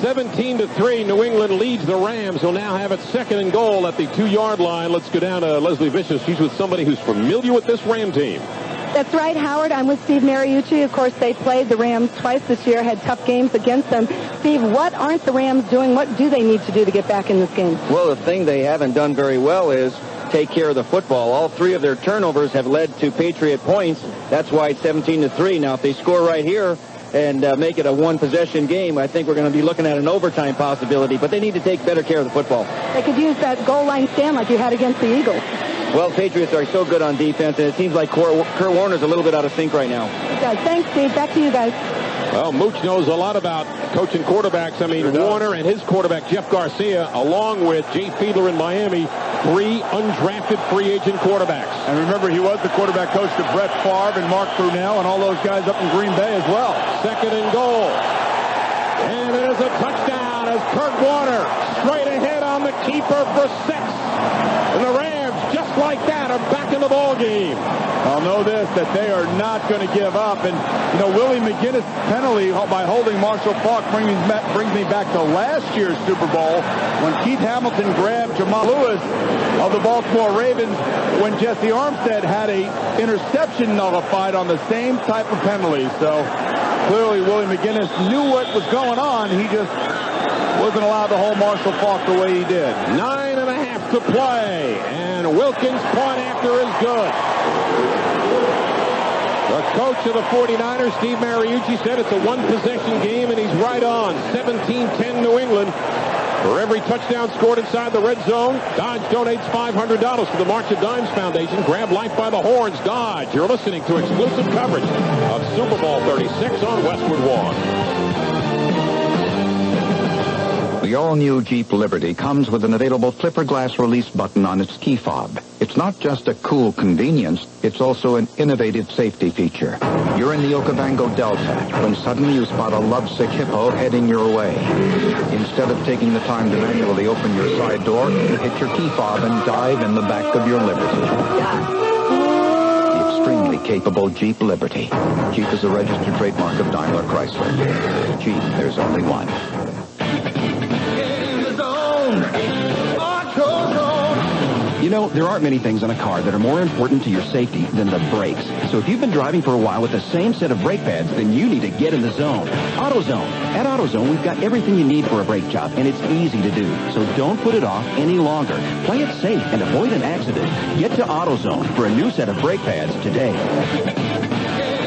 17-3, New England leads the Rams. Will now have it 2nd and goal at the 2-yard line. Let's go down to Leslie Vicious. She's with somebody who's familiar with this Ram team. That's right, Howard. I'm with Steve Mariucci. Of course, they played the Rams twice this year, had tough games against them. Steve, what aren't the Rams doing? What do they need to do to get back in this game? Well, the thing they haven't done very well is take care of the football. All 3 of their turnovers have led to Patriot points. That's why it's 17-3. Now, if they score right here and make it a one-possession game, I think we're going to be looking at an overtime possibility. But they need to take better care of the football. They could use that goal line stand like you had against the Eagles. Well, Patriots are so good on defense, and it seems like Kurt Warner's a little bit out of sync right now. It does. Thanks, Steve. Back to you guys. Well, Mooch knows a lot about coaching quarterbacks. I mean, Warner and his quarterback, Jeff Garcia, along with Jay Fiedler in Miami, 3 undrafted free agent quarterbacks. And remember, he was the quarterback coach to Brett Favre and Mark Brunell and all those guys up in Green Bay as well. 2nd and goal. And it is a touchdown as Kurt Warner straight ahead on the keeper for 6. And the Rams, just like that, are back in the ball game. I'll know this, that they are not going to give up. And, you know, Willie McGinnis' penalty by holding Marshall Faulk brings me back to last year's Super Bowl when Keith Hamilton grabbed Jamal Lewis of the Baltimore Ravens when Jesse Armstead had a interception nullified on the same type of penalty. So clearly Willie McGinnis knew what was going on. He just wasn't allowed to hold Marshall Faulk the way he did. 9.5 to play, and Wilkins' point after is good. The coach of the 49ers, Steve Mariucci, said it's a one-possession game, and he's right on. 17-10 New England. For every touchdown scored inside the red zone, Dodge donates $500 to the March of Dimes Foundation. Grab life by the horns, Dodge. You're listening to exclusive coverage of Super Bowl 36 on Westwood One. The all-new Jeep Liberty comes with an available flipper glass release button on its key fob. It's not just a cool convenience, it's also an innovative safety feature. You're in the Okavango Delta when suddenly you spot a lovesick hippo heading your way. Instead of taking the time to manually open your side door, you hit your key fob and dive in the back of your Liberty. The extremely capable Jeep Liberty. Jeep is a registered trademark of Daimler Chrysler. Jeep, there's only one. You know, there aren't many things on a car that are more important to your safety than the brakes. So if you've been driving for a while with the same set of brake pads, then you need to get in the zone. AutoZone. At AutoZone, we've got everything you need for a brake job, and it's easy to do. So don't put it off any longer. Play it safe and avoid an accident. Get to AutoZone for a new set of brake pads today.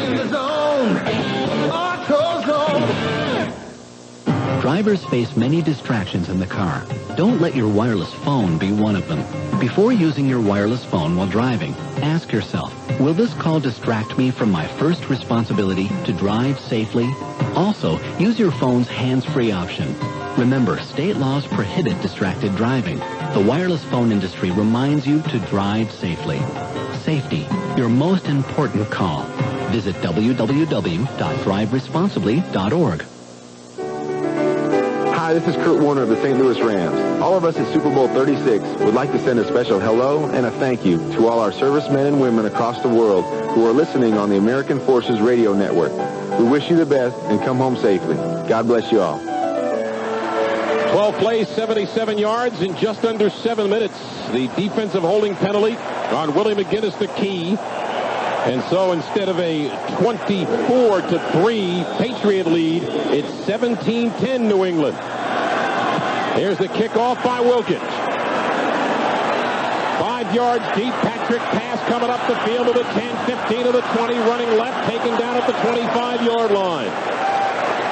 In the zone. AutoZone. Drivers face many distractions in the car. Don't let your wireless phone be one of them. Before using your wireless phone while driving, ask yourself, will this call distract me from my first responsibility to drive safely? Also, use your phone's hands-free option. Remember, state laws prohibit distracted driving. The wireless phone industry reminds you to drive safely. Safety, your most important call. Visit www.driveresponsibly.org. Hi, this is Kurt Warner of the St. Louis Rams. All of us at Super Bowl 36 would like to send a special hello and a thank you to all our servicemen and women across the world who are listening on the American Forces Radio Network. We wish you the best and come home safely. God bless you all. 12 plays, 77 yards in just under 7 minutes. The defensive holding penalty on Willie McGinnis, the key. And so instead of a 24-3 Patriot lead, it's 17-10 New England. Here's the kickoff by Wilkins. 5 yards deep. Patrick pass coming up the field to the 10, 15 to the 20, running left, taken down at the 25-yard line.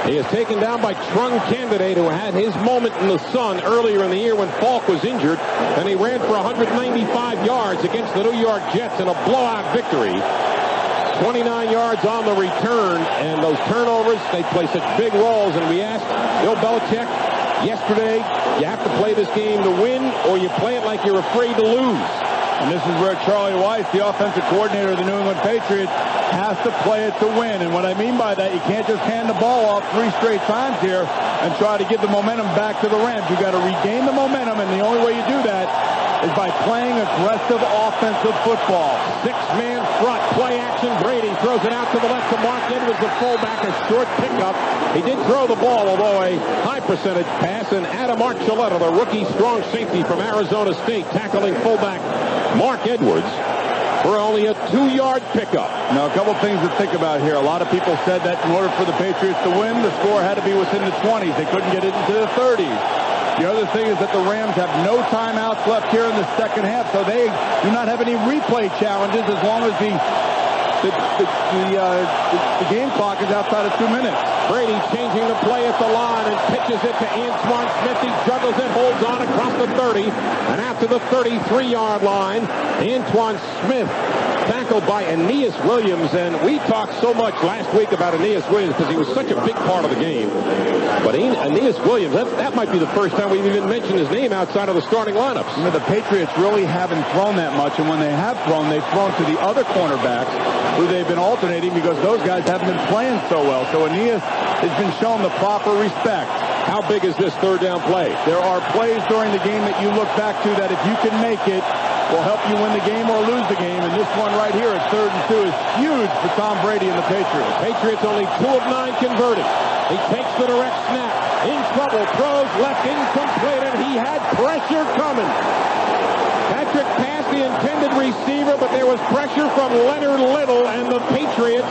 He is taken down by Trung Candidate, who had his moment in the sun earlier in the year when Falk was injured, and he ran for 195 yards against the New York Jets in a blowout victory. 29 yards on the return, and those turnovers, they play such big roles, and we asked Bill Belichick yesterday, you have to play this game to win, or you play it like you're afraid to lose. And this is where Charlie Weiss, the offensive coordinator of the New England Patriots, has to play it to win. And what I mean by that, you can't just hand the ball off 3 straight times here and try to give the momentum back to the Rams. You've got to regain the momentum, and the only way you do that is by playing aggressive offensive football. 6-man front, play action. Brady throws it out to the left to Mark Edwards, the fullback, a short pickup. He did throw the ball, although a high percentage pass, and Adam Archuleta, the rookie strong safety from Arizona State, tackling fullback Mark Edwards for only a 2-yard pickup. Now, a couple things to think about here. A lot of people said that in order for the Patriots to win, the score had to be within the 20s. They couldn't get it into the 30s. The other thing is that the Rams have no timeouts left here in the second half, so they do not have any replay challenges as long as the game clock is outside of 2 minutes. Brady changing the play at the line and pitches it to Antoine Smith. He juggles it, holds on across the 30, and after the 33-yard line, Antoine Smith tackled by Aeneas Williams, and we talked so much last week about Aeneas Williams because he was such a big part of the game. But Aeneas Williams, that might be the first time we've even mentioned his name outside of the starting lineups. You know, the Patriots really haven't thrown that much, and when they have thrown, they've thrown to the other cornerbacks who they've been alternating because those guys haven't been playing so well. So Aeneas has been shown the proper respect. How big is this third down play? There are plays during the game that you look back to that if you can make it, will help you win the game or lose the game. And this one right here at 3rd and 2 is huge for Tom Brady and the Patriots. Patriots only 2 of 9 converted. He takes the direct snap. In trouble. Throws left incomplete, and he had pressure coming. Patrick passed the intended receiver, but there was pressure from Leonard Little, and the Patriots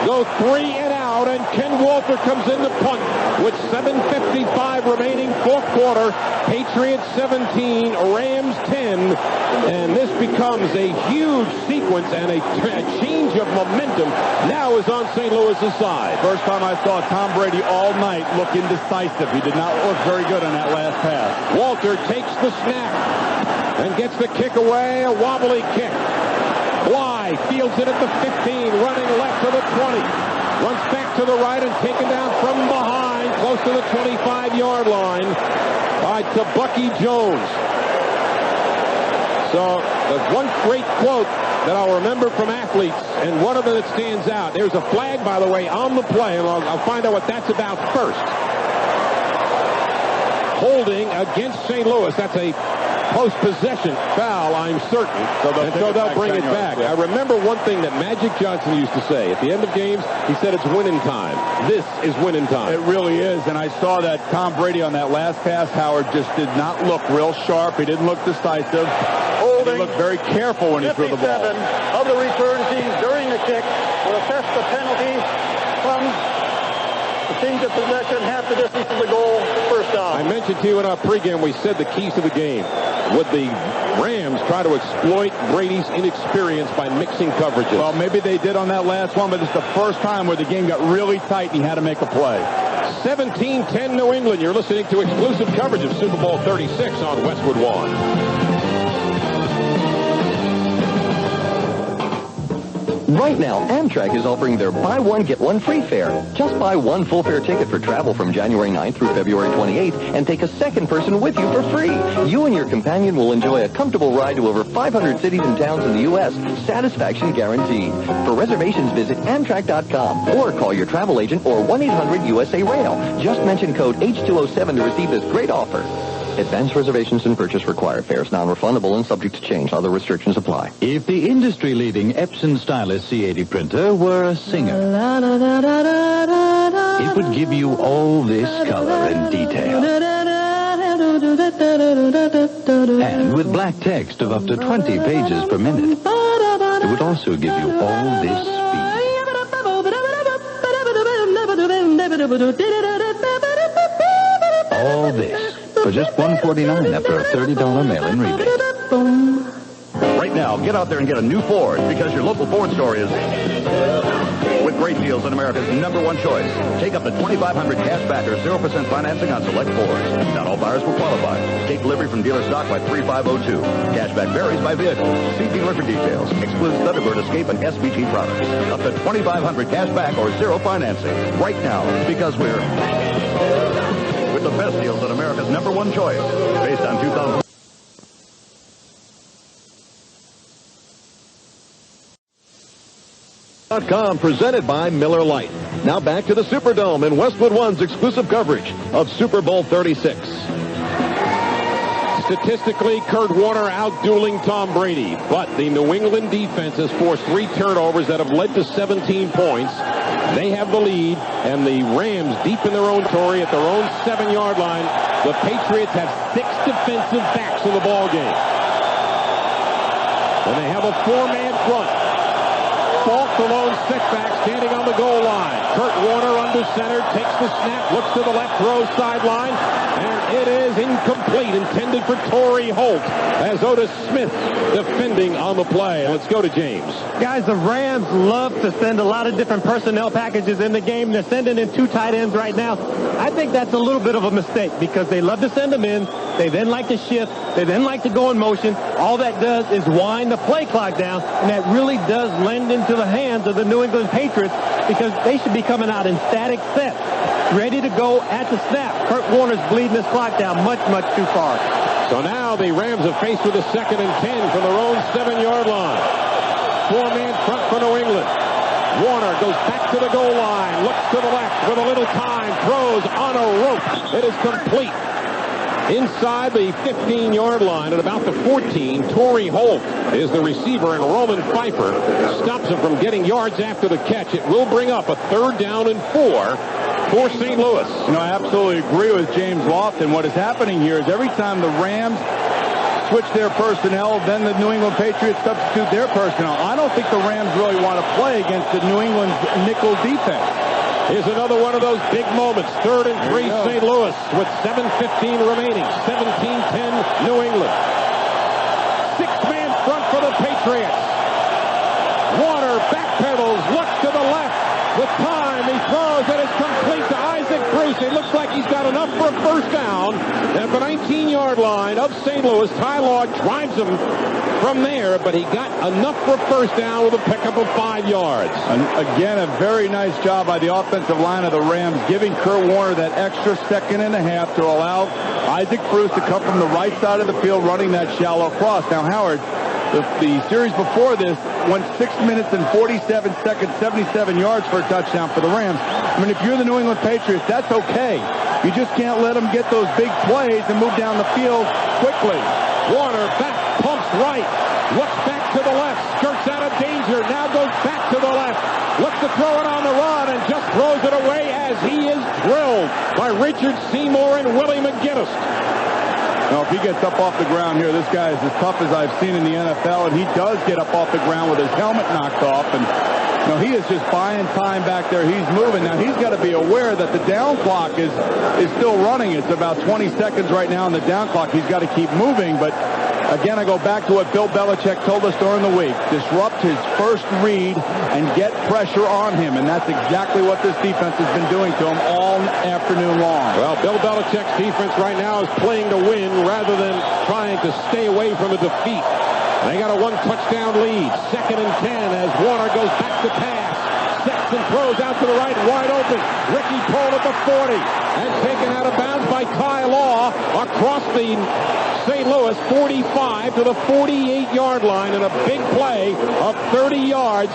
go 3 and out, and Ken Walter comes in to punt with 7:55 remaining, 4th quarter. Patriots 17, Rams 10, and this becomes a huge sequence, and a change of momentum now is on St. Louis's side. First time I saw Tom Brady all night look indecisive. He did not look very good on that last pass. Walter takes the snap and gets the kick away, a wobbly kick. Bly fields it at the 15, running left to the 20. Runs back to the right and taken down from behind. close to the 25-yard line by Bucky Jones. So there's one great quote that I'll remember from athletes, and one of them that stands out. There's a flag, by the way, on the play, and I'll find out what that's about first. Holding against St. Louis. That's a post-possession foul, I'm certain. So they'll bring it back. I remember one thing that Magic Johnson used to say. At the end of games, he said it's winning time. This is winning time. It really is, and I saw that Tom Brady on that last pass, Howard, just did not look real sharp. He didn't look decisive. He looked very careful when he threw the ball. 57 of the return team during the kick will assess the penalty from the change of possession, half the distance to the goal, first down. I mentioned to you in our pregame, we said the keys to the game. Would the Rams try to exploit Brady's inexperience by mixing coverages? Well, maybe they did on that last one, but it's the first time where the game got really tight and he had to make a play. 17-10 New England. You're listening to exclusive coverage of Super Bowl 36 on Westwood One. Right now, Amtrak is offering their buy one, get one free fare. Just buy one full fare ticket for travel from January 9th through February 28th and take a second person with you for free. You and your companion will enjoy a comfortable ride to over 500 cities and towns in the U.S. Satisfaction guaranteed. For reservations, visit Amtrak.com or call your travel agent or 1-800-USA-RAIL. Just mention code H207 to receive this great offer. Advance reservations and purchase required. Fares non-refundable and subject to change. Other restrictions apply. If the industry-leading Epson Stylus C80 printer were a singer, it would give you all this color and detail. And with black text of up to 20 pages per minute, it would also give you all this speed. All this for just $149 after a $30 mail-in rebate. Right now, get out there and get a new Ford, because your local Ford store is with great deals on America's #1 choice. Take up to $2,500 cash back or 0% financing on select Fords. Not all buyers will qualify. Take delivery from dealer stock by 3502. Cashback varies by vehicle. See dealer for details. Excludes Thunderbird, Escape, and SVG products. Up to $2,500 cash back or 0 financing. Right now, because we're with the best deals on America's #1 choice. Based on 2000. .com, presented by Miller Lite. Now back to the Superdome and Westwood One's exclusive coverage of Super Bowl 36. Statistically, Kurt Warner out-dueling Tom Brady, but the New England defense has forced 3 turnovers that have led to 17 points. They have the lead, and the Rams deep in their own territory at their own 7-yard line. The Patriots have 6 defensive backs in the ball game. And they have a 4-man front. Falk, the lone setback, standing on the goal line. Kurt Warner under center, takes the snap, looks to the left, throws sideline, and it is incomplete, intended for Torrey Holt, as Otis Smith defending on the play. Let's go to James. Guys, the Rams love to send a lot of different personnel packages in the game. They're sending in 2 tight ends right now. I think that's a little bit of a mistake because they love to send them in. They then like to shift. They then like to go in motion. All that does is wind the play clock down, and that really does lend into the hands of the New England Patriots because they should be coming out in static sets, ready to go at the snap. Kurt Warner's bleeding this clock down much, much too far. So now the Rams are faced with a 2nd and 10 from their own 7-yard line. 4-man front for New England. Warner goes back to the goal line, looks to the left with a little time, throws on a rope. It is complete. Inside the 15-yard line at about the 14, Torrey Holt is the receiver, and Roman Pfeiffer stops him from getting yards after the catch. It will bring up a 3rd down and 4 for St. Louis. You know, I absolutely agree with James Lofton. What is happening here is every time the Rams switch their personnel, then the New England Patriots substitute their personnel. I don't think the Rams really want to play against the New England's nickel defense. Here's another one of those big moments. 3rd and 3, St. Louis with 7:15 remaining. 17-10 New England. 6-man front for the Patriots. Warner backpedals, looks to the left. With time, he throws, and it's complete to Isaac Bruce. It looks like he's got enough for a 1st down. And for 19 15-yard line of St. Louis. Ty Law drives him from there, but he got enough for first down with a pickup of 5 yards. And again, a very nice job by the offensive line of the Rams, giving Kurt Warner that extra second and a half to allow Isaac Bruce to come from the right side of the field running that shallow cross. Now, Howard, the series before this went 6 minutes and 47 seconds, 77 yards for a touchdown for the Rams. I mean, if you're the New England Patriots, that's okay. You just can't let them get those big plays and move down the field quickly. Warner back, pumps right, looks back to the left, skirts out of danger, now goes back to the left, looks to throw it on the run and just throws it away as he is drilled by Richard Seymour and Willie McGinnis. Now, if he gets up off the ground here, this guy is as tough as I've seen in the NFL, and he does get up off the ground with his helmet knocked off, and he is just buying time back there. He's moving. Now, he's got to be aware that the down clock is still running. It's about 20 seconds right now on the down clock. He's got to keep moving, but again, I go back to what Bill Belichick told us during the week. Disrupt his first read and get pressure on him, and that's exactly what this defense has been doing to him all afternoon long. Well, Bill Belichick's defense right now is playing to win rather than trying to stay away from a defeat. They got a 1-touchdown lead. 2nd and 10 as Warner goes back to pass. Sets and throws out to the right, wide open. Ricky Pohl at the 40 and taken out of bounds by Ty Law across the St. Louis 45 to the 48-yard line, and a big play of 30 yards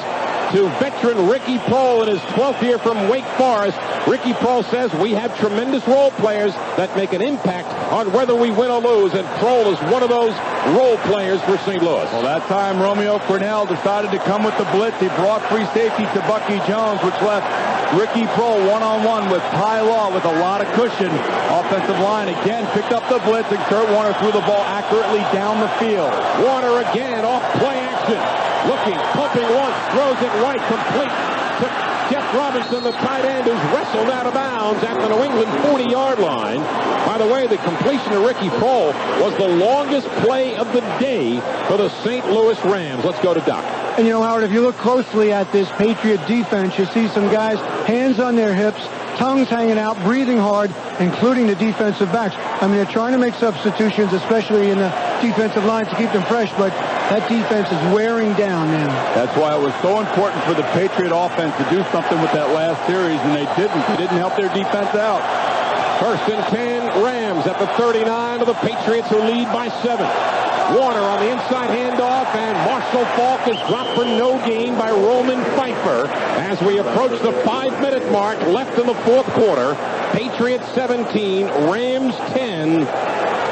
to veteran Ricky Prohl in his 12th year from Wake Forest. Ricky Prohl says we have tremendous role players that make an impact on whether we win or lose, and Prohl is one of those role players for St. Louis. Well, that time Romeo Cornell decided to come with the blitz. He brought free safety to Bucky Jones, which left Ricky Prohl one-on-one with Ty Law with a lot of cushion. Offensive line again picked up the blitz, and Kurt Warner threw the ball accurately down the field. Warner again off play action. Looking, pumping once, throws it right, complete to Jeff Robinson, the tight end, who's wrestled out of bounds at the New England 40-yard line. By the way, the completion of Ricky Prohl was the longest play of the day for the St. Louis Rams. Let's go to Doc. And, Howard, if you look closely at this Patriot defense, you see some guys, hands on their hips, tongues hanging out, breathing hard, including the defensive backs. I mean, they're trying to make substitutions, especially in the defensive line, to keep them fresh, but that defense is wearing down now. That's why it was so important for the Patriot offense to do something with that last series, and they didn't. They didn't help their defense out. 1st and 10, Rams at the 39 of the Patriots, who lead by 7. Warner on the inside handoff, and Marshall Faulk is dropped for no gain by Roman Pfeiffer as we approach the 5-minute mark left in the 4th quarter. Patriots 17, Rams 10.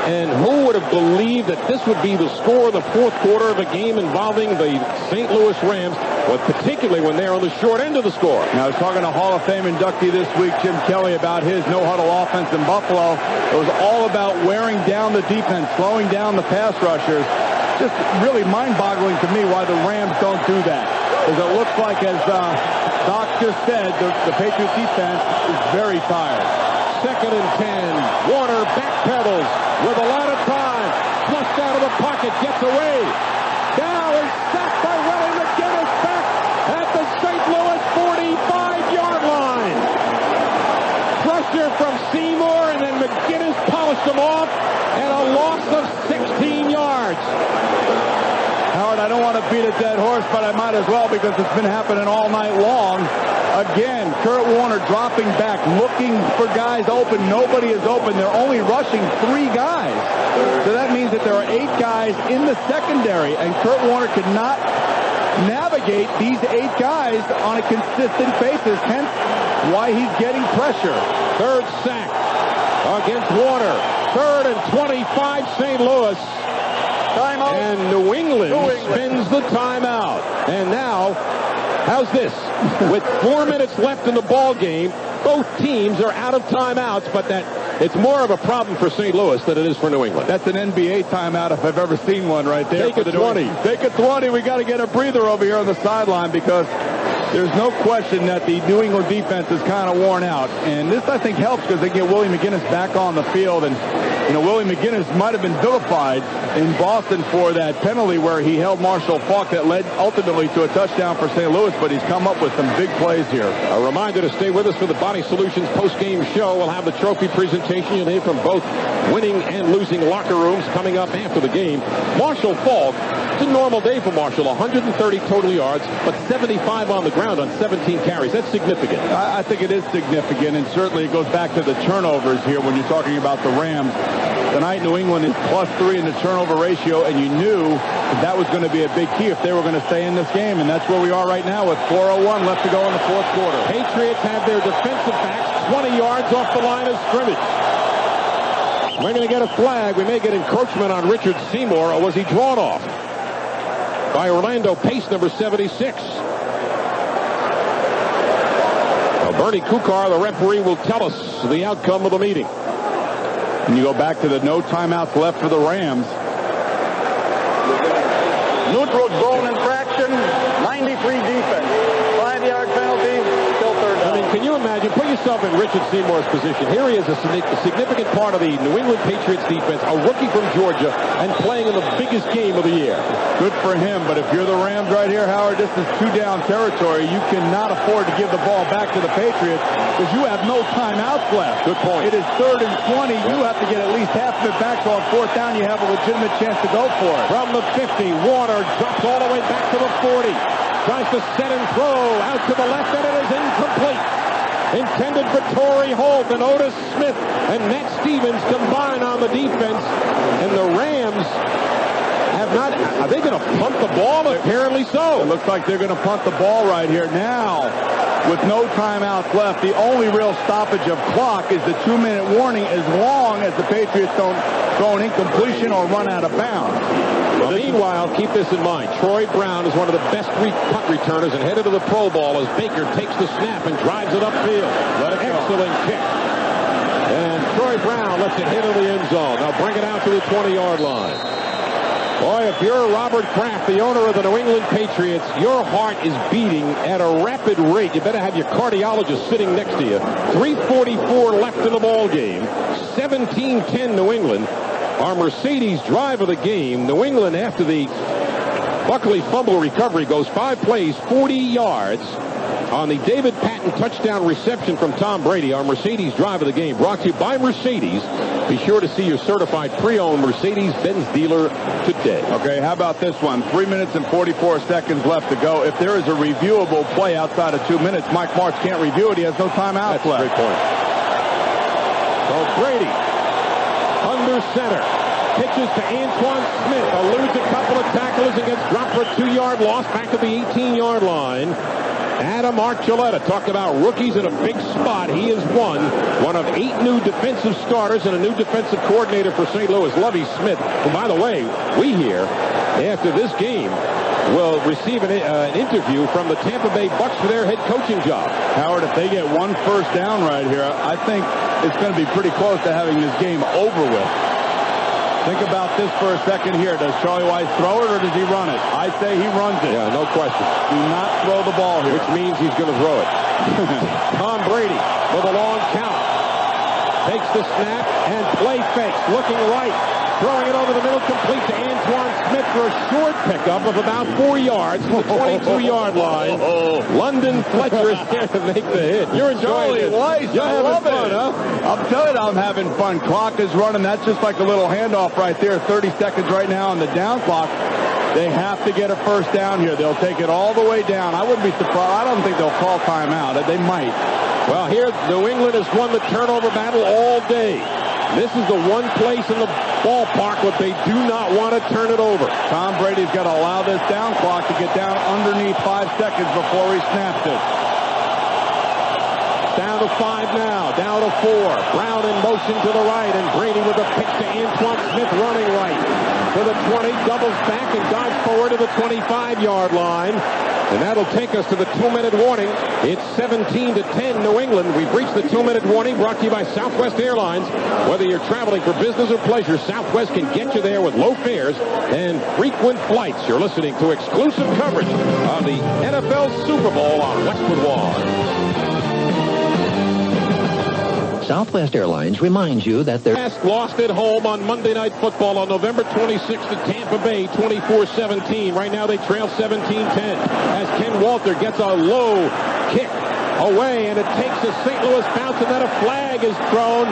And who would have believed that this would be the score of the 4th quarter of a game involving the St. Louis Rams, but particularly when they're on the short end of the score. Now, I was talking to Hall of Fame inductee this week, Jim Kelly, about his no-huddle offense in Buffalo. It was all about wearing down the defense, slowing down the pass rushers. Just really mind-boggling to me why the Rams don't do that. Because it looks like, as Doc just said, the Patriots defense is very tired. 2nd and 10. Warner backpedals with a lot of time. Flushed out of the pocket, gets away. Now is sacked by Willie McGinnis back at the St. Louis 45-yard line. Pressure from Seymour, and then McGinnis polished him off, and a loss of 16 yards. Howard, I don't want to beat a dead horse, but I might as well because it's been happening all night long. Again, Kurt Warner dropping back, looking for guys open. Nobody is open. They're only rushing 3 guys. So that means that there are 8 guys in the secondary, and Kurt Warner could not navigate these 8 guys on a consistent basis, hence why he's getting pressure. 3rd sack against Warner. 3rd and 25, St. Louis. Timeout. And New England spins the timeout. And now, how's this? With 4 minutes left in the ball game, both teams are out of timeouts, but it's more of a problem for St. Louis than it is for New England. That's an NBA timeout if I've ever seen one right there. Take it 20. Take it 20. We got to get a breather over here on the sideline because There's no question that the New England defense is kind of worn out. And this, I think, helps because they get Willie McGinnis back on the field. And, Willie McGinnis might have been vilified in Boston for that penalty where he held Marshall Faulk that led ultimately to a touchdown for St. Louis, but he's come up with some big plays here. A reminder to stay with us for the Body Solutions post-game show. We'll have the trophy presentation. You'll hear from both winning and losing locker rooms coming up after the game. Marshall Faulk, it's a normal day for Marshall. 130 total yards, but 75 on the ground on 17 carries. That's significant. I think it is significant, and certainly it goes back to the turnovers here when you're talking about the Rams. Tonight, New England is +3 in the turnover ratio, and you knew that was going to be a big key if they were going to stay in this game, and that's where we are right now with 4:01 left to go in the fourth quarter. Patriots have their defensive backs 20 yards off the line of scrimmage. We're going to get a flag. We may get encroachment on Richard Seymour, or was he drawn off by Orlando Pace, number 76. Well, Bernie Kukar, the referee, will tell us the outcome of the meeting. And you go back to the no timeouts left for the Rams. Neutral zone infraction, 93 defense. 5-yard penalty, still third down. I mean, can you imagine? Put yourself in Richard Seymour's position. Here he is, a significant part of the New England Patriots defense, a rookie from Georgia, and playing in the biggest game of the year. Good for him, but if you're the Rams right here, Howard, this is 2-down territory. You cannot afford to give the ball back to the Patriots because you have no timeouts left. Good point. It is 3rd and 20. You have to get at least half of it back, so on 4th down you have a legitimate chance to go for it. From the 50, Warner drops all the way back to the 40. Tries to set and throw out to the left, and it is incomplete. Intended for Torrey Holt and Otis Smith and Matt Stevens combine on the defense, and the Rams have not. Are they going to punt the ball? Apparently so. It looks like they're going to punt the ball right here now. With no timeouts left, the only real stoppage of clock is the 2-minute warning as long as the Patriots don't throw an incompletion or run out of bounds. Well, meanwhile, keep this in mind. Troy Brown is one of the best punt returners and headed to the Pro Bowl as Baker takes the snap and drives it upfield. Excellent kick. And Troy Brown lets it hit in the end zone. Now bring it out to the 20-yard line. Boy, if you're Robert Kraft, the owner of the New England Patriots, your heart is beating at a rapid rate. You better have your cardiologist sitting next to you. 3:44 left in the ball game. 17-10 New England. Our Mercedes drive of the game. New England, after the Buckley fumble recovery, goes 5 plays, 40 yards on the David Patten touchdown reception from Tom Brady. Our Mercedes drive of the game brought to you by Mercedes. Be sure to see your certified pre-owned Mercedes-Benz dealer today. Okay, how about this one? 3 minutes and 44 seconds left to go. If there is a reviewable play outside of 2 minutes, Mike Martz can't review it. He has no timeouts left. That's a great point. So Brady, under center, pitches to Antoine Smith, eludes a couple of tacklers and gets dropped for a 2-yard loss back to the 18-yard line. Adam Archuleta talked about rookies in a big spot. He is one of 8 new defensive starters and a new defensive coordinator for St. Louis, Lovie Smith, who, by the way, we hear after this game will receive an interview from the Tampa Bay Bucs for their head coaching job. Howard, if they get 1 first down right here, I think it's going to be pretty close to having this game over with. Think about this for a second here. Does Charlie Weiss throw it or does he run it? I say he runs it. Yeah, no question. Do not throw the ball here. Which means he's going to throw it. Tom Brady with a long count. Takes the snap and play fakes. Looking right. Throwing it over the middle, complete to Antoine Smith for a short pickup of about 4 yards to the 22-yard line. London Fletcher is there to make the hit. You're enjoying it. You're having fun, huh? I'm telling you, I'm having fun. Clock is running. That's just like a little handoff right there. 30 seconds right now on the down clock. They have to get a first down here. They'll take it all the way down. I wouldn't be surprised. I don't think they'll call timeout. They might. Well, here, New England has won the turnover battle all day. This is the one place in the ballpark where they do not want to turn it over. Tom Brady's got to allow this down clock to get down underneath 5 seconds before he snaps it. Down to 5 now, down to 4. Brown in motion to the right, and Brady with a pitch to Antoine Smith running right. To the 20, doubles back and dives forward to the 25-yard line. And that'll take us to the 2-minute warning. It's 17-10 New England. We've reached the 2-minute warning, brought to you by Southwest Airlines. Whether you're traveling for business or pleasure, Southwest can get you there with low fares and frequent flights. You're listening to exclusive coverage of the NFL Super Bowl on Westwood One. Southwest Airlines reminds you that they're lost at home on Monday Night Football on November 26th at Tampa Bay, 24-17. Right now they trail 17-10 as Ken Walter gets a low kick away, and it takes a St. Louis bounce, and then a flag is thrown.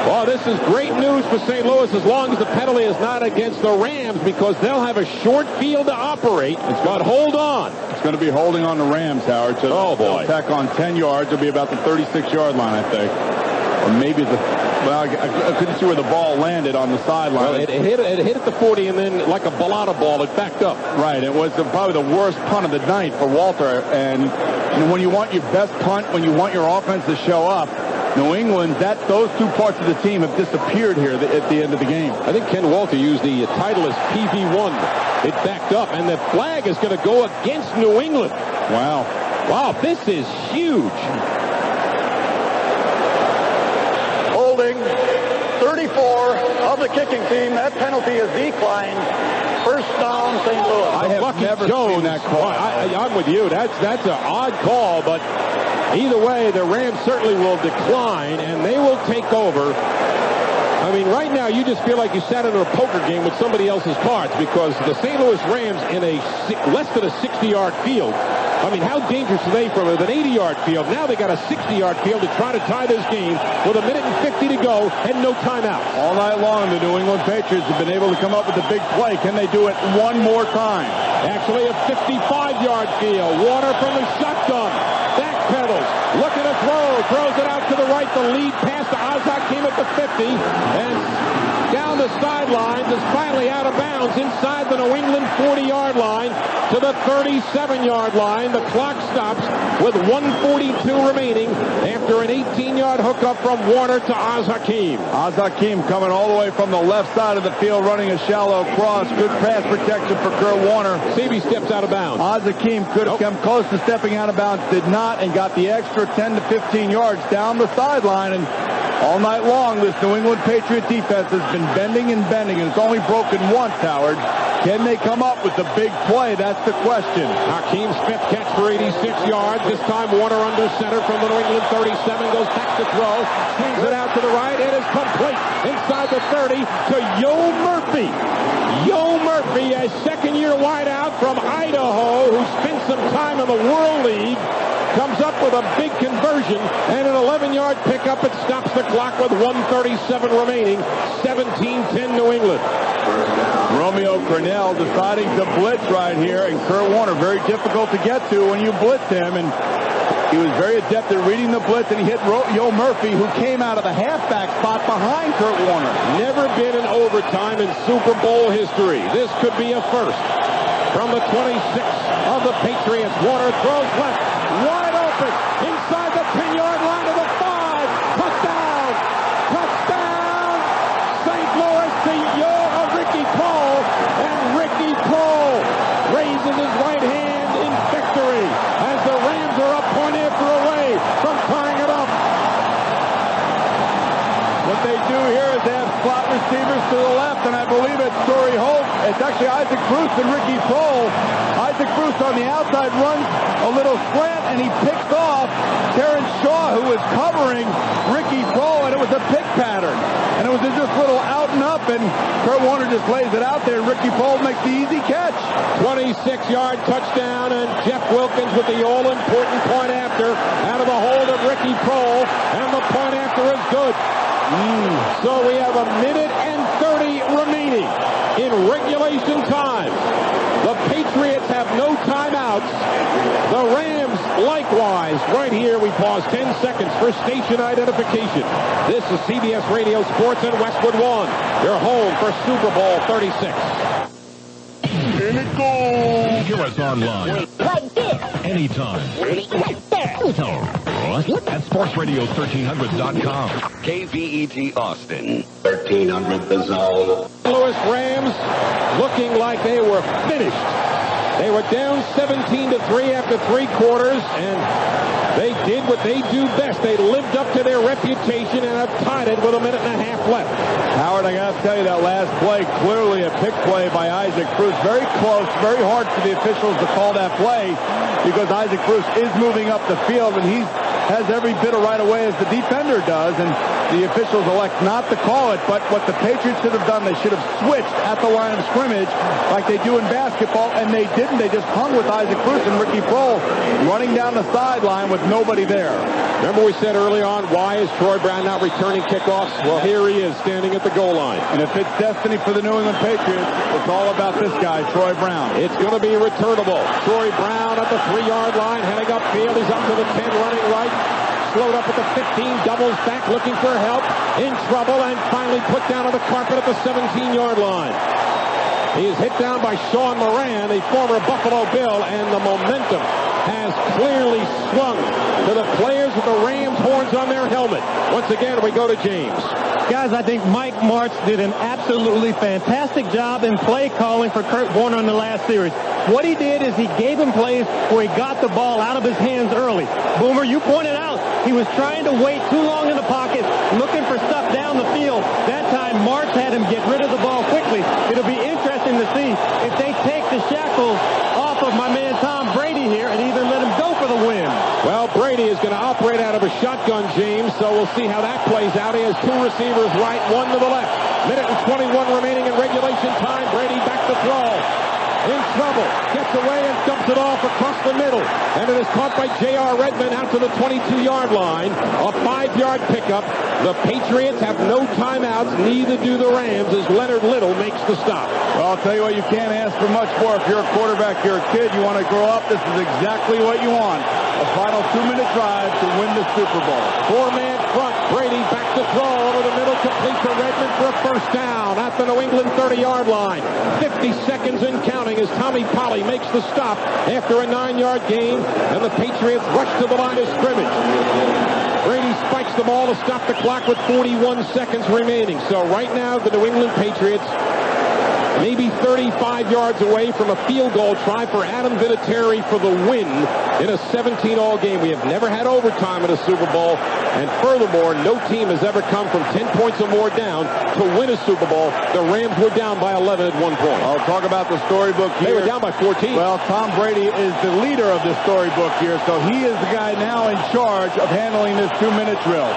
Well, this is great news for St. Louis as long as the penalty is not against the Rams, because they'll have a short field to operate. But hold on. It's going to be holding on the Rams, Howard. So oh, boy. Attack on 10 yards. It'll be about the 36-yard line, I think. Or maybe I couldn't see where the ball landed on the sideline. Well, it hit at the 40, and then like a ballada ball, it backed up. Right. It was probably the worst punt of the night for Walter. And when you want your best punt, when you want your offense to show up, New England, those two parts of the team have disappeared here at the end of the game. I think Ken Walter used the Titleist PV1. It backed up, and the flag is going to go against New England. Wow. Wow, this is huge. Holding 34 of the kicking team. That penalty is declined. First down, St. Louis. I have never seen that call. I'm with you. That's an odd call, but either way, the Rams certainly will decline, and they will take over. I mean, right now, you just feel like you sat in a poker game with somebody else's cards, because the St. Louis Rams in a less than a 60-yard field. I mean, how dangerous are they from an 80-yard field? Now they got a 60-yard field to try to tie this game with 1:50 to go and no timeouts. All night long, the New England Patriots have been able to come up with a big play. Can they do it one more time? Actually, a 55-yard field. Warner from the shotgun. Backpedals. Looking to throw. Throws it out to the right. The lead pass to Hakim at the 50. And down the sidelines is finally out of bounds inside the New England 40-yard line to the 37-yard line. The clock stops with 1:42 remaining after an 18-yard hookup from Warner to Hakim. Hakim coming all the way from the left side of the field, running a shallow cross. Good pass protection for Kurt Warner. CB steps out of bounds. Hakim could have come close to stepping out of bounds, did not, and got the extra 10 to 15 yards down the sideline. And all night long, this New England Patriot defense has been bending and bending, and it's only broken once, Howard. Can they come up with the big play? That's the question. Hakeem Smith catch for 86 yards. This time Warner under center from the New England 37. Goes back to throw. Swings it out to the right. It is complete inside the 30 to Yo Murphy. Yo Murphy, a second-year wideout from Idaho who spent some time in the World League, comes up with a big conversion and an 11-yard pickup. It stops the clock with 1:37 remaining. 17-10 New England. Romeo Cornell deciding to blitz right here, and Kurt Warner very difficult to get to when you blitz him, and he was very adept at reading the blitz, and he hit Yo Murphy, who came out of the halfback spot behind Kurt Warner. Never been an overtime in Super Bowl history. This could be a first. From the 26 of the Patriots, Warner throws left, wide open, inside the 10-yard line of the 5. Touchdown! Touchdown! St. Louis to Ricky Cole, and Ricky Cole raises his right hand in victory as the Rams are a point after away from tying it up. What they do here is they have slot receivers to the left, and I believe it's Torrey Holt. It's actually Isaac Bruce and Ricky Cole. Isaac Bruce on the outside runs a little slant, and he picks off Terrence Shaw, who was covering Ricky Cole, and it was a pick pattern. And it was just a little out and up, and Kurt Warner just lays it out there, and Ricky Cole makes the easy catch. 26-yard touchdown, and Jeff Wilkins with the all-important point after out of the hold of Ricky Cole, and the point after is good. So we have 1:30 remaining in regulation time. The Patriots have no timeouts. The Rams likewise. Right here we pause 10 seconds for station identification. This is CBS Radio Sports and Westwood One, your home for Super Bowl 36. In it goes. Hear us online. Like this. Anytime. Right there. At sportsradio1300.com. KVET Austin. 1300 the zone. Louis Rams looking like they were finished. They were down 17-3 after 3 quarters, and they did what they do best. They lived up to their reputation and have tied it with a minute and a half left. Howard, I got to tell you, that last play, clearly a pick play by Isaac Cruz. Very close, very hard for the officials to call that play because Isaac Cruz is moving up the field, and he has every bit of right of way as the defender does, and the officials elect not to call it. But what the Patriots should have done, they should have switched at the line of scrimmage like they do in basketball, and they didn't. They just hung with Isaac Cruz and Ricky Prohl running down the sideline with nobody there. Remember we said early on, why is Troy Brown not returning kickoffs? Well, here he is standing at the goal line. And if it's destiny for the New England Patriots, it's all about this guy, Troy Brown. It's going to be returnable. Troy Brown at the 3-yard line, heading upfield. He's up to the 10, running right. Slowed up at the 15, doubles back, looking for help, in trouble, and finally put down on the carpet at the 17-yard line. He is hit down by Sean Moran, the former Buffalo Bill, and the momentum has clearly swung to the players with the Rams horns on their helmet. Once again, we go to James. Guys, I think Mike Martz did an absolutely fantastic job in play calling for Kurt Warner in the last series. What he did is he gave him plays where he got the ball out of his hands early. Boomer, you pointed out he was trying to wait too long in the pocket, looking for stuff down the field. That time, Martz had him get rid of the ball quickly. It'll be interesting to see if they take the shackles off of my man Tom Brady here and either let him go for the win. Well, Brady is going to operate out of a shotgun, James, so we'll see how that plays out. He has 2 receivers right, 1 to the left. Minute and 21 remaining in regulation time. Brady back to throw. In trouble, gets away and dumps it off across the middle. And it is caught by J.R. Redmond out to the 22-yard line. A 5-yard pickup. The Patriots have no timeouts, neither do the Rams, as Leonard Little makes the stop. Well, I'll tell you what, you can't ask for much more. If you're a quarterback, you're a kid, you want to grow up, this is exactly what you want. A final 2-minute drive to win the Super Bowl. 4-man front. Brady back to throw over the middle, complete to Redmond for a first down at the New England 30-yard line. 50 seconds and counting as Tommy Polley makes the stop after a 9-yard gain, and the Patriots rush to the line of scrimmage. Brady spikes the ball to stop the clock with 41 seconds remaining. So right now, the New England Patriots maybe 35 yards away from a field goal try for Adam Vinatieri for the win in a 17-all game. We have never had overtime in a Super Bowl, and furthermore, no team has ever come from 10 points or more down to win a Super Bowl. The Rams were down by 11 at one point. I'll talk about the storybook here. They were down by 14. Well, Tom Brady is the leader of this storybook here, so he is the guy now in charge of handling this 2-minute drill.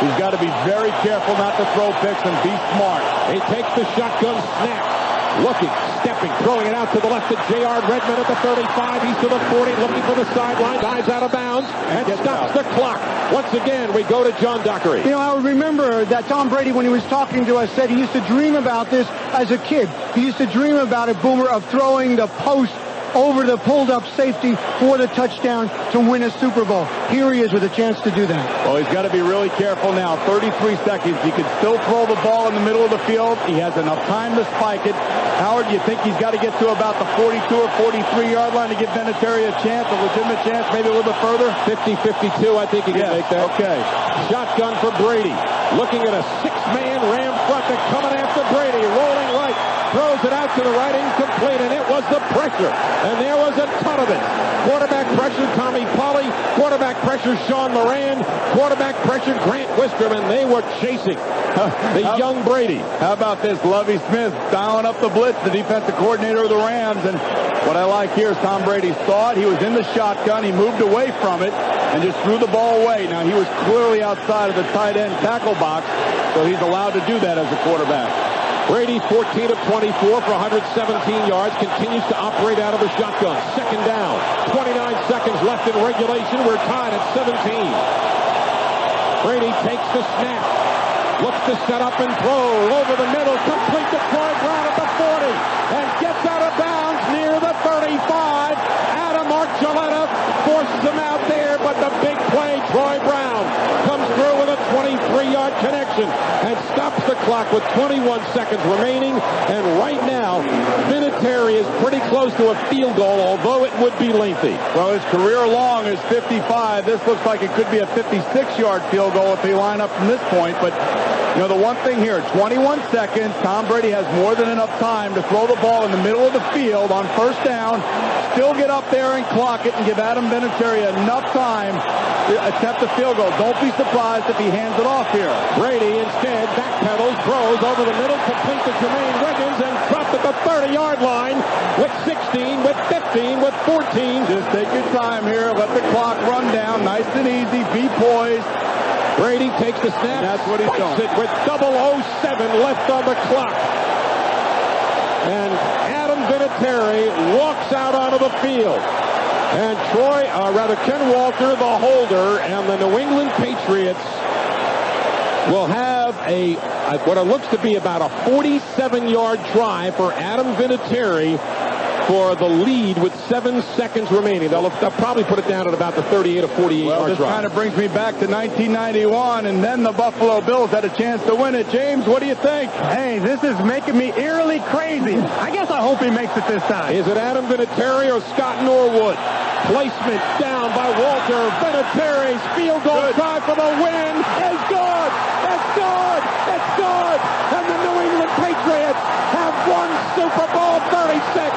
He's got to be very careful not to throw picks and be smart. He takes the shotgun snap. Looking, stepping, throwing it out to the left to J.R. Redmond at the 35. He's to the 40, looking for the sideline. Dives out of bounds and stops the clock. Once again, we go to John Dockery. You know, I remember that Tom Brady, when he was talking to us, said he used to dream about this as a kid. He used to dream about it, Boomer, of throwing the post over the pulled-up safety for the touchdown to win a Super Bowl. Here he is with a chance to do that. Well, he's got to be really careful now. 33 seconds. He can still throw the ball in the middle of the field. He has enough time to spike it. Howard, you think he's got to get to about the 42 or 43-yard line to give Vinatieri a chance, a legitimate chance, maybe a little bit further? 50-52, I think he can make that. Okay. Shotgun for Brady. Looking at a 6-man Ram front that's coming after Brady. Rolling right. Throws it out to the right, incomplete, and it was the pressure. And there was a ton of it. Quarterback pressure, Tommy Polley. Quarterback pressure, Sean Moran. Quarterback pressure, Grant Wistrom, and they were chasing the young Brady. How about this? Lovie Smith dialing up the blitz, the defensive coordinator of the Rams. And what I like here is Tom Brady saw it. He was in the shotgun. He moved away from it and just threw the ball away. Now, he was clearly outside of the tight end tackle box, so he's allowed to do that as a quarterback. Brady, 14 of 24 for 117 yards, continues to operate out of the shotgun. Second down, 29 seconds left in regulation. We're tied at 17. Brady takes the snap, looks to set up and throw over the middle, complete to Troy Brown at the 40, and gets out of bounds near the 35. Adam Archuleta forces him out there, but the big play, Troy Brown, comes through with a 23-yard connection and stops the clock with 21 seconds remaining. And right now, Vinatieri is pretty close to a field goal, although it would be lengthy. Well, his career long is 55. This looks like it could be a 56-yard field goal if they line up from this point. But, you know, the one thing here, 21 seconds. Tom Brady has more than enough time to throw the ball in the middle of the field on first down, still get up there and clock it and give Adam Vinatieri enough time to attempt a field goal. Don't be surprised if he hands it off here. Brady instead backpedals, throws over the middle, complete to Jermaine Wiggins, and dropped at the 30-yard line with 16, with 15, with 14. Just take your time here. Let the clock run down. Nice and easy. Be poised. Brady takes the snap. That's what he's doing. It with 007 left on the clock. And Adam Vinatieri walks out onto the field. And Ken Walter, the holder, and the New England Patriots will have what it looks to be about a 47-yard try for Adam Vinatieri for the lead with 7 seconds remaining. They'll probably put it down at about the 38 or 48 yard this drive. Kind of brings me back to 1991, and then the Buffalo Bills had a chance to win it. James, what do you think? Hey, this is making me eerily crazy. I guess I hope he makes it this time. Is it Adam Vinatieri or Scott Norwood? Placement down by Walter. Vinatieri's field goal try for the win is good. It's good. It's good. And the New England Patriots have won Super Bowl 36.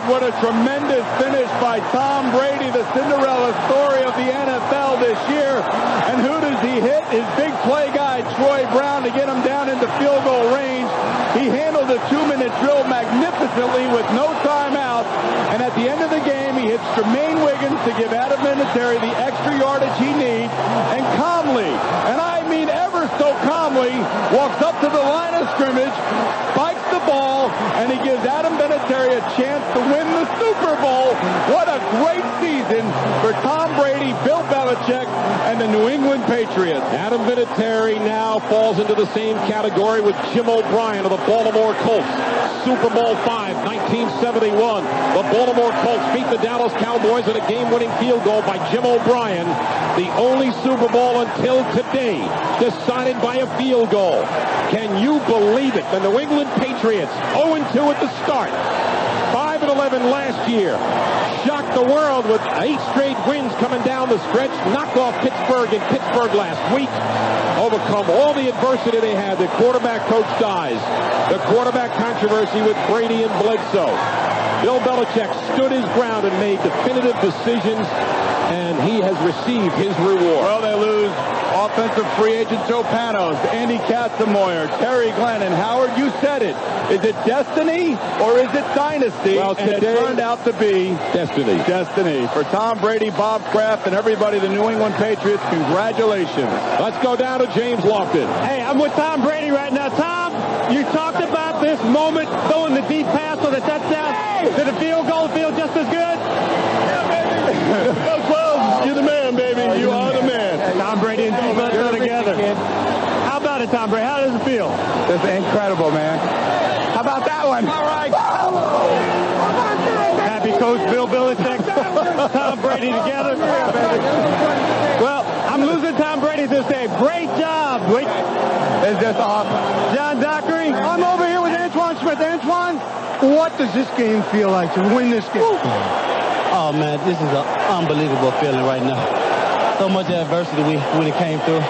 What a tremendous finish by Tom Brady, the Cinderella story of the NFL this year. And who does he hit? His big play guy, Troy Brown, to get him down into field goal range. He handled the 2-minute drill magnificently with no timeout. And at the end of the game, he hits Jermaine Wiggins to give Adam Vinatieri the extra yardage he needs. And calmly, and I mean ever so calmly, walks up to the line of scrimmage, spikes the ball, and he gives Adam Vinatieri a chance to win the Super Bowl. What a great season for Tom Brady, Bill Belichick, and the New England Patriots. Adam Vinatieri now falls into the same category with Jim O'Brien of the Baltimore Colts. Super Bowl V, 1971. The Baltimore Colts beat the Dallas Cowboys in a game-winning field goal by Jim O'Brien. The only Super Bowl until today decided by a field goal. Can you believe it? The New England Patriots 0-2 at the start. 5-11 last year. Shocked the world with 8 straight wins coming down the stretch. Knocked off Pittsburgh in Pittsburgh last week. Overcome all the adversity they had. The quarterback coach dies. The quarterback controversy with Brady and Bledsoe. Bill Belichick stood his ground and made definitive decisions, and he has received his reward. Well, they lose offensive free agent Joe Panos, Andy Katzenmoyer, Terry Glenn, and Howard, you said it. Is it destiny or is it dynasty? Well, and it turned out to be destiny. Destiny. For Tom Brady, Bob Kraft, and everybody, the New England Patriots, congratulations. Let's go down to James Lofton. Hey, I'm with Tom Brady right now. Tom, you talked about this moment, throwing the deep pass for the touchdown. Did the field goal feel just as good? Yeah, baby. Well, you're the man, baby. You are the man. Tom Brady and Steve Bledsoe together. How about it, Tom Brady? How does it feel? This is incredible, man. How about that one? All right. Happy coach Bill Belichick, Tom Brady together. Well, I'm losing Tom Brady this day. Great job. It's just awesome. John Dockery. I'm over here with Antoine Smith. Antoine, what does this game feel like to win this game? Oh, man, this is an unbelievable feeling right now. So much adversity we came through.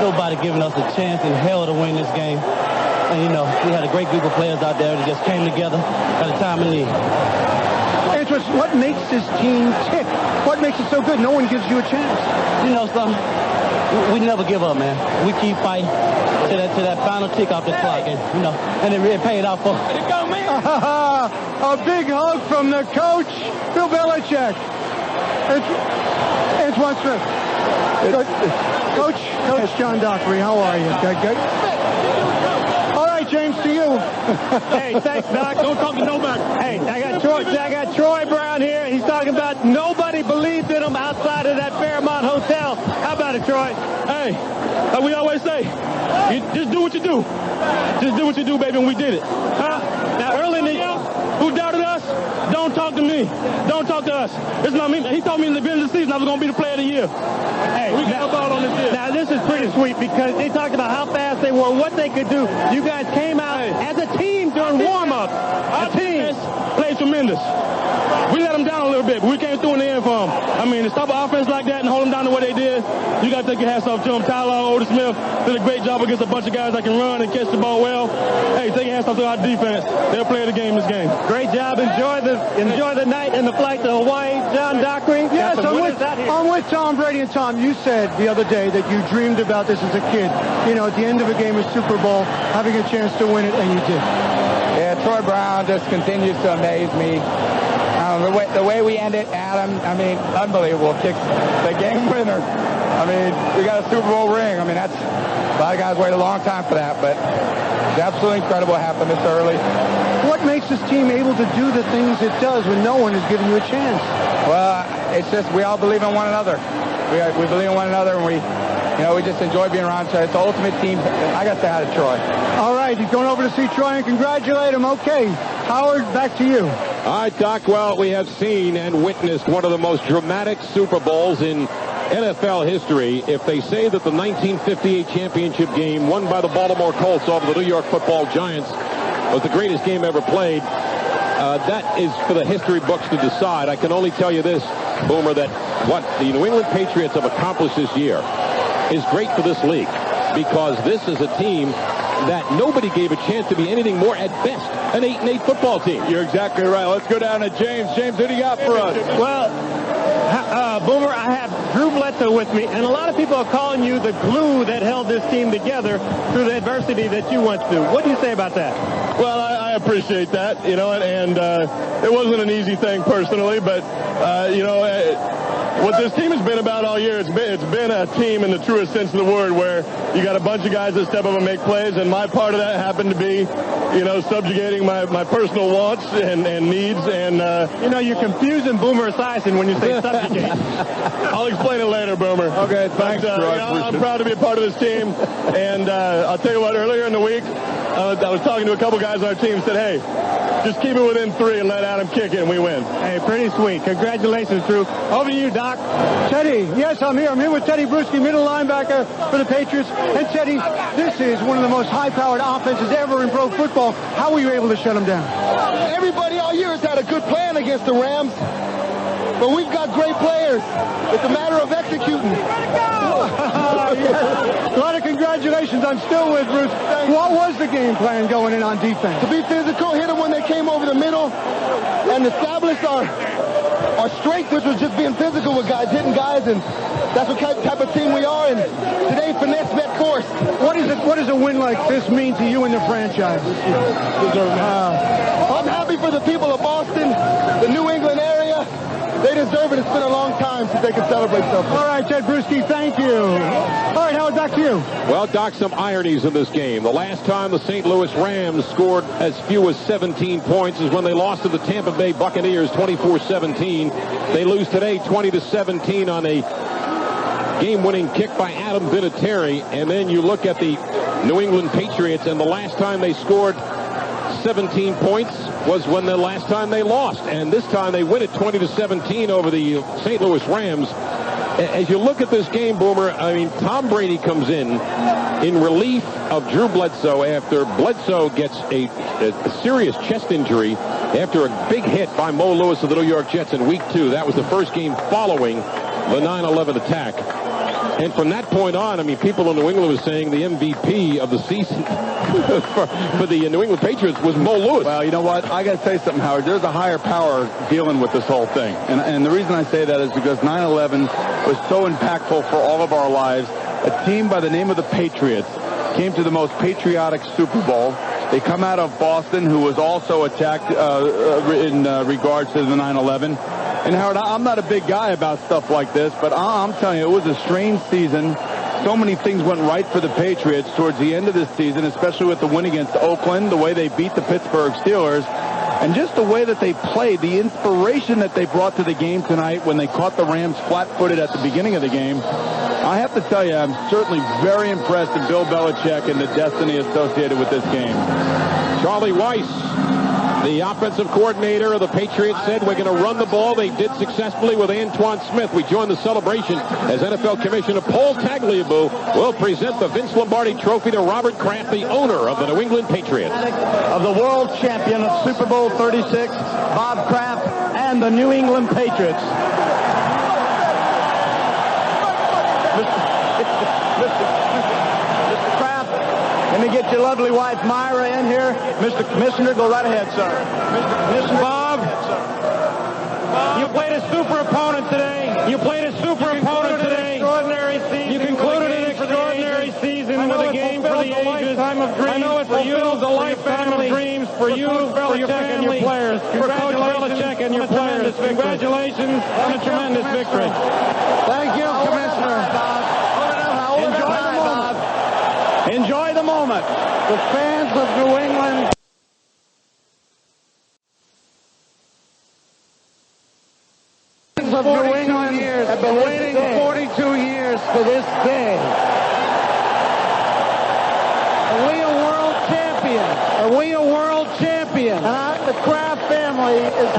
Nobody giving us a chance in hell to win this game. And, you know, we had a great group of players out there that just came together at a time of need. Antoine, what makes this team tick? What makes it so good? No one gives you a chance. You know something? We never give up, man. We keep fighting to that final tick off the clock, and you know, and it really paid off for. Go, man! A big hug from the coach, Bill Belichick. Antoine Smith. Coach John Dockery, how are you? Good. All right, James, to you. Hey, thanks, Doc. Don't talk to nobody. Hey, I got Troy Brown here. He's talking about nobody believed in him outside of that Fairmont Hotel. How about it, Troy? Hey, like we always say, you just do what you do. Just do what you do, baby, and we did it. Huh? Now, early in the year, who doubted us? Don't talk to me. me. Don't talk to us. It's not me. He told me in the beginning of the season I was going to be the player of the year. Hey, we got about on this deal. Now, this is pretty sweet because they talked about how fast they were, what they could do. You guys came out as a team during warm-up. Our team played tremendous. We let them down a little bit, but we came through in the end for them. I mean, to stop an offense like that and hold them down the way they did, you got to take your hats off to them. Tyler, Otis Smith did a great job against a bunch of guys that can run and catch the ball well. Hey, take your hats off to our defense. They'll play the game this game. Great job. Enjoy the night and the flight to Hawaii. John Dockery. Yes, I'm with Tom Brady. And Tom, you said the other day that you dreamed about this as a kid. You know, at the end of a game of Super Bowl, having a chance to win it, and you did. Yeah, Troy Brown just continues to amaze me. The way we ended, Adam, I mean, unbelievable. Kicks the game winner. I mean, we got a Super Bowl ring. I mean, that's a lot of guys wait a long time for that, but it's absolutely incredible it happened this early. What makes this team able to do the things it does when no one is giving you a chance? Well, it's just we all believe in one another. We believe in one another, and we just enjoy being around each other. It's the ultimate team. I got to say hi to Troy. All right, he's going over to see Troy and congratulate him. Okay, Howard, back to you. All right, Doc, well, we have seen and witnessed one of the most dramatic Super Bowls in NFL history. If they say that the 1958 championship game won by the Baltimore Colts over the New York Football Giants was the greatest game ever played, that is for the history books to decide. I can only tell you this, Boomer, that what the New England Patriots have accomplished this year is great for this league because this is a team that nobody gave a chance to be anything more at best an 8-8 football team. You're exactly right. Let's go down to James. James, who do you got for us? Well, Boomer, I have Drew Bledsoe with me, and a lot of people are calling you the glue that held this team together through the adversity that you went through. What do you say about that? Well, I appreciate that, and it wasn't an easy thing personally, but, what this team has been about all year, it's been a team in the truest sense of the word where you got a bunch of guys that step up and make plays, and my part of that happened to be, subjugating my personal wants and needs. And you're confusing Boomer Esiason when you say subjugate. I'll explain it later, Boomer. Okay, thanks, Troy. I'm proud to be a part of this team, and I'll tell you what, earlier in the week, I was talking to a couple guys on our team and said, hey, just keep it within 3 and let Adam kick it and we win. Hey, pretty sweet. Congratulations, Drew. Over to you, Doc. Teddy, yes, I'm here. I'm here with Tedy Bruschi, middle linebacker for the Patriots. And Teddy, this is one of the most high-powered offenses ever in pro football. How were you able to shut them down? Everybody all year has had a good plan against the Rams, but we've got great players. It's a matter of executing. A lot of congratulations. I'm still with Bruce. What was the game plan going in on defense? To be physical, hit them when they came over the middle, and establish our strength, which was just being physical with guys, hitting guys, and that's what type of team we are. And today, finesse met force. What does a win like this mean to you and the franchise? I'm happy for the people of Boston, the New England area. They deserve it. It's been a long time since they can celebrate something. All right, Ted Bruschi, thank you. All right, Howard, back to you. Well, Doc, some ironies in this game. The last time the St. Louis Rams scored as few as 17 points is when they lost to the Tampa Bay Buccaneers 24-17. They lose today 20-17 on a game-winning kick by Adam Vinatieri. And then you look at the New England Patriots, and the last time they scored 17 points was when the last time they lost, and this time they win it 20-17 over the St. Louis Rams. As you look at this game, Boomer, I mean, Tom Brady comes in relief of Drew Bledsoe after Bledsoe gets a serious chest injury after a big hit by Mo Lewis of the New York Jets in Week 2. That was the first game following the 9/11 attack. And from that point on, I mean, people in New England were saying the MVP of the season for the New England Patriots was Mo Lewis. Well, you know what? I got to say something, Howard. There's a higher power dealing with this whole thing. And the reason I say that is because 9/11 was so impactful for all of our lives. A team by the name of the Patriots came to the most patriotic Super Bowl. They come out of Boston, who was also attacked in regards to the 9/11. And, Howard, I'm not a big guy about stuff like this, but I'm telling you, it was a strange season. So many things went right for the Patriots towards the end of this season, especially with the win against Oakland, the way they beat the Pittsburgh Steelers, and just the way that they played, the inspiration that they brought to the game tonight when they caught the Rams flat-footed at the beginning of the game. I have to tell you, I'm certainly very impressed with Bill Belichick and the destiny associated with this game. Charlie Weiss The offensive coordinator of the Patriots said we're going to run the ball. They did successfully with Antoine Smith. We join the celebration as NFL Commissioner Paul Tagliabue will present the Vince Lombardi Trophy to Robert Kraft, the owner of the New England Patriots. Of the world champion of Super Bowl 36, Bob Kraft, and the New England Patriots. Mr. Kraft, let me get your lovely wife Myra in here. Mr. Commissioner, go right ahead, sir. Mr. Commissioner, Bob, you played a super opponent today. You played a super opponent today. You concluded an extraordinary season with a game for the ages. I know it fulfills a lifetime of dreams for you, for your family, for Coach Belichick and your players. Congratulations on a tremendous victory. Thank you, Commissioner. Enjoy the moment. The fans of New England. Of New England have been waiting 42 years for this day. Are we a world champion? Are we a world champion? And the Kraft family is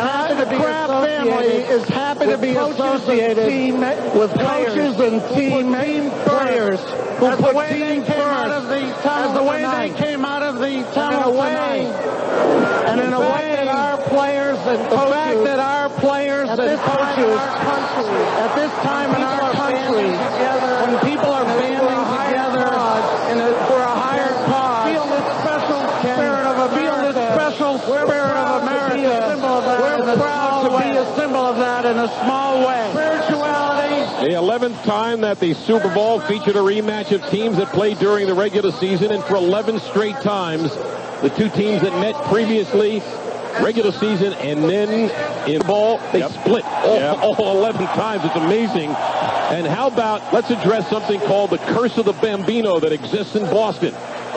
happy to be associated with coaches and team players who put team first. As the way they came out of the tunnel tonight. And in a way, our players and coaches, the fact that our players and coaches, at this time in our country, when people are banding together for a higher cause, feel this special spirit of America. We're proud to be a symbol of that in a small way. Spirituality. The 11th time that the Super Bowl featured a rematch of teams that played during the regular season, and for 11 straight times, the two teams that met previously, regular season, and then in the ball, they split all 11 times. It's amazing. And how about, let's address something called the curse of the Bambino that exists in Boston.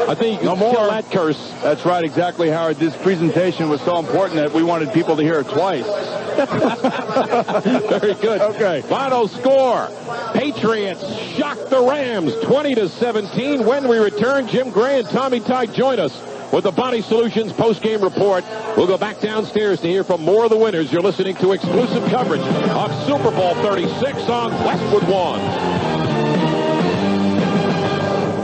I think you can kill that curse. That's right, exactly, Howard. This presentation was so important that we wanted people to hear it twice. Very good. Okay. Final score. Patriots shock the Rams 20-17. When we return, Jim Gray and Tommy Tighe join us with the Body Solutions post-game report. We'll go back downstairs to hear from more of the winners. You're listening to exclusive coverage of Super Bowl 36 on Westwood One.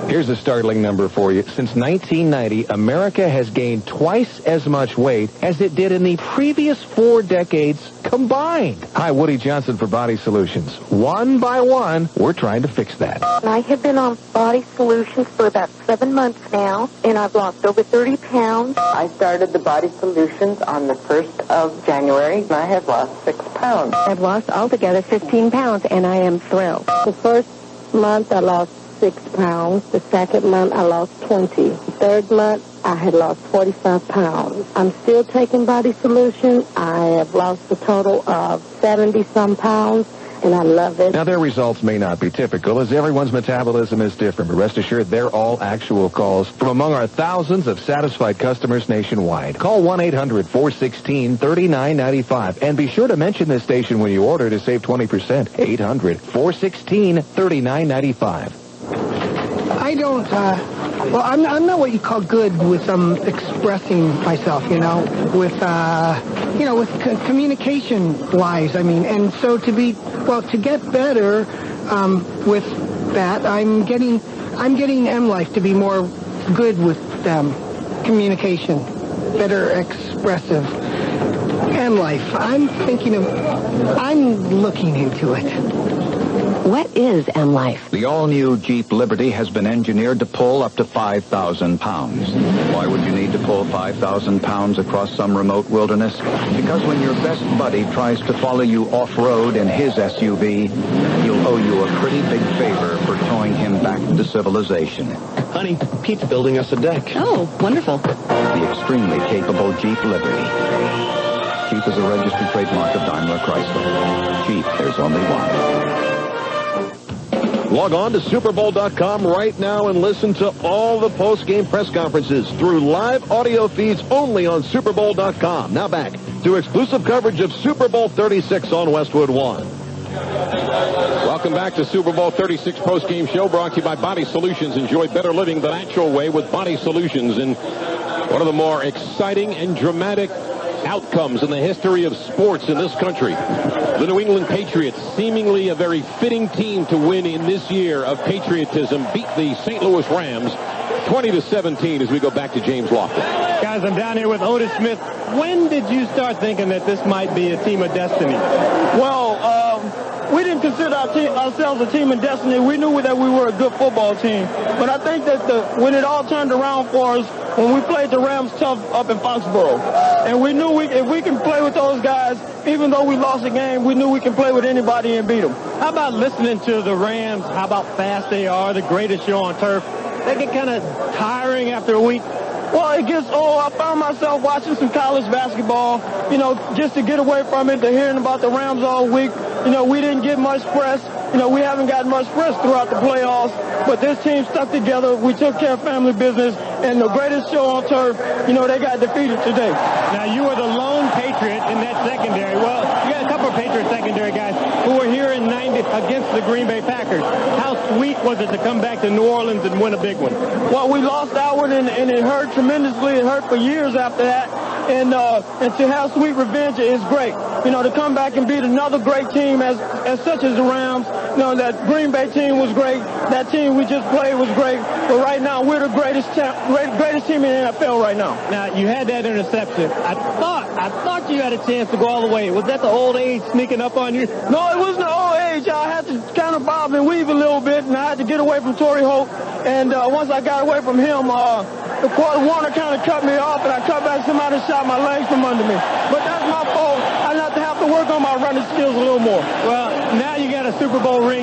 Here's a startling number for you. Since 1990, America has gained twice as much weight as it did in the previous 4 decades combined. Hi, Woody Johnson for Body Solutions. One by one, we're trying to fix that. I have been on Body Solutions for about 7 months now, and I've lost over 30 pounds. I started the Body Solutions on the 1st of January, and I have lost 6 pounds. I've lost altogether 15 pounds, and I am thrilled. The first month I lost 6 pounds. The second month, I lost 20. The third month, I had lost 45 pounds. I'm still taking Body Solution. I have lost a total of 70-some pounds, and I love it. Now, their results may not be typical, as everyone's metabolism is different, but rest assured, they're all actual calls from among our thousands of satisfied customers nationwide. Call 1-800-416-3995, and be sure to mention this station when you order to save 20%. 800-416-3995. I don't, I'm not what you call good with expressing myself, with communication-wise, and so to get better with that, I'm getting M-Life to be more good with communication, better expressive. M-Life, I'm looking into it. What is M-Life? The all-new Jeep Liberty has been engineered to pull up to 5,000 pounds. Why would you need to pull 5,000 pounds across some remote wilderness? Because when your best buddy tries to follow you off-road in his SUV, he'll owe you a pretty big favor for towing him back to civilization. Honey, Pete's building us a deck. Oh, wonderful. The extremely capable Jeep Liberty. Jeep is a registered trademark of Daimler Chrysler. Jeep, there's only one. Log on to SuperBowl.com right now and listen to all the post-game press conferences through live audio feeds only on SuperBowl.com. Now back to exclusive coverage of Super Bowl 36 on Westwood One. Welcome back to Super Bowl 36 post-game show brought to you by Body Solutions. Enjoy better living the natural way with Body Solutions. And one of the more exciting and dramatic outcomes in the history of sports in this country. The New England Patriots, seemingly a very fitting team to win in this year of patriotism, beat the St. Louis Rams 20-17 as we go back to James Lofton. Guys, I'm down here with Otis Smith. When did you start thinking that this might be a team of destiny? Well, we didn't consider ourselves a team of destiny. We knew that we were a good football team. But I think that when it all turned around for us, when we played the Rams tough up in Foxborough, and we knew if we can play with those guys, even though we lost the game, we knew we can play with anybody and beat them. How about listening to the Rams, how about fast they are, the greatest show on turf? They get kind of tiring after a week. Well, it gets old. I found myself watching some college basketball, just to get away from it, to hearing about the Rams all week. We didn't get much press. We haven't gotten much press throughout the playoffs, but this team stuck together. We took care of family business, and the greatest show on turf, they got defeated today. Now, you were the lone Patriot in that secondary. Well, you got a couple of Patriot secondary guys who were here in 90 against the Green Bay Packers. How sweet was it to come back to New Orleans and win a big one? Well, we lost that one, and it hurt tremendously. It hurt for years after that. And to have sweet revenge is great. To come back and beat another great team as such as the Rams. That Green Bay team was great. That team we just played was great. But right now, we're the greatest team in the NFL right now. Now, you had that interception. I thought you had a chance to go all the way. Was that the old age sneaking up on you? No, it wasn't the old age. I had to kind of bob and weave a little bit, and I had to get away from Torrey Holt. And once I got away from him, the quarter Warner kind of cut me off, and I cut back. Somebody shot my legs from under me. But that's my fault. I have to work on my running skills a little more. Well, now you got a Super Bowl ring.